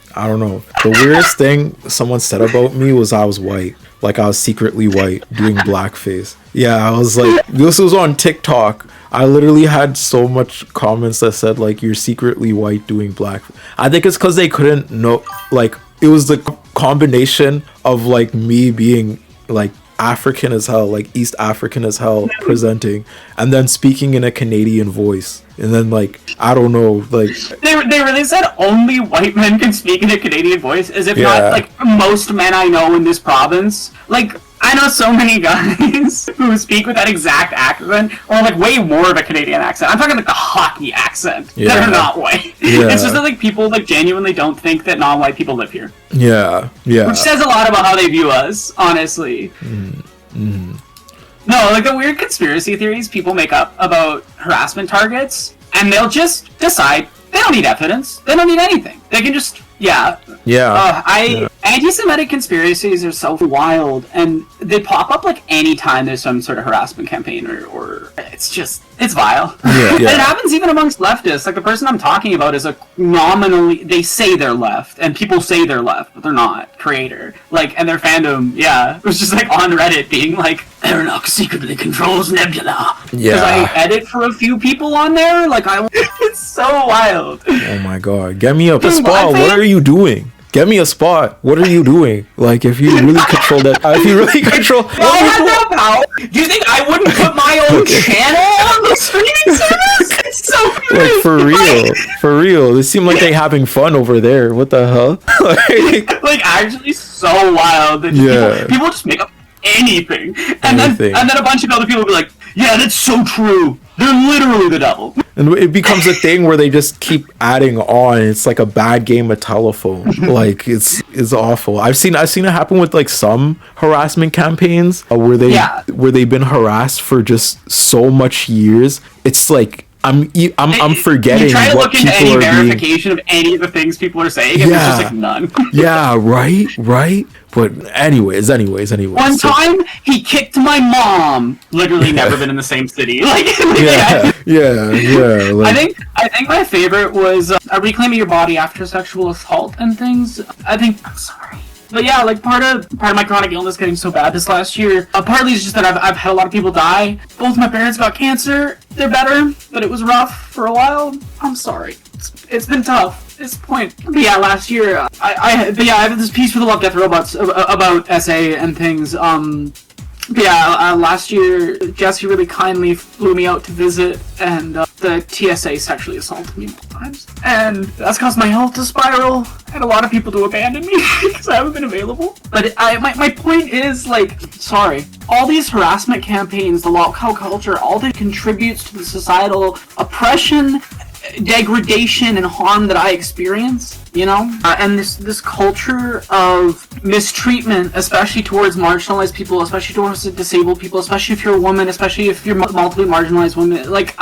The weirdest thing someone said about me was I was white. Like I was secretly white doing blackface. Yeah, I was like, this was on TikTok. I literally had so much comments that said like, you're secretly white doing black. I think it's because they couldn't know, like it was the combination of like me being like African as hell, like East African as hell presenting, and then speaking in a Canadian voice. And then like, I don't know, like
they really said only white men can speak in a Canadian voice, as if not like most men I know in this province. Like I know so many guys who speak with that exact accent, or like way more of a Canadian accent. I'm talking like the hockey accent that are not white. It's just that like people like genuinely don't think that non-white people live here.
Yeah.
Which says a lot about how they view us, honestly. No, like the weird conspiracy theories people make up about harassment targets, and they'll just decide they don't need evidence, they don't need anything. They can just, anti-Semitic conspiracies are so wild, and they pop up like anytime there's some sort of harassment campaign, or it's vile. And it happens even amongst leftists. Like the person I'm talking about is a nominally, they say they're left, and people say they're left, but they're not. Creator. Like, and their fandom, it was just like on Reddit being like, Aronok secretly controls Nebula. Because I edit for a few people on there, like it's so wild.
Oh my god. Get me up a spot. What are you doing? Get me a spot. What are you doing? Like, if you really control that, if you really control.
I had no power. Do you think I wouldn't put my own channel on the streaming service? It's so weird.
Like, for real. They seem like they having fun over there. What the hell?
like actually so wild that people just make up anything. And then a bunch of other people will be like, yeah, that's so true. They're literally the devil.
And it becomes a thing where they just keep adding on. It's like a bad game of telephone. Like it's awful. I've seen it happen with like some harassment campaigns where they've been harassed for just so much years. It's like I'm forgetting
you try to
what
look into
people
any
are
verification of any of the things people are saying, and there's just like none.
Yeah, right. But anyways.
One time he kicked my mom. Literally never been in the same city. Like
yeah. Like,
I think my favorite was reclaiming your body after sexual assault and things. I'm sorry. But yeah, like part of my chronic illness getting so bad this last year, partly is just that I've had a lot of people die. Both my parents got cancer. They're better, but it was rough for a while. I'm sorry. It's been tough. This point. But yeah, last year I have this piece for the Love Death Robots about SA and things. Last year Jesse really kindly flew me out to visit, and the TSA sexually assaulted me multiple times, and that's caused my health to spiral and a lot of people to abandon me because I haven't been available. But my point is, like, sorry, all these harassment campaigns, the lockout culture, all that contributes to the societal oppression, degradation, and harm that I experience, and this culture of mistreatment, especially towards marginalized people, especially towards disabled people, especially if you're a woman, especially if you're multiply marginalized women. Like,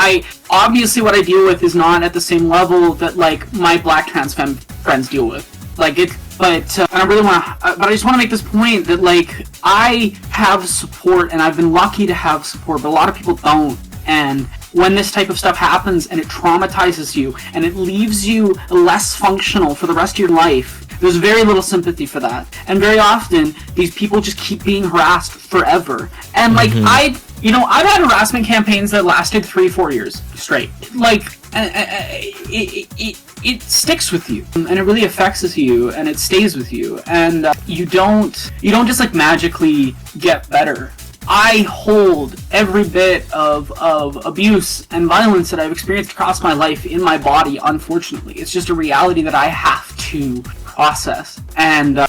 obviously what I deal with is not at the same level that like my black trans femme friends deal with. Like it, but I really want to. But I just want to make this point that like I have support, and I've been lucky to have support, but a lot of people don't. And when this type of stuff happens and it traumatizes you and it leaves you less functional for the rest of your life, there's very little sympathy for that. And very often, these people just keep being harassed forever. And like, I've had harassment campaigns that lasted 3-4 years straight. Like, it sticks with you, and it really affects you, and it stays with you. And you don't just like magically get better. I hold every bit of abuse and violence that I've experienced across my life in my body, unfortunately. It's just a reality that I have to process. And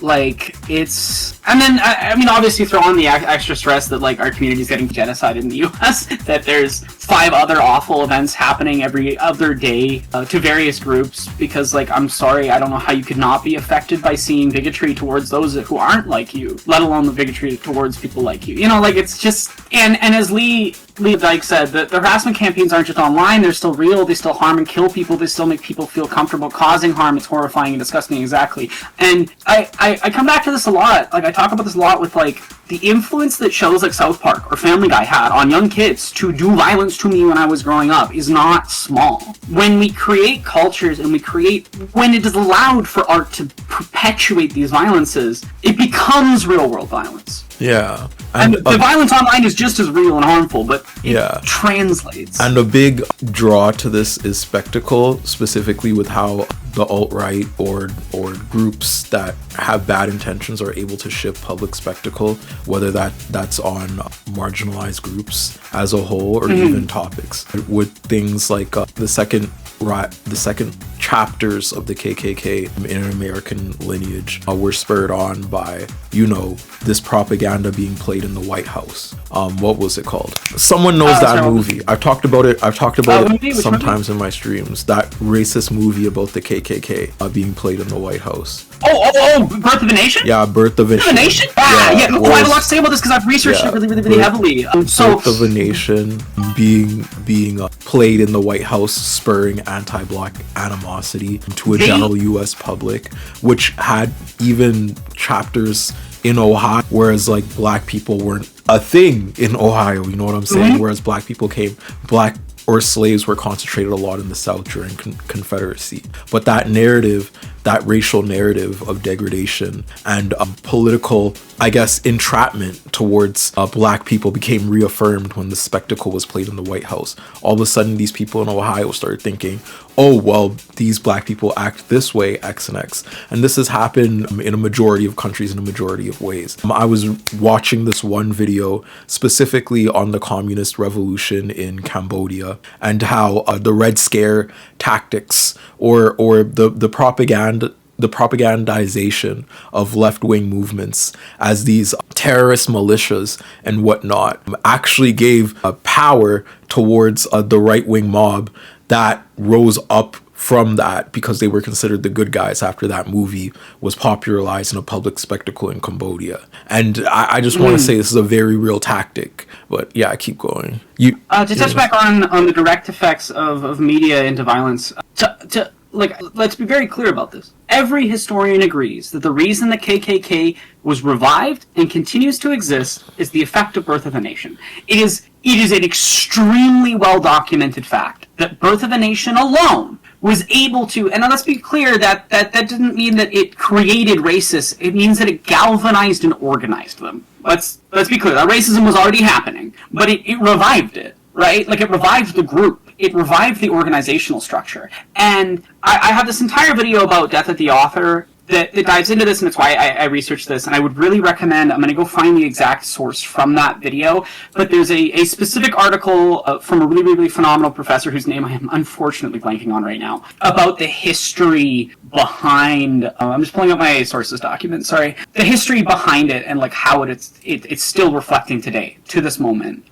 like, it's And then, I mean, obviously throw on the extra stress that, like, our community is getting genocided in the U.S., that there's 5 other awful events happening every other day to various groups, because, like, I'm sorry, I don't know how you could not be affected by seeing bigotry towards those who aren't like you, let alone the bigotry towards people like you. You know, like, it's just... And as Lee Dyke said, the harassment campaigns aren't just online, they're still real, they still harm and kill people, they still make people feel comfortable causing harm. It's horrifying and disgusting, exactly. And I come back to this a lot, like, I talk about this a lot with, like, the influence that shows like South Park or Family Guy had on young kids to do violence to me when I was growing up is not small. When we create cultures and when it is allowed for art to perpetuate these violences, it becomes real world violence.
Yeah.
And the violence online is just as real and harmful, but it translates.
And a big draw to this is spectacle, specifically with how the alt-right or groups that have bad intentions are able to shift public spectacle, whether that's on marginalized groups as a whole or even topics. With things like the second chapters of the KKK in an American lineage were spurred on by, this propaganda being played in the White House. What was it called? Someone knows that movie. I've talked about it sometimes in my streams. That racist movie about the KKK being played in the White House.
Oh, Birth of a Nation?
Yeah, Birth of a Nation.
I have a lot to say about this because I've researched it really heavily.
Birth of a Nation being played in the White House, spurring anti-black animosity to a general U.S. public, which had even chapters in Ohio, whereas like black people weren't a thing in Ohio, you know what I'm saying? Whereas black slaves were concentrated a lot in the South during Confederacy. But that narrative, that racial narrative of degradation and political, I guess, entrapment towards black people became reaffirmed when the spectacle was played in the White House. All of a sudden, these people in Ohio started thinking, oh, well, these black people act this way, X and X. And this has happened in a majority of countries in a majority of ways. I was watching this one video specifically on the communist revolution in Cambodia and how the Red Scare tactics or the propagandization of left-wing movements as these terrorist militias and whatnot actually gave power towards the right-wing mob that rose up from that because they were considered the good guys after that movie was popularized in a public spectacle in Cambodia. And I just want to say this is a very real tactic. But yeah, keep going.
To touch back on the direct effects of media into violence, let's be very clear about this. Every historian agrees that the reason the KKK was revived and continues to exist is the effect of Birth of a Nation. It is an extremely well-documented fact that Birth of a Nation alone was able to, and let's be clear that didn't mean that it created racists, it means that it galvanized and organized them. Let's be clear, that racism was already happening, but it revived it, right? Like, it revived the group. It revived the organizational structure. And I have this entire video about Death at the Author that dives into this, and it's why I researched this, and I would really recommend, I'm going to go find the exact source from that video, but there's a specific article from a really, really phenomenal professor whose name I am unfortunately blanking on right now, about the history behind, I'm just pulling up my sources document, sorry, the history behind it and like how it's still reflecting today, to this moment.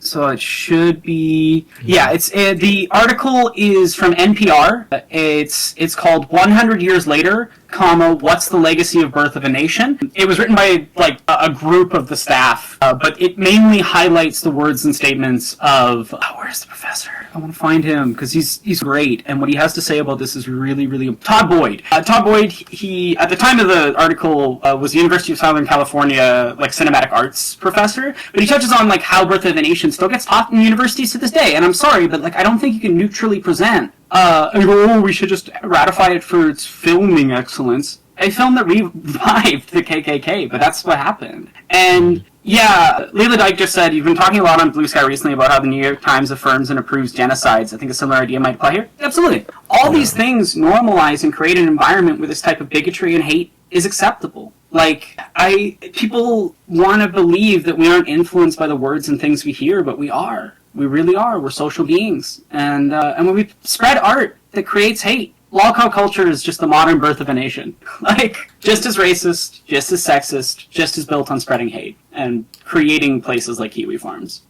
So it should be, it's the article is from NPR. It's called 100 Years Later, What's the Legacy of Birth of a Nation? It was written by like a group of the staff, but it mainly highlights the words and statements of, where's the professor? I want to find him because he's great, and what he has to say about this is really, really, Todd Boyd. Todd Boyd, he, at the time of the article, was the University of Southern California, like, cinematic arts professor, but he touches on, like, how Birth of a Nation still gets taught in universities to this day, and I'm sorry, but, like, I don't think you can neutrally present and go, we should just ratify it for its filming excellence. A film that revived the KKK, but that's what happened. And yeah, Leila Dyke just said, you've been talking a lot on Blue Sky recently about how the New York Times affirms and approves genocides. I think a similar idea might apply here. Absolutely. All these things normalize and create an environment where this type of bigotry and hate is acceptable. Like, people want to believe that we aren't influenced by the words and things we hear, but we are. We really are. We're social beings. And when we spread art that creates hate, lolcow culture is just the modern birth of a nation. Like, just as racist, just as sexist, just as built on spreading hate and creating places like Kiwi Farms.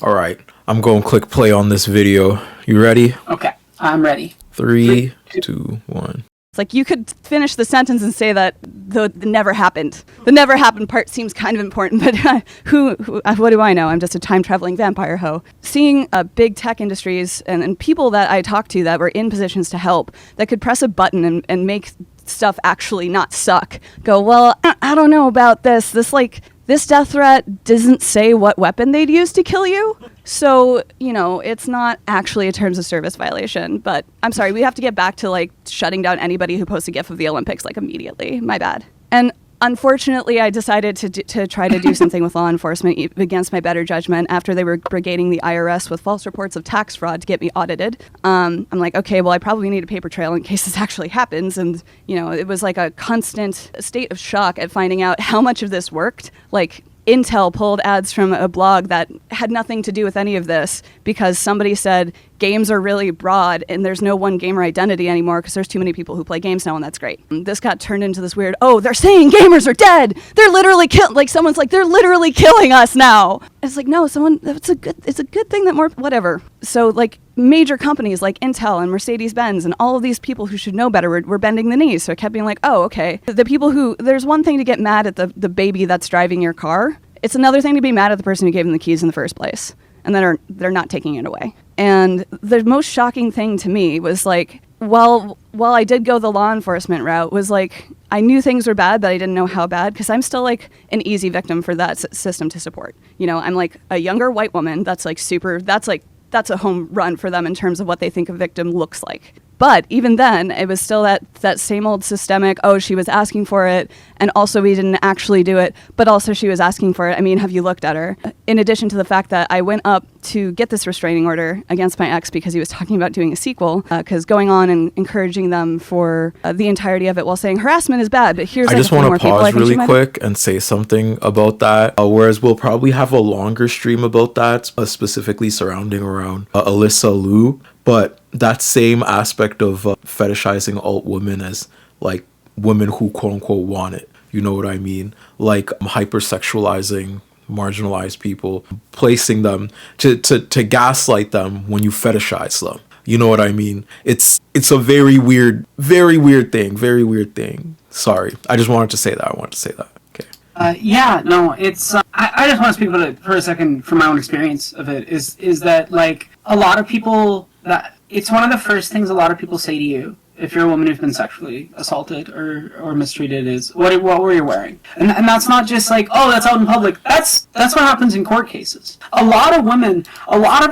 All right, I'm going to click play on this video. You ready?
Okay, I'm ready.
3, 2, 1.
It's like you could finish the sentence and say that the never happened. The never happened part seems kind of important, but what do I know? I'm just a time-traveling vampire hoe. Seeing big tech industries and people that I talked to that were in positions to help, that could press a button and make stuff actually not suck, go, well, I don't know about this. This death threat doesn't say what weapon they'd use to kill you. So, it's not actually a terms of service violation. But I'm sorry, we have to get back to shutting down anybody who posts a GIF of the Olympics immediately. My bad. And unfortunately, I decided to try to do something with law enforcement against my better judgment after they were brigading the IRS with false reports of tax fraud to get me audited. I'm like, okay, well, I probably need a paper trail in case this actually happens. And, it was like a constant state of shock at finding out how much of this worked. Intel pulled ads from a blog that had nothing to do with any of this because somebody said games are really broad and there's no one gamer identity anymore because there's too many people who play games now, and that's great. This got turned into this weird, they're saying gamers are dead. They're literally someone's like, they're literally killing us now. It's like, no, it's a good thing that more, whatever. So major companies like Intel and Mercedes-Benz and all of these people who should know better were bending the knees. So it kept being like, oh, okay. The people there's one thing to get mad at the baby that's driving your car. It's another thing to be mad at the person who gave them the keys in the first place. And then they're not taking it away. And the most shocking thing to me was while I did go the law enforcement route, was I knew things were bad, but I didn't know how bad, because I'm still an easy victim for that system to support. I'm a younger white woman that's that's a home run for them in terms of what they think a victim looks like. But even then, it was still that same old systemic, she was asking for it, and also we didn't actually do it, but also she was asking for it. I mean, have you looked at her? In addition to the fact that I went up to get this restraining order against my ex because he was talking about doing a sequel, because going on and encouraging them for the entirety of it while saying harassment is bad, but here's
I just want to pause really quick and say something about that, whereas we'll probably have a longer stream about that, specifically surrounding around Alyssa Liu. But that same aspect of fetishizing alt women as women who quote unquote want it, you know what I mean? Hypersexualizing marginalized people, placing them to gaslight them when you fetishize them. You know what I mean? It's a very weird thing. Sorry, I just wanted to say that. Okay.
It's. I just want to speak about it for a second from my own experience of it. Is that a lot of people, that it's one of the first things a lot of people say to you if you're a woman who's been sexually assaulted or mistreated is, what were you wearing? And that's not just that's out in public. That's what happens in court cases. A lot of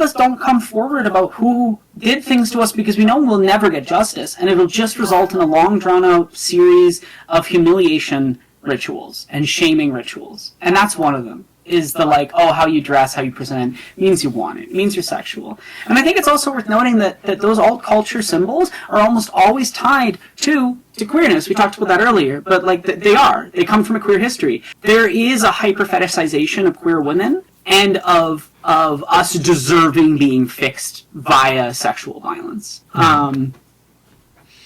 us don't come forward about who did things to us because we know we'll never get justice, and it'll just result in a long drawn out series of humiliation rituals and shaming rituals. And that's one of them. Is how you dress, how you present, means you want it, means you're sexual. And I think it's also worth noting that those alt culture symbols are almost always tied to queerness. We talked about that earlier, but they come from a queer history. There is a hyper fetishization of queer women and of us deserving being fixed via sexual violence.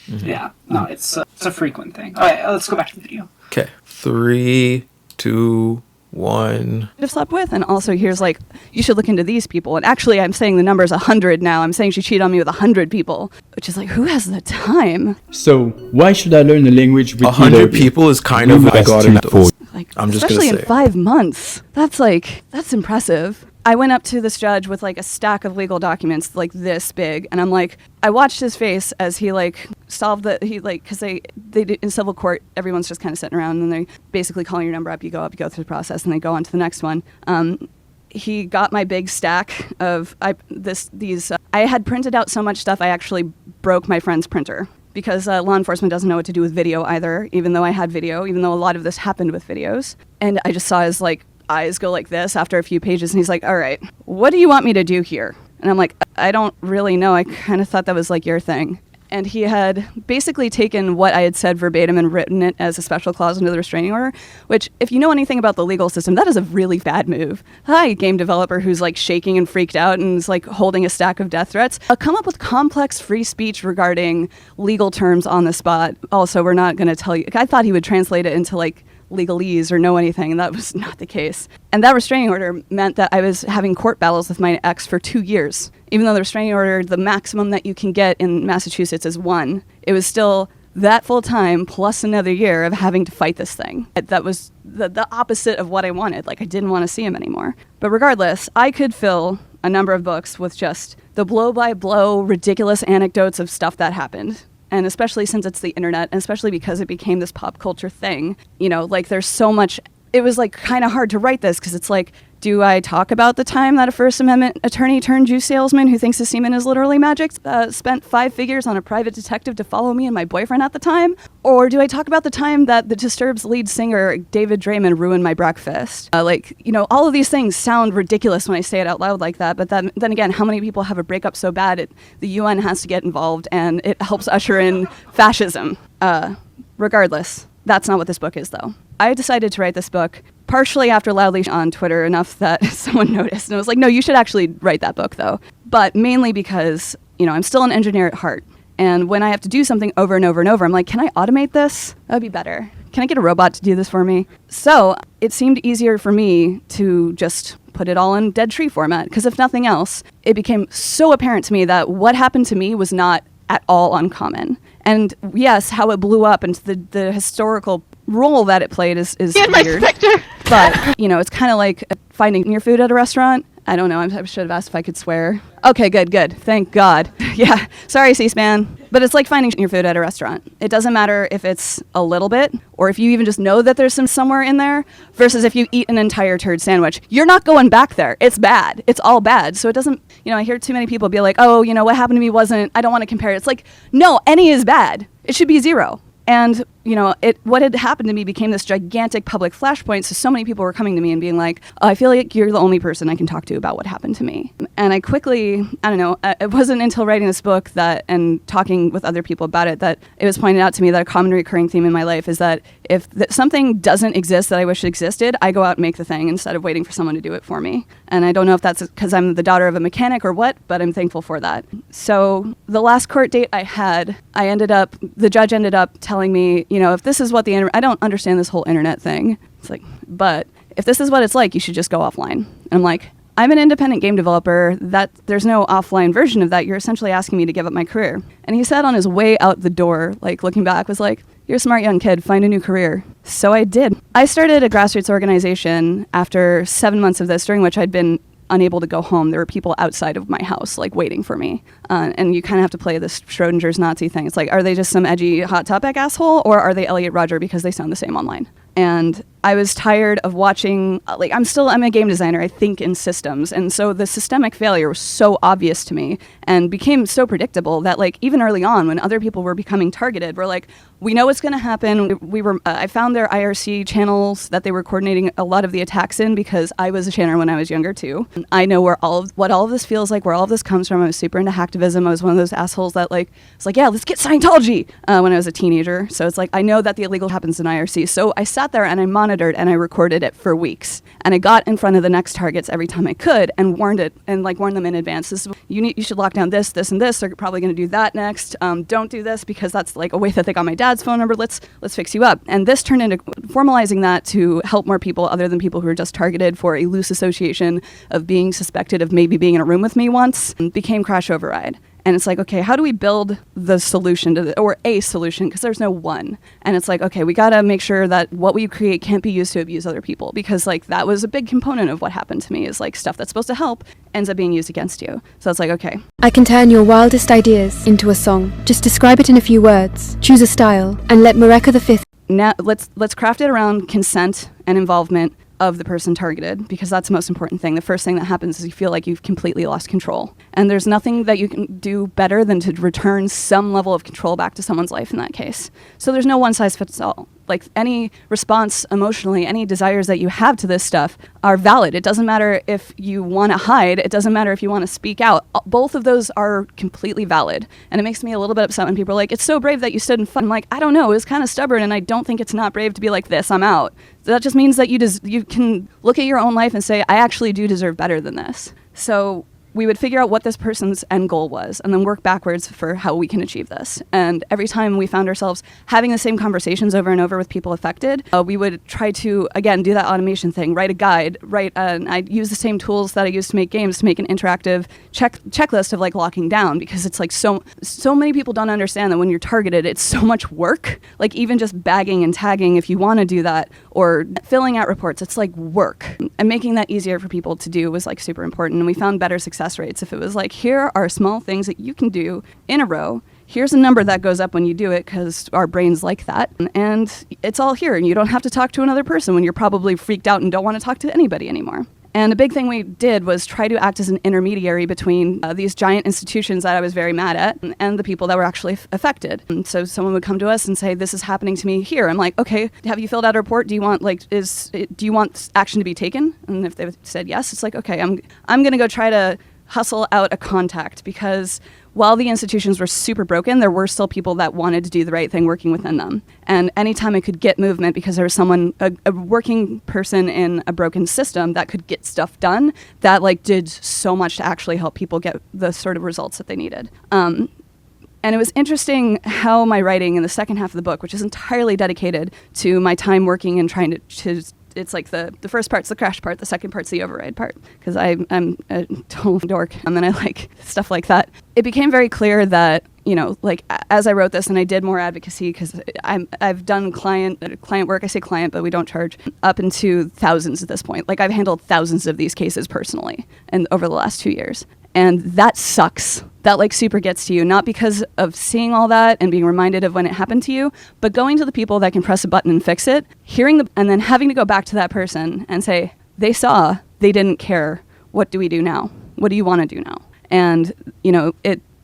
It's a frequent thing. All right, let's go back to the video.
Okay, 3, 2, 1.
I've slept with, and also here's you should look into these people. And actually, I'm saying the number's 100 now. I'm saying she cheated on me with 100 people, which is who has the time?
So why should I learn a language with
100 people is kind of I got into. I'm just
especially
gonna say.
In 5 months. That's impressive. I went up to this judge with a stack of legal documents this big, and I'm I watched his face as he solved because they in civil court, everyone's just kind of sitting around and they basically calling your number up, you go through the process, and they go on to the next one. He got my big stack of I had printed out so much stuff I actually broke my friend's printer. Because law enforcement doesn't know what to do with video either, even though I had video, even though a lot of this happened with videos. And I just saw his eyes go like this after a few pages, and he's all right, what do you want me to do here? And I'm I don't really know. I kind of thought that was your thing. and he had basically taken what I had said verbatim and written it as a special clause into the restraining order, which, if you know anything about the legal system, that is a really bad move. Hi, game developer who's like shaking and freaked out and is like holding a stack of death threats. Come up with complex free speech regarding legal terms on the spot. Also, we're not going to tell you. I thought he would translate it into like legalese or know anything, and that was not the case. And that restraining order meant that I was having court battles with my ex for 2 years. Even though the restraining order, the maximum that you can get in Massachusetts is 1, it was still that full time plus another year of having to fight this thing. That was the opposite of what I wanted. Like, I didn't want to see him anymore. But regardless, I could fill a number of books with just the blow-by-blow ridiculous anecdotes of stuff that happened. And especially since it's the internet, and especially because it became this pop culture thing, you know, like there's so much, it was like kind of hard to write this because it's like, do I talk about the time that a First Amendment attorney turned juice salesman who thinks his semen is literally magic spent 5 figures on a private detective to follow me and my boyfriend at the time? Or do I talk about the time that the Disturbed's lead singer, David Draymond, ruined my breakfast? All of these things sound ridiculous when I say it out loud like that, but then again, how many people have a breakup so bad the UN has to get involved and it helps usher in fascism? Regardless, that's not what this book is, though. I decided to write this book partially after loudly on Twitter enough that someone noticed and was like, no, you should actually write that book, though. But mainly because, I'm still an engineer at heart. And when I have to do something over and over and over, I'm like, can I automate this? That would be better. Can I get a robot to do this for me? So it seemed easier for me to just put it all in dead tree format. Because if nothing else, it became so apparent to me that what happened to me was not at all uncommon. And yes, how it blew up and the historical role that it played is weird. But, it's kind of like finding your food at a restaurant. I don't know. I should have asked if I could swear. Okay, good. Thank God. Yeah. Sorry, C-SPAN. But it's like finding your food at a restaurant. It doesn't matter if it's a little bit or if you even just know that there's some somewhere in there versus if you eat an entire turd sandwich. You're not going back there. It's bad. It's all bad. So it doesn't, I hear too many people be like, oh, what happened to me wasn't, I don't want to compare it. It's like, no, any is bad. It should be 0. And, what had happened to me became this gigantic public flashpoint. So many people were coming to me and being like, oh, I feel like you're the only person I can talk to about what happened to me. And I quickly, it wasn't until writing this book and talking with other people about it that it was pointed out to me that a common recurring theme in my life is that if something doesn't exist that I wish existed, I go out and make the thing instead of waiting for someone to do it for me. And I don't know if that's because I'm the daughter of a mechanic or what, but I'm thankful for that. So the last court date I had, the judge ended up telling me, if this is what I don't understand this whole internet thing. It's like, but if this is what it's like, you should just go offline. And I'm like, I'm an independent game developer. There's no offline version of that. You're essentially asking me to give up my career. And he said on his way out the door, like looking back, was like, you're a smart young kid, find a new career. So I did. I started a grassroots organization after 7 months of this, during which I'd been unable to go home. There were people outside of my house, like, waiting for me. And you kind of have to play this Schrodinger's Nazi thing. It's like, are they just some edgy Hot Topic asshole, or are they Elliot Rodger because they sound the same online? And I was tired of watching, I'm a game designer, I think in systems. And so the systemic failure was so obvious to me and became so predictable that even early on when other people were becoming targeted, we're like, we know what's going to happen. I found their IRC channels that they were coordinating a lot of the attacks in because I was a channer when I was younger too. I know what all of this feels like, where all of this comes from. I was super into hacktivism. I was one of those assholes that it's like, yeah, let's get Scientology when I was a teenager. So it's like, I know that the illegal happens in IRC. So I sat there and I monitored and I recorded it for weeks. And I got in front of the next targets every time I could and warned them in advance. You should lock down this, and this. They're probably going to do that next. Don't do this because that's like a way that they got my dad's phone number. Let's fix you up. And this turned into formalizing that to help more people other than people who were just targeted for a loose association of being suspected of maybe being in a room with me once, became Crash Override. And it's like, okay, how do we build the solution to or a solution? Because there's no one. And it's like, okay, we got to make sure that what we create can't be used to abuse other people. Because that was a big component of what happened to me, is stuff that's supposed to help ends up being used against you. So it's like, okay.
I can turn your wildest ideas into a song. Just describe it in a few words, choose a style, and let Mareka V.
Now let's craft it around consent and involvement of the person targeted, because that's the most important thing. The first thing that happens is you feel like you've completely lost control. And there's nothing that you can do better than to return some level of control back to someone's life in that case. So there's no one size fits all. Like any response emotionally, any desires that you have to this stuff are valid. It doesn't matter if you want to hide. It doesn't matter if you want to speak out. Both of those are completely valid. And it makes me a little bit upset when people are like, it's so brave that you stood and fought. I'm like, I don't know. It was kind of stubborn, and I don't think it's not brave to be like this. I'm out. That just means that you can look at your own life and say, I actually do deserve better than this. So we would figure out what this person's end goal was and then work backwards for how we can achieve this. And every time we found ourselves having the same conversations over and over with people affected, we would try to, again, do that automation thing, write a guide, I'd use the same tools that I used to make games to make an interactive checklist of like locking down, because it's like so many people don't understand that when you're targeted, it's so much work. Like even just bagging and tagging, if you want to do that, or filling out reports, it's like work. And making that easier for people to do was like super important. And we found better success rates if it was like, here are small things that you can do in a row. Here's a number that goes up when you do it, because our brains like that. And it's all here, and you don't have to talk to another person when you're probably freaked out and don't want to talk to anybody anymore. And a big thing we did was try to act as an intermediary between these giant institutions that I was very mad at and the people that were actually affected. And so someone would come to us and say, this is happening to me here. I'm like, okay, have you filled out a report? Do you want action to be taken? And if they said yes, it's like, okay, I'm going to go try to hustle out a contact, because while the institutions were super broken, there were still people that wanted to do the right thing working within them. And anytime I could get movement because there was someone, a working person in a broken system that could get stuff done, that like did so much to actually help people get the sort of results that they needed. And it was interesting how my writing in the second half of the book, which is entirely dedicated to my time working and trying to it's like the first part's the crash part, the second part's the override part, because I'm a total dork, and then I like stuff like that. It became very clear that, you know, like as I wrote this and I did more advocacy, because I've done client work. I say client, but we don't charge, up into thousands at this point. Like I've handled thousands of these cases personally and over the last 2 years. And that sucks. That like super gets to you, not because of seeing all that and being reminded of when it happened to you, but going to the people that can press a button and fix it, and then having to go back to that person and say, they saw, they didn't care. What do we do now? What do you want to do now? And, you know,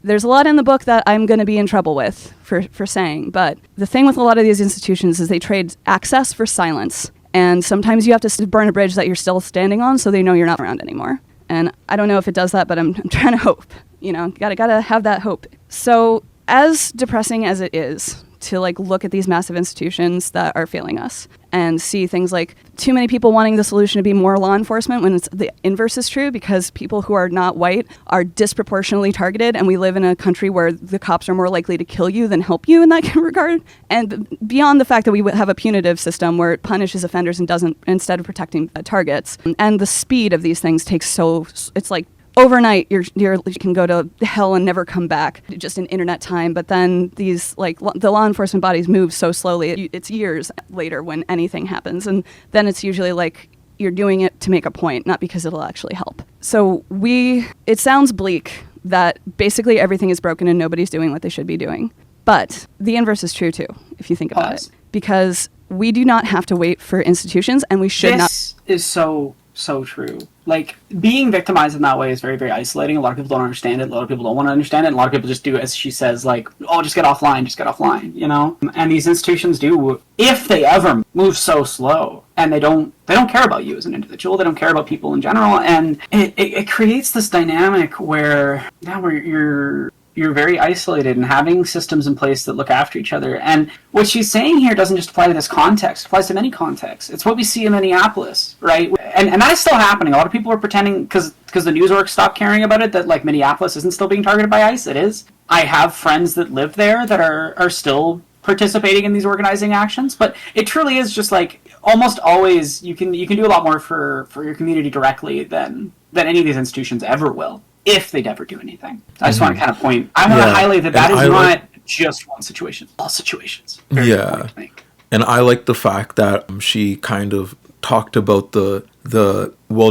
there's a lot in the book that I'm going to be in trouble with for saying, but the thing with a lot of these institutions is they trade access for silence. And sometimes you have to burn a bridge that you're still standing on so they know you're not around anymore. And I don't know if it does that, but I'm trying to hope, you know, gotta have that hope. So as depressing as it is to like look at these massive institutions that are failing us and see things like too many people wanting the solution to be more law enforcement, when it's the inverse is true, because people who are not white are disproportionately targeted, and we live in a country where the cops are more likely to kill you than help you in that regard. And beyond the fact that we have a punitive system where it punishes offenders and doesn't, instead of protecting targets, and the speed of these things takes it's like overnight, you can go to hell and never come back, just in internet time. But then these, like, the law enforcement bodies move so slowly, it's years later when anything happens. And then it's usually like you're doing it to make a point, not because it'll actually help. So it sounds bleak that basically everything is broken and nobody's doing what they should be doing. But the inverse is true too, if you think about it. Because we do not have to wait for institutions, and we should not.
This is so true. Like, being victimized in that way is very, very isolating. A lot of people don't understand it. A lot of people don't want to understand it. And a lot of people just do, as she says, like, oh, just get offline, you know? And these institutions do, if they ever move so slow, and they don't care about you as an individual. They don't care about people in general. And it creates this dynamic where you're very isolated, and having systems in place that look after each other. And what she's saying here doesn't just apply to this context, it applies to many contexts. It's what we see in Minneapolis, right? And that is still happening. A lot of people are pretending, because the news orgs stopped caring about it, that like Minneapolis isn't still being targeted by ICE. It is. I have friends that live there that are still participating in these organizing actions, but it truly is just like, almost always you can do a lot more for your community directly than any of these institutions ever will, if they'd ever do anything. I just want to kind of I want to highlight that is not just one situation, all situations. Very important to make.
And I like the fact that she kind of talked about the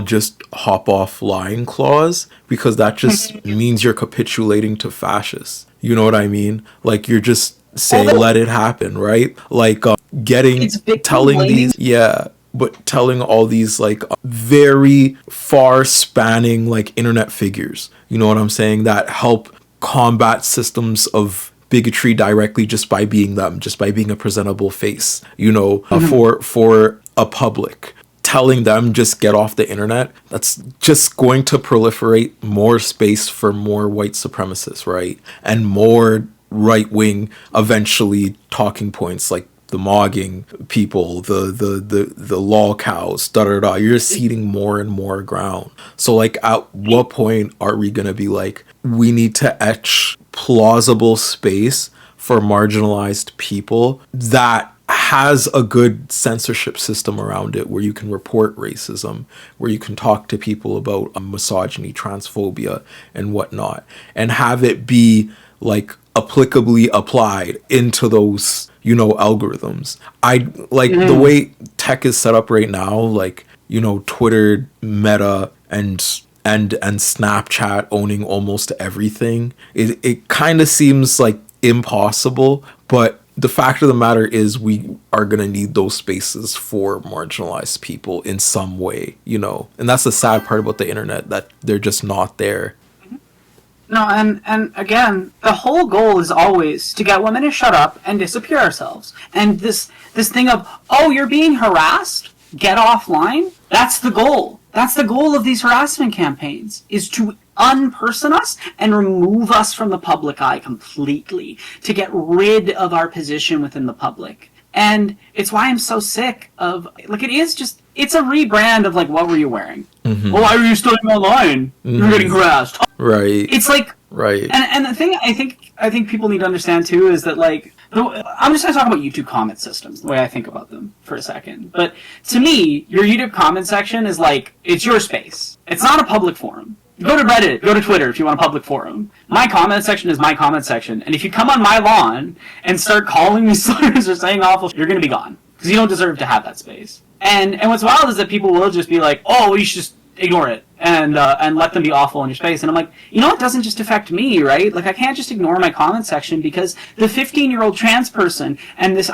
just hop off line clause, because that just means you're capitulating to fascists. You know what I mean? Like, you're just saying, let it happen, right? Like, telling all these like very far spanning like internet figures, you know what I'm saying, that help combat systems of bigotry directly just by being them, just by being a presentable face, you know,
Mm-hmm.
for a public. Telling them just get off the internet, that's just going to proliferate more space for more white supremacists, right? And more right-wing, eventually, talking points like the mogging people, the law cows, da-da-da. You're ceding more and more ground. So, like, at what point are we going to be like, we need to etch plausible space for marginalized people that has a good censorship system around it, where you can report racism, where you can talk to people about misogyny, transphobia, and whatnot, and have it be like applicably applied into those, you know, algorithms. I like the way tech is set up right now, like, you know, Twitter, Meta, and Snapchat owning almost everything. It kind of seems like impossible, but the fact of the matter is we are going to need those spaces for marginalized people in some way, you know. And that's the sad part about the internet, that they're just not there.
No, and again, the whole goal is always to get women to shut up and disappear ourselves. And this thing of, oh, you're being harassed? Get offline? That's the goal. That's the goal of these harassment campaigns, is to unperson us and remove us from the public eye completely, to get rid of our position within the public. And it's why I'm so sick of, like, it's a rebrand of, like, what were you wearing?
Mm-hmm.
Well, why are you studying online? You're getting harassed.
Right.
It's like,
right.
And the thing I think people need to understand too is that, like, I'm just going to talk about YouTube comment systems, the way I think about them for a second. But to me, your YouTube comment section is like, it's your space. It's not a public forum. Go to Reddit, go to Twitter if you want a public forum. My comment section is my comment section. And if you come on my lawn and start calling me slurs or saying awful, you're going to be gone. Because you don't deserve to have that space. And what's wild is that people will just be like, oh, you should just ignore it and let them be awful in your space. And I'm like, you know, it doesn't just affect me, right? Like, I can't just ignore my comment section because the 15-year-old trans person there's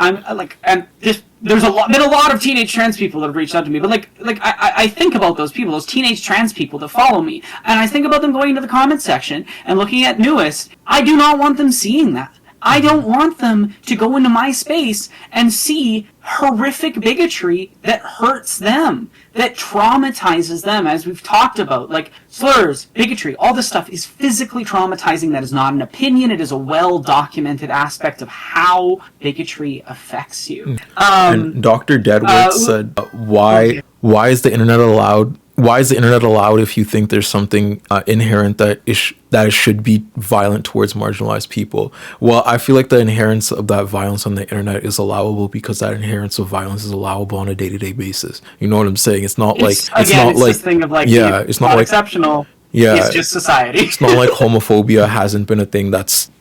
been a lot of teenage trans people that have reached out to me, but I think about those people, those teenage trans people that follow me, and I think about them going into the comment section and looking at newest. I do not want them seeing that. I don't want them to go into my space and see horrific bigotry that hurts them, that traumatizes them, as we've talked about. Like, slurs, bigotry, all this stuff is physically traumatizing. That is not an opinion. It is a well-documented aspect of how bigotry affects you.
And Dr. Deadwood said, why is the internet allowed? Why is the internet allowed if you think there's something inherent that should be violent towards marginalized people? Well, I feel like the inherence of that violence on the internet is allowable because that inherence of violence is allowable on a day-to-day basis. You know what I'm saying? It's not like
this thing of, like,
yeah, it's not like
exceptional.
Yeah,
it's just society.
It's not like homophobia hasn't been a thing that's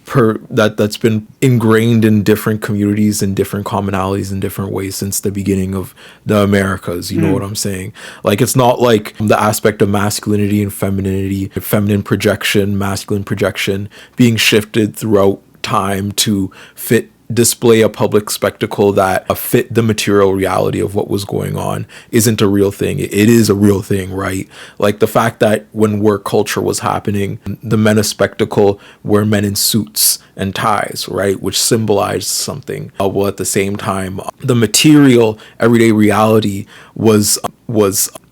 been ingrained in different communities and different commonalities in different ways since the beginning of the Americas. You know what I'm saying? Like, it's not like the aspect of masculinity and femininity, feminine projection, masculine projection being shifted throughout time to display a public spectacle that fit the material reality of what was going on isn't a real thing. It is a real thing, right? Like, the fact that when work culture was happening, the men of spectacle were men in suits and ties, right? Which symbolized something. While at the same time, the material everyday reality was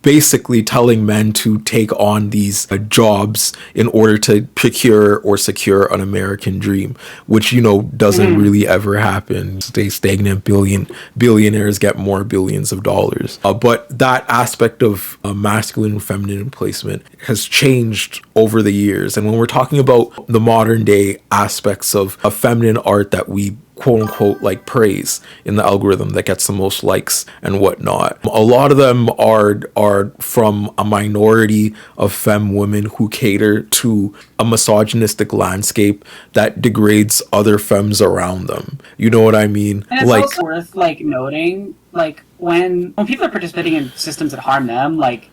basically telling men to take on these jobs in order to procure or secure an American dream, which, you know, doesn't really ever happen. Stay stagnant. Billionaires get more billions of dollars. But that aspect of masculine and feminine placement has changed over the years. And when we're talking about the modern day aspects of feminine art that we quote unquote like praise in the algorithm that gets the most likes and whatnot, a lot of them are from a minority of femme women who cater to a misogynistic landscape that degrades other femmes around them. You know what I mean?
And it's also worth, like, noting, like, when people are participating in systems that harm them, like,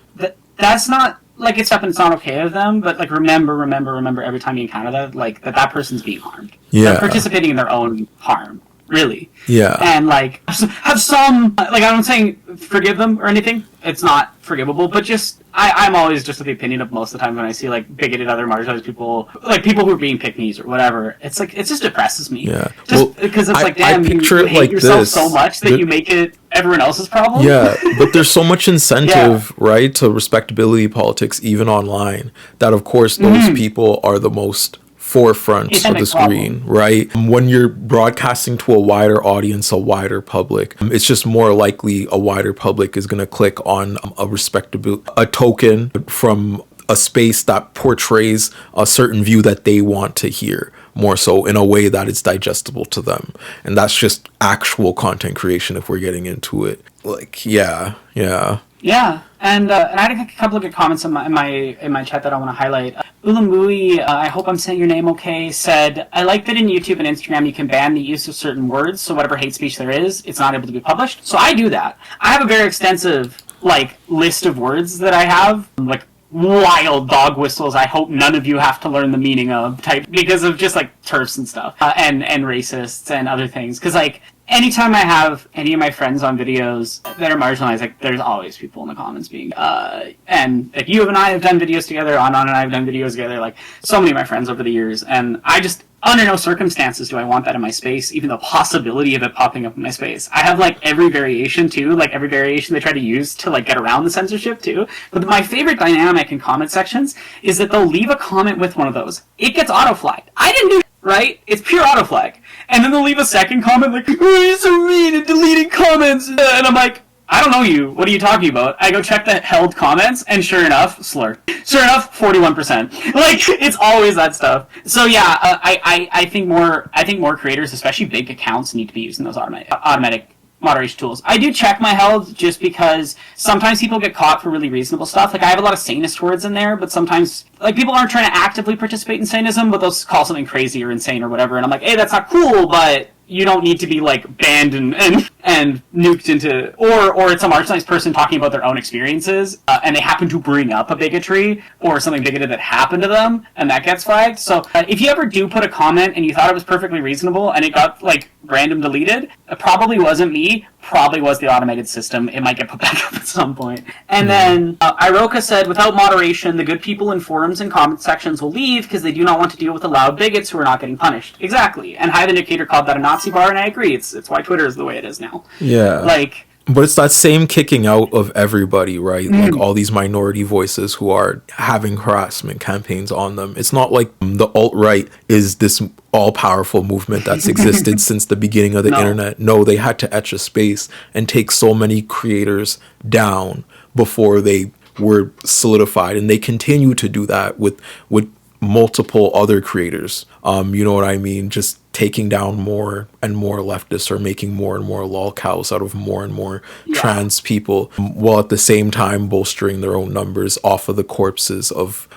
that's not, like, it's up and it's not okay of them, but, like, remember every time you encounter that, like, that person's being harmed.
Yeah.
They're participating in their own harm. really.
Yeah.
And like have some, like, I'm not saying forgive them or anything. It's not forgivable, but just I'm always just of the opinion of most of the time when I see like bigoted other marginalized people, like people who are being pick-me's or whatever. It's like it just depresses me.
Yeah.
Just because it's like, damn, you
picture it
hate
like
yourself
this.
so much that you make it everyone else's problem.
Yeah, but there's so much incentive, right, to respectability politics, even online, that of course those people are the most forefront of the screen, right? When you're broadcasting to a wider audience, a wider public, it's just more likely a wider public is going to click on a token from a space that portrays a certain view that they want to hear, more so in a way that is digestible to them. And that's just actual content creation if we're getting into it. Like, yeah.
And I had a couple of good comments in my chat that I want to highlight. Ulamui, I hope I'm saying your name okay, said, I like that in YouTube and Instagram you can ban the use of certain words, so whatever hate speech there is, it's not able to be published. So I do that. I have a very extensive list of words that I have, like wild dog whistles I hope none of you have to learn the meaning of type, because of just like TERFs and stuff, and racists and other things. Because like anytime I have any of my friends on videos that are marginalized, like there's always people in the comments being and like you and I have done videos together, Anon and I have done videos together, like so many of my friends over the years, and I just, under no circumstances do I want that in my space, even the possibility of it popping up in my space. I have like every variation too, like every variation they try to use to like get around the censorship too. But my favorite dynamic in comment sections is that they'll leave a comment with one of those. It gets auto-flagged. I didn't do right? It's pure auto-flag. And then they'll leave a second comment like, oh, you're so mean and deleting comments. And I'm like, I don't know you. What are you talking about? I go check the held comments, and sure enough, slur. Sure enough, 41%. Like, it's always that stuff. So yeah, I think more creators, especially big accounts, need to be using those automatic moderation tools. I do check my held just because sometimes people get caught for really reasonable stuff. Like, I have a lot of sanist words in there, but sometimes like people aren't trying to actively participate in sanism, but they'll call something crazy or insane or whatever, and I'm like, hey, that's not cool, but you don't need to be like banned and nuked into, or it's a marginalized person talking about their own experiences, and they happen to bring up a bigotry or something bigoted that happened to them, and that gets flagged. So if you ever do put a comment and you thought it was perfectly reasonable and it got like random deleted, it probably wasn't me, probably was the automated system. It might get put back up at some point. And then Iroka said, without moderation, the good people in forums and comment sections will leave because they do not want to deal with the loud bigots who are not getting punished. Exactly. And Hive Indicator called that a Nazi bar, and I agree. It's why Twitter is the way it is now.
Yeah.
Like,
but it's that same kicking out of everybody, right? Like all these minority voices who are having harassment campaigns on them. It's not like the alt-right is this all-powerful movement that's existed since the beginning of the internet. No, they had to etch a space and take so many creators down before they were solidified, and they continue to do that with multiple other creators. You know what I mean? Just taking down more and more leftists, or making more and more lolcows out of more and more trans people, while at the same time bolstering their own numbers off of the corpses of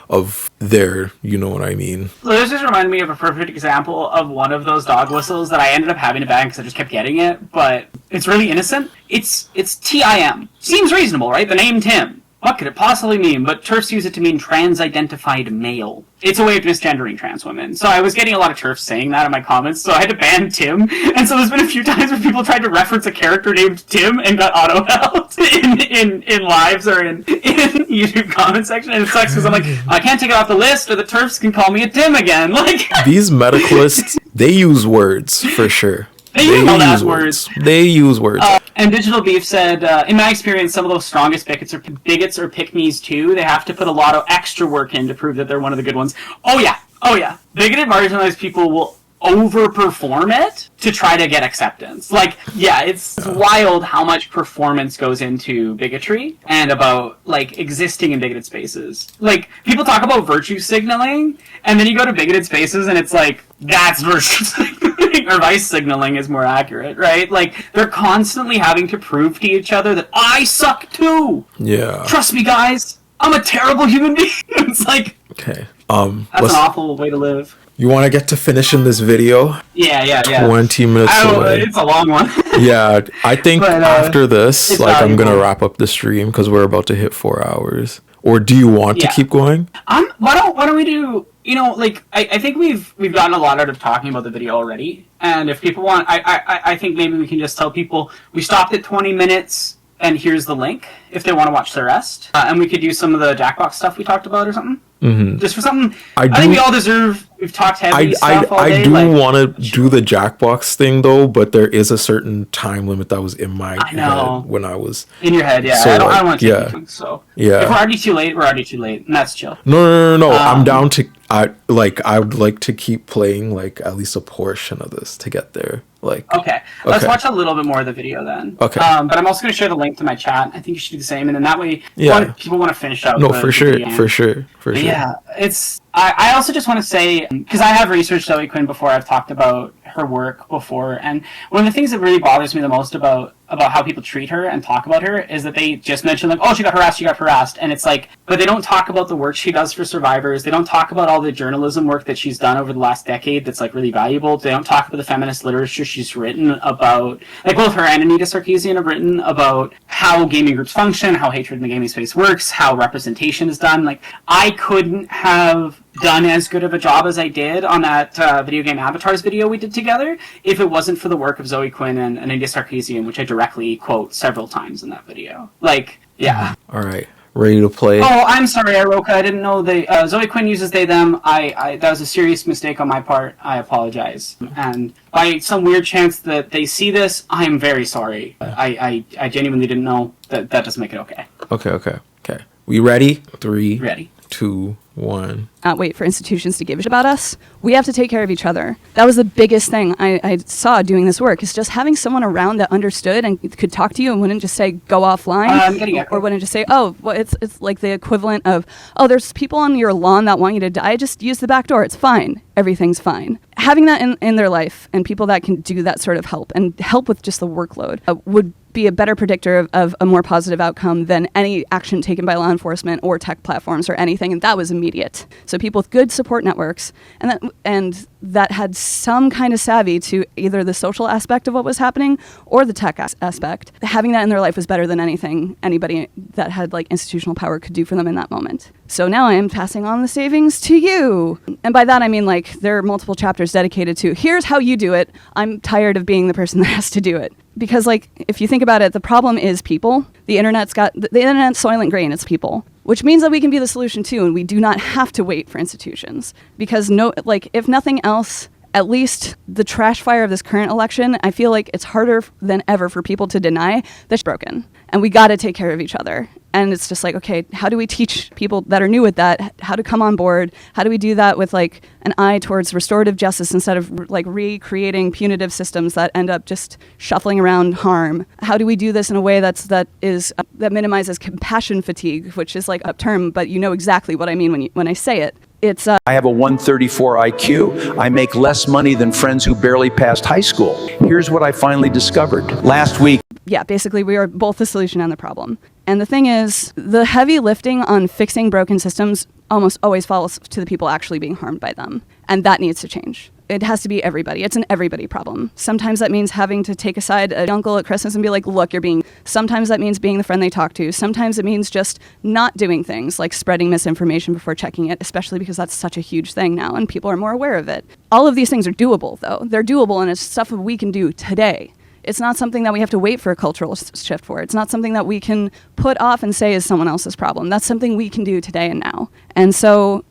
their, you know what I mean?
So this just reminded me of a perfect example of one of those dog whistles that I ended up having to ban because I just kept getting it, but it's really innocent. It's TIM. Seems reasonable, right? The name Tim. What could it possibly mean? But TERFs use it to mean trans-identified male. It's a way of misgendering trans women. So I was getting a lot of TERFs saying that in my comments, so I had to ban Tim. And so there's been a few times where people tried to reference a character named Tim and got auto-held in lives or in YouTube comment section. And it sucks because I'm like, I can't take it off the list, or the TERFs can call me a Tim again. Like,
these medicalists, they use words for sure.
They use words.
They use words.
And Digital Beef said, in my experience, some of those strongest bigots are pick-me's too. They have to put a lot of extra work in to prove that they're one of the good ones. Oh yeah. Bigoted, marginalized people will overperform it to try to get acceptance. Like, yeah, it's wild how much performance goes into bigotry and about, like, existing in bigoted spaces. Like, people talk about virtue signaling, and then you go to bigoted spaces and it's like, that's virtue signaling, or vice signaling is more accurate, right? Like, they're constantly having to prove to each other that I suck too!
Yeah.
Trust me, guys! I'm a terrible human being! It's like...
Okay.
That's an awful way to live.
You want to get to finishing this video?
Yeah.
20 minutes away.
It's a long one.
Yeah, I think after this, like,
valuable.
I'm going to wrap up the stream because we're about to hit 4 hours. Or do you want to keep going?
Why don't we do... You know, like, I think we've gotten a lot out of talking about the video already. And if people want, I think maybe we can just tell people we stopped at 20 minutes and here's the link if they want to watch the rest. And we could do some of the Jackbox stuff we talked about or something.
Mm-hmm.
Just for something. I think we all deserve. We've talked heavy stuff all day.
I do want to do the Jackbox thing though, but there is a certain time limit that was in my head when I was
in your head. Yeah,
so
I don't want to take it, so
yeah.
If we're already too late, we're already too late, and that's chill.
No. I'm down to. I would like to keep playing like at least a portion of this to get there. Like
okay. Let's watch a little bit more of the video then.
Okay.
But I'm also going to share the link to my chat. I think you should do the same, and then that way, people want to finish out.
No, for sure.
Yeah, it's. I also just want to say, because I have researched Zoe Quinn before, I've talked about her work before, and one of the things that really bothers me the most about how people treat her and talk about her is that they just mention like, oh, she got harassed, and it's like, but they don't talk about the work she does for survivors. They don't talk about all the journalism work that she's done over the last decade that's like really valuable. They don't talk about the feminist literature she's written about, like both her and Anita Sarkeesian have written about how gaming groups function, how hatred in the gaming space works, how representation is done. Like, I couldn't have done as good of a job as I did on that video game avatars video we did together if it wasn't for the work of Zoe Quinn and Anita Sarkeesian, which I directly quote several times in that video. Like, yeah.
All right, ready to play.
Oh, I'm sorry, Iroka. I didn't know Zoe Quinn uses they them. I that was a serious mistake on my part. I apologize. And by some weird chance that they see this, I am very sorry. I genuinely didn't know. That doesn't make it okay.
Okay. We ready? 3,
ready.
2, 1.
Wait for institutions to give a shit about us. We have to take care of each other. That was the biggest thing I saw doing this work, is just having someone around that understood and could talk to you and wouldn't just say go offline, or wouldn't just say, oh, well, it's like the equivalent of, oh, there's people on your lawn that want you to die, just use the back door, it's fine, everything's fine. Having that in their life and people that can do that sort of help and help with just the workload would be a better predictor of a more positive outcome than any action taken by law enforcement or tech platforms or anything, and that was immediate. So people with good support networks and that had some kind of savvy to either the social aspect of what was happening or the tech aspect, having that in their life was better than anything anybody that had like institutional power could do for them in that moment. So now I am passing on the savings to you. And by that I mean like there are multiple chapters dedicated to here's how you do it. I'm tired of being the person that has to do it. Because like if you think about it, the problem is people. The internet's Soylent Green, it's people. Which means that we can be the solution too, and we do not have to wait for institutions. Because if nothing else, at least the trash fire of this current election, I feel like it's harder than ever for people to deny that it's broken. And we got to take care of each other. And it's just like, okay, how do we teach people that are new with that how to come on board? How do we do that with like an eye towards restorative justice instead of like recreating punitive systems that end up just shuffling around harm? How do we do this in a way that minimizes compassion fatigue, which is like a term, but you know exactly what I mean when I say it. It's
I have a 134 IQ. I make less money than friends who barely passed high school. Here's what I finally discovered. Last week.
Yeah, basically we are both the solution and the problem. And the thing is, the heavy lifting on fixing broken systems almost always falls to the people actually being harmed by them. And that needs to change. It has to be everybody. It's an everybody problem. Sometimes that means having to take aside an uncle at Christmas and be like, look, you're being... Sometimes that means being the friend they talk to. Sometimes it means just not doing things like spreading misinformation before checking it, especially because that's such a huge thing now and people are more aware of it. All of these things are doable, though. They're doable and it's stuff that we can do today. It's not something that we have to wait for a cultural shift for. It's not something that we can put off and say is someone else's problem. That's something we can do today and now. And so,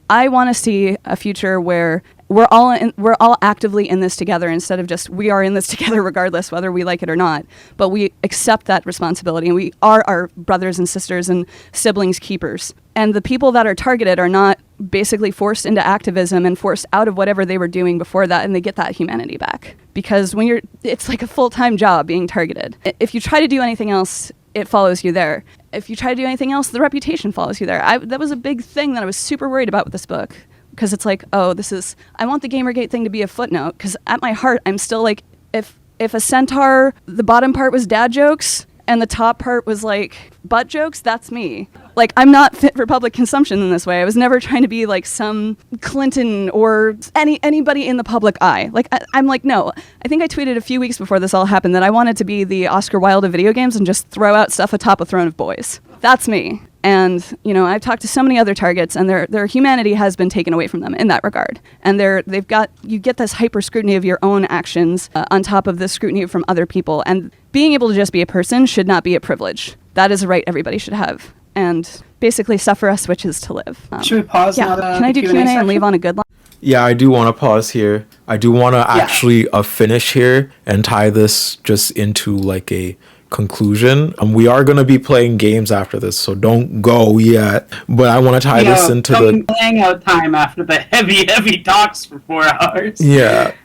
I want to see a future where we're all actively in this together instead of just we are in this together regardless whether we like it or not. But we accept that responsibility and we are our brothers and sisters and siblings keepers. And the people that are targeted are not basically forced into activism and forced out of whatever they were doing before that, and they get that humanity back. Because it's like a full-time job being targeted. If you try to do anything else, it follows you there. If you try to do anything else, the reputation follows you there. That was a big thing that I was super worried about with this book. Because it's like, I want the Gamergate thing to be a footnote. Because at my heart, I'm still like, if a centaur, the bottom part was dad jokes, and the top part was like butt jokes, that's me. Like, I'm not fit for public consumption in this way. I was never trying to be like some Clinton or anybody in the public eye. Like, I'm like, no. I think I tweeted a few weeks before this all happened that I wanted to be the Oscar Wilde of video games and just throw out stuff atop a throne of boys. That's me. And, you know, I've talked to so many other targets, and their humanity has been taken away from them in that regard. And you get this hyper scrutiny of your own actions on top of the scrutiny from other people. And being able to just be a person should not be a privilege. That is a right everybody should have. And basically, suffer us witches to live.
Should we pause?
Yeah. Can I do Q&A and leave on a good line?
Yeah, I do want to pause here. I do want to actually finish here and tie this just into like a conclusion. We are going to be playing games after this, so don't go yet. But I want to tie this into the
hangout time after the heavy talks for 4 hours.
Yeah,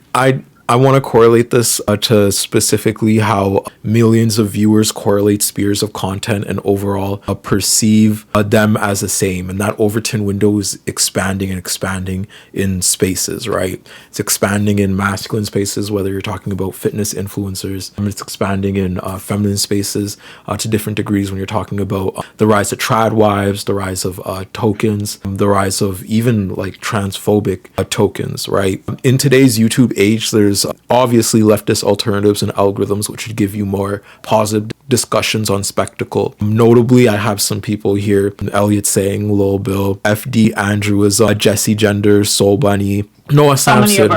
I want to correlate this to specifically how millions of viewers correlate spheres of content and overall perceive them as the same. And that Overton window is expanding and expanding in spaces, right? It's expanding in masculine spaces, whether you're talking about fitness influencers. It's expanding in feminine spaces to different degrees when you're talking about the rise of trad wives, the rise of tokens, the rise of even like transphobic tokens, right? In today's YouTube age, there's obviously leftist alternatives and algorithms which would give you more positive discussions on spectacle. Notably, I have some people here, Elliot saying, Lil Bill, FD Andrew is Jesse Gender, Soul Bunny, Noah Sampson,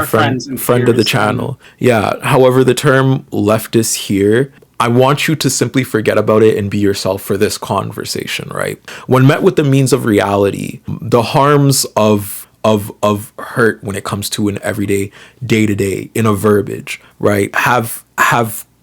friend of the channel. Yeah, however, the term leftist here, I want you to simply forget about it and be yourself for this conversation, right? When met with the means of reality, the harms of hurt when it comes to an everyday day-to-day in a verbiage, right, have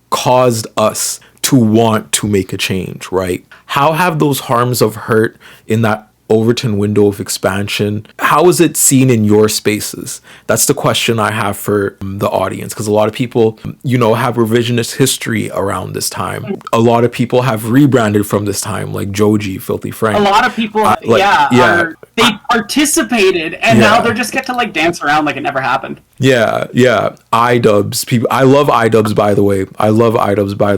caused us to want to make a change, right? How have those harms of hurt in that Overton window of expansion, how is it seen in your spaces? That's the question I have for the audience, because a lot of people, you know, have revisionist history around this time. A lot of people have rebranded from this time, like Joji, Filthy Frank.
A lot of people, they participated, and now they just get to like dance around like it never happened.
Yeah. iDubbbz, people. I love iDubbbz, by the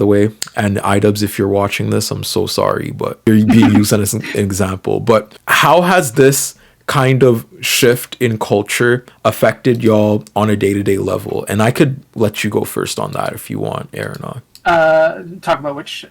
way. And iDubbbz, if you're watching this, I'm so sorry, but you're being used as an example. But how has this kind of shift in culture affected y'all on a day-to-day level? And I could let you go first on that if you want, Aaron.
Talk about which,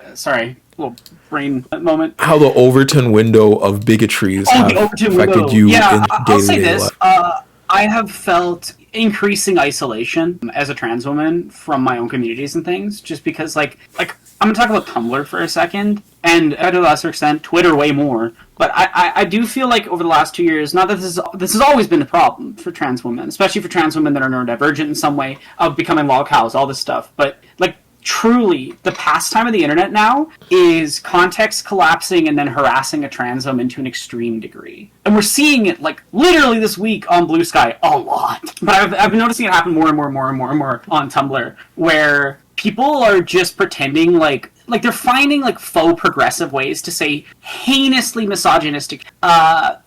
little brain moment.
How the Overton window of bigotries have affected you in day-to-day
I'll say this.
life.
I have felt increasing isolation as a trans woman from my own communities and things, just because like I'm gonna talk about Tumblr for a second, and to a lesser extent Twitter way more, but I do feel like over the last 2 years, not that this has always been a problem for trans women, especially for trans women that are neurodivergent in some way, of becoming log cows, all this stuff, but like truly the pastime of the internet now is context collapsing and then harassing a trans woman to an extreme degree. And we're seeing it like literally this week on Blue Sky a lot. But I've been noticing it happen more and more on Tumblr, where people are just pretending like they're finding like faux progressive ways to say heinously misogynistic.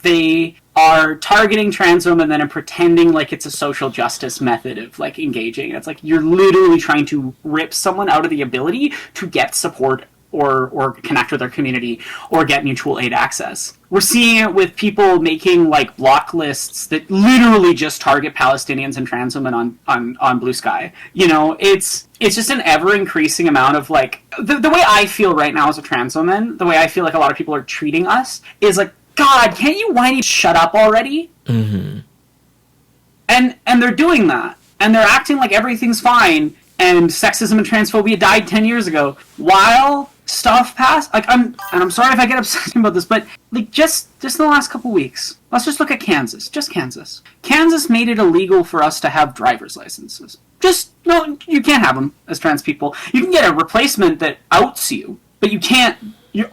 They are targeting trans women then and pretending like it's a social justice method of like engaging. It's like you're literally trying to rip someone out of the ability to get support or connect with their community or get mutual aid access. We're seeing it with people making like block lists that literally just target Palestinians and trans women on Blue Sky. You know, it's just an ever increasing amount of like the way I feel right now as a trans woman, the way I feel like a lot of people are treating us is like, God, can't you whiny shut up already?
Mm-hmm.
And they're doing that. And they're acting like everything's fine and sexism and transphobia died 10 years ago. While stuff passed, like I'm sorry if I get upset about this, but like just in the last couple weeks, let's just look at Kansas. Just Kansas. Kansas made it illegal for us to have driver's licenses. No, you can't have them as trans people. You can get a replacement that outs you, but you can't.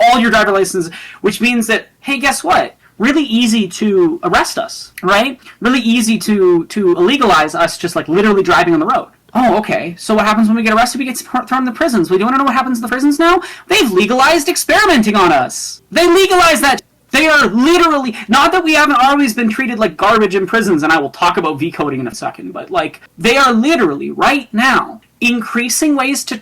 All your driver license, which means that, hey, guess what? Really easy to arrest us, right? Really easy to illegalize us just like literally driving on the road. Oh, okay. So what happens when we get arrested? We get thrown in the prisons. We don't want to know what happens in the prisons now? They've legalized experimenting on us. They legalized that. They are literally, not that we haven't always been treated like garbage in prisons, and I will talk about V-coding in a second, but like they are literally right now increasing ways to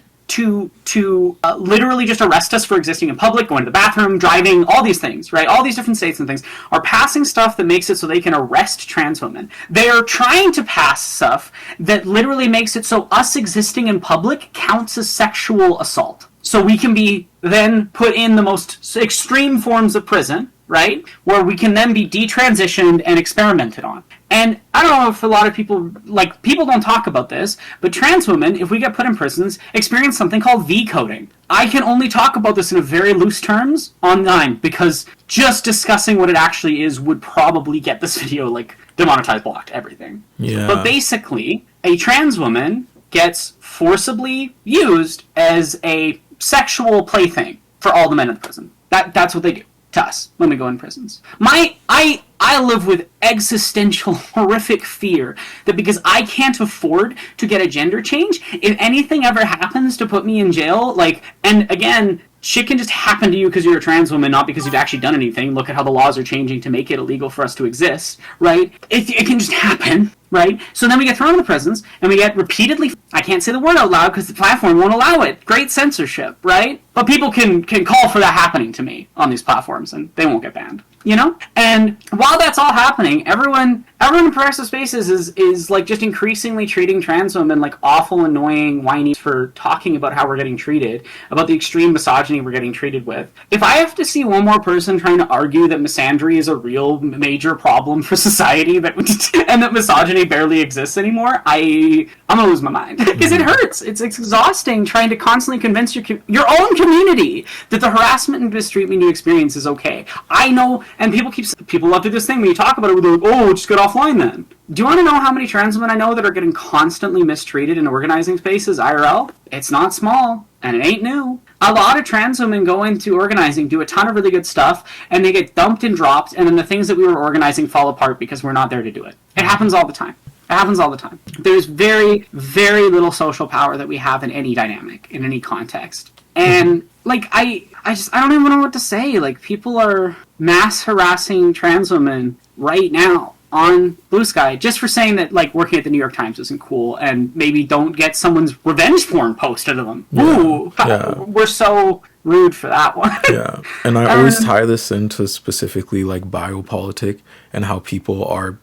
literally just arrest us for existing in public, going to the bathroom, driving, all these things, right? All these different states and things are passing stuff that makes it so they can arrest trans women. They are trying to pass stuff that literally makes it so us existing in public counts as sexual assault. So so we can be then put in the most extreme forms of prison, right? Where we can then be detransitioned and experimented on. And I don't know if a lot of people, like, people don't talk about this, but trans women, if we get put in prisons, experience something called V-coding. I can only talk about this in a very loose terms online, because just discussing what it actually is would probably get this video, like, demonetized, blocked, everything.
Yeah.
But basically, a trans woman gets forcibly used as a sexual plaything for all the men in the prison. That's what they do to us when we go in prisons. I live with existential, horrific fear that because I can't afford to get a gender change, if anything ever happens to put me in jail, like, and again, shit can just happen to you because you're a trans woman, not because you've actually done anything. Look at how the laws are changing to make it illegal for us to exist, right? It can just happen, right? So then we get thrown in the prisons, and we get repeatedly, I can't say the word out loud because the platform won't allow it. Great censorship, right? But people can call for that happening to me on these platforms, and they won't get banned. You know? And while that's all happening, everyone in progressive spaces is like just increasingly treating trans women like awful, annoying, whiny for talking about how we're getting treated, about the extreme misogyny we're getting treated with. If I have to see one more person trying to argue that misandry is a real major problem for society and that misogyny barely exists anymore, I'm gonna lose my mind. Because it hurts. It's exhausting trying to constantly convince your own community that the harassment and mistreatment you experience is okay. I know. And people love to do this thing when you talk about it, they're like, oh, just get offline then. Do you want to know how many trans women I know that are getting constantly mistreated in organizing spaces, IRL? It's not small, and it ain't new. A lot of trans women go into organizing, do a ton of really good stuff, and they get dumped and dropped, and then the things that we were organizing fall apart because we're not there to do it. It happens all the time. It happens all the time. There's very, very little social power that we have in any dynamic, in any context. And, like, I don't even know what to say. Like, people are mass harassing trans women right now on Blue Sky just for saying that, like, working at the New York Times isn't cool and maybe don't get someone's revenge porn posted to them.
Yeah.
Ooh,
Yeah.
We're so rude for that one.
Yeah. And I always tie this into specifically, like, biopolitic and how people are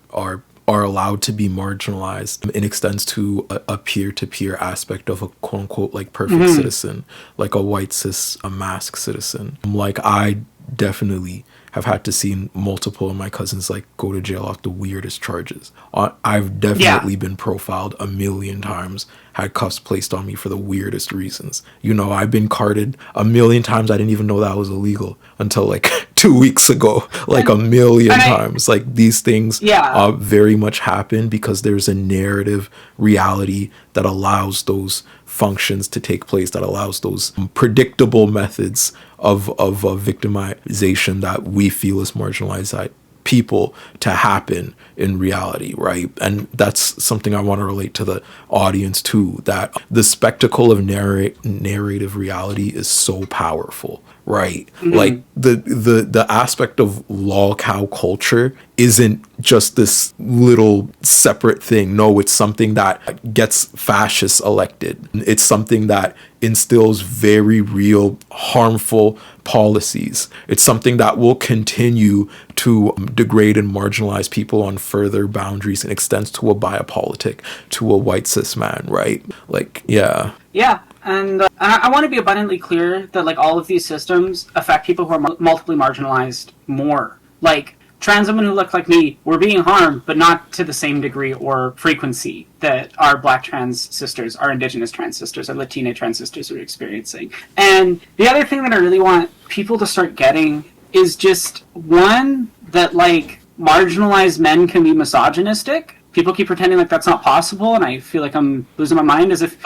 allowed to be marginalized. It extends to a peer-to-peer aspect of a quote-unquote like perfect citizen, like a white cis a masked citizen. Like, I definitely have had to see multiple of my cousins like go to jail off the weirdest charges. I've definitely been profiled a million times, had cuffs placed on me for the weirdest reasons. You know, I've been carded a million times. I didn't even know that was illegal until like 2 weeks ago, like a million times. Like, these things very much happen because there's a narrative reality that allows those functions to take place, that allows those predictable methods of victimization that we feel is marginalized people to happen in reality, right? And that's something I want to relate to the audience too, that the spectacle of narrative reality is so powerful, right? Like, the aspect of lol cow culture isn't just this little separate thing. No, it's something that gets fascists elected. It's something that instills very real harmful policies. It's something that will continue to degrade and marginalize people on further boundaries and extends to a biopolitic, to a white cis man, right? Like, yeah.
Yeah, and I want to be abundantly clear that, like, all of these systems affect people who are multiply marginalized more. Like, trans women who look like me were being harmed, but not to the same degree or frequency that our black trans sisters, our indigenous trans sisters, our Latina trans sisters are experiencing. And the other thing that I really want people to start getting is just, one, that, like, marginalized men can be misogynistic. People keep pretending like that's not possible, and I feel like I'm losing my mind, as if...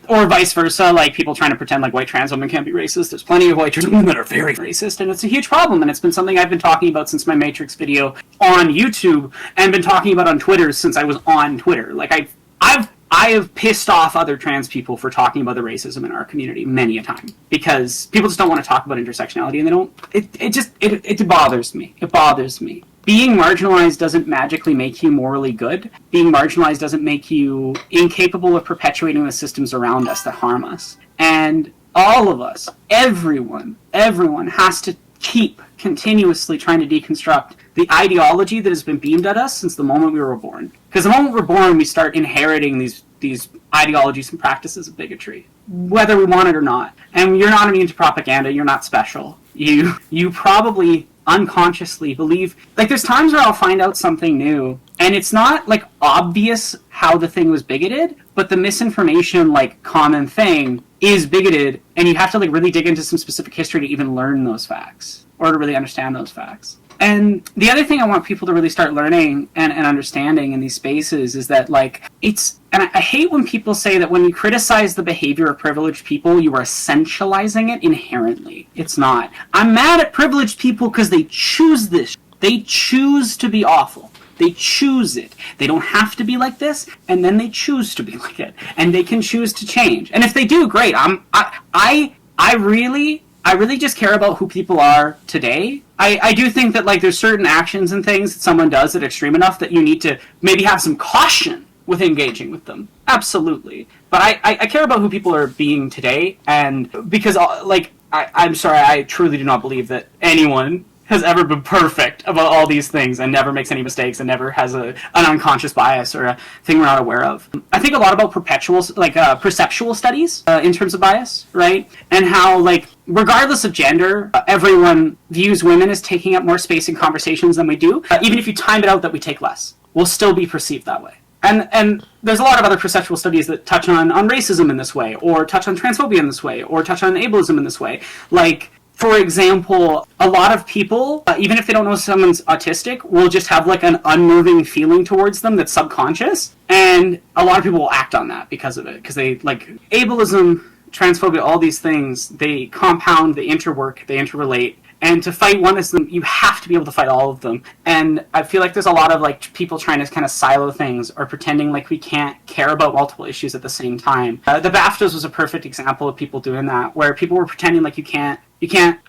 Or vice versa, like people trying to pretend like white trans women can't be racist. There's plenty of white trans women that are very racist, and it's a huge problem, and it's been something I've been talking about since my Matrix video on YouTube, and been talking about on Twitter since I was on Twitter. Like, I have pissed off other trans people for talking about the racism in our community many a time, because people just don't want to talk about intersectionality, and they don't, it bothers me. It bothers me. Being marginalized doesn't magically make you morally good. Being marginalized doesn't make you incapable of perpetuating the systems around us that harm us. And all of us, everyone has to keep continuously trying to deconstruct the ideology that has been beamed at us since the moment we were born. Because the moment we're born, we start inheriting these ideologies and practices of bigotry. whether we want it or not. And you're not immune to propaganda. You're not special. You probably unconsciously believe, like, there's times where I'll find out something new and it's not like obvious how the thing was bigoted, but the misinformation, like, common thing is bigoted, and you have to, like, really dig into some specific history to even learn those facts or to really understand those facts. And the other thing I want people to really start learning and understanding in these spaces is that, like, and I hate when people say that when you criticize the behavior of privileged people, you are essentializing it inherently. It's not. I'm mad at privileged people because they choose this. They choose to be awful. They choose it. They don't have to be like this, and then they choose to be like it. And they can choose to change. And if they do, great. I really just care about who people are today. I do think that, like, there's certain actions and things that someone does that are extreme enough that you need to maybe have some caution with engaging with them. Absolutely. But I care about who people are being today, and because, like, I'm sorry, I truly do not believe that anyone has ever been perfect about all these things and never makes any mistakes and never has an unconscious bias or a thing we're not aware of. I think a lot about perceptual studies in terms of bias, right? And how, like, regardless of gender, everyone views women as taking up more space in conversations than we do. Even if you time it out that we take less, we'll still be perceived that way. And there's a lot of other perceptual studies that touch on racism in this way, or touch on transphobia in this way, or touch on ableism in this way. Like, for example, a lot of people, even if they don't know someone's autistic, will just have, like, an unnerving feeling towards them that's subconscious. And a lot of people will act on that because of it. Because they, like, ableism, transphobia, all these things, they compound, they interwork, they interrelate. And to fight one of them, you have to be able to fight all of them. And I feel like there's a lot of, like, people trying to kind of silo things or pretending like we can't care about multiple issues at the same time. The BAFTAs was a perfect example of people doing that, where people were pretending like you can't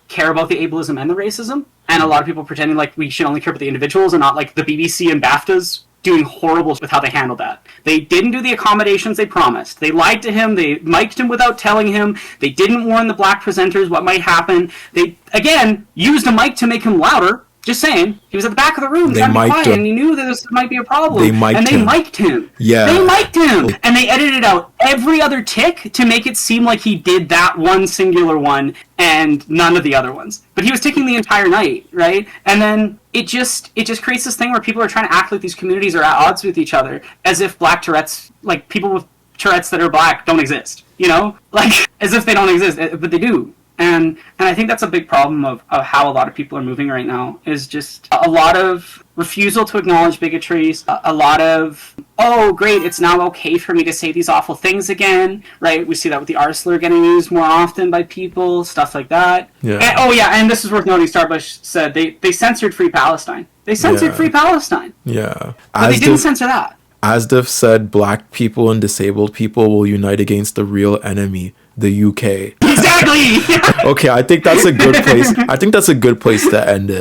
care about the ableism and the racism, and a lot of people pretending like we should only care about the individuals and not, like, the BBC and BAFTAs doing horrible with how they handled that. They didn't do the accommodations they promised. They lied to him. They mic'd him without telling him. They didn't warn the black presenters what might happen. They, again, used a mic to make him louder. Just saying. He was at the back of the room trying to be quiet, and he knew that this might be a problem. They mic'd him.
Yeah.
They mic'd him! And they edited out every other tick to make it seem like he did that one singular one and none of the other ones. But he was ticking the entire night, right? And then it just creates this thing where people are trying to act like these communities are at odds with each other, as if black Tourette's, like, people with Tourette's that are black don't exist, you know? Like, as if they don't exist, but they do. And I think that's a big problem of how a lot of people are moving right now, is just a lot of refusal to acknowledge bigotries, a lot of, oh, great, it's now okay for me to say these awful things again, right? We see that with the R slur getting used more often by people, stuff like that.
Yeah.
And, and this is worth noting, Starbush said they censored Free Palestine. They censored Free Palestine.
Yeah.
But they didn't censor that.
Asdif said black people and disabled people will unite against the real enemy, the UK.
Exactly.
Okay, I think that's a good place. I think that's a good place to end it.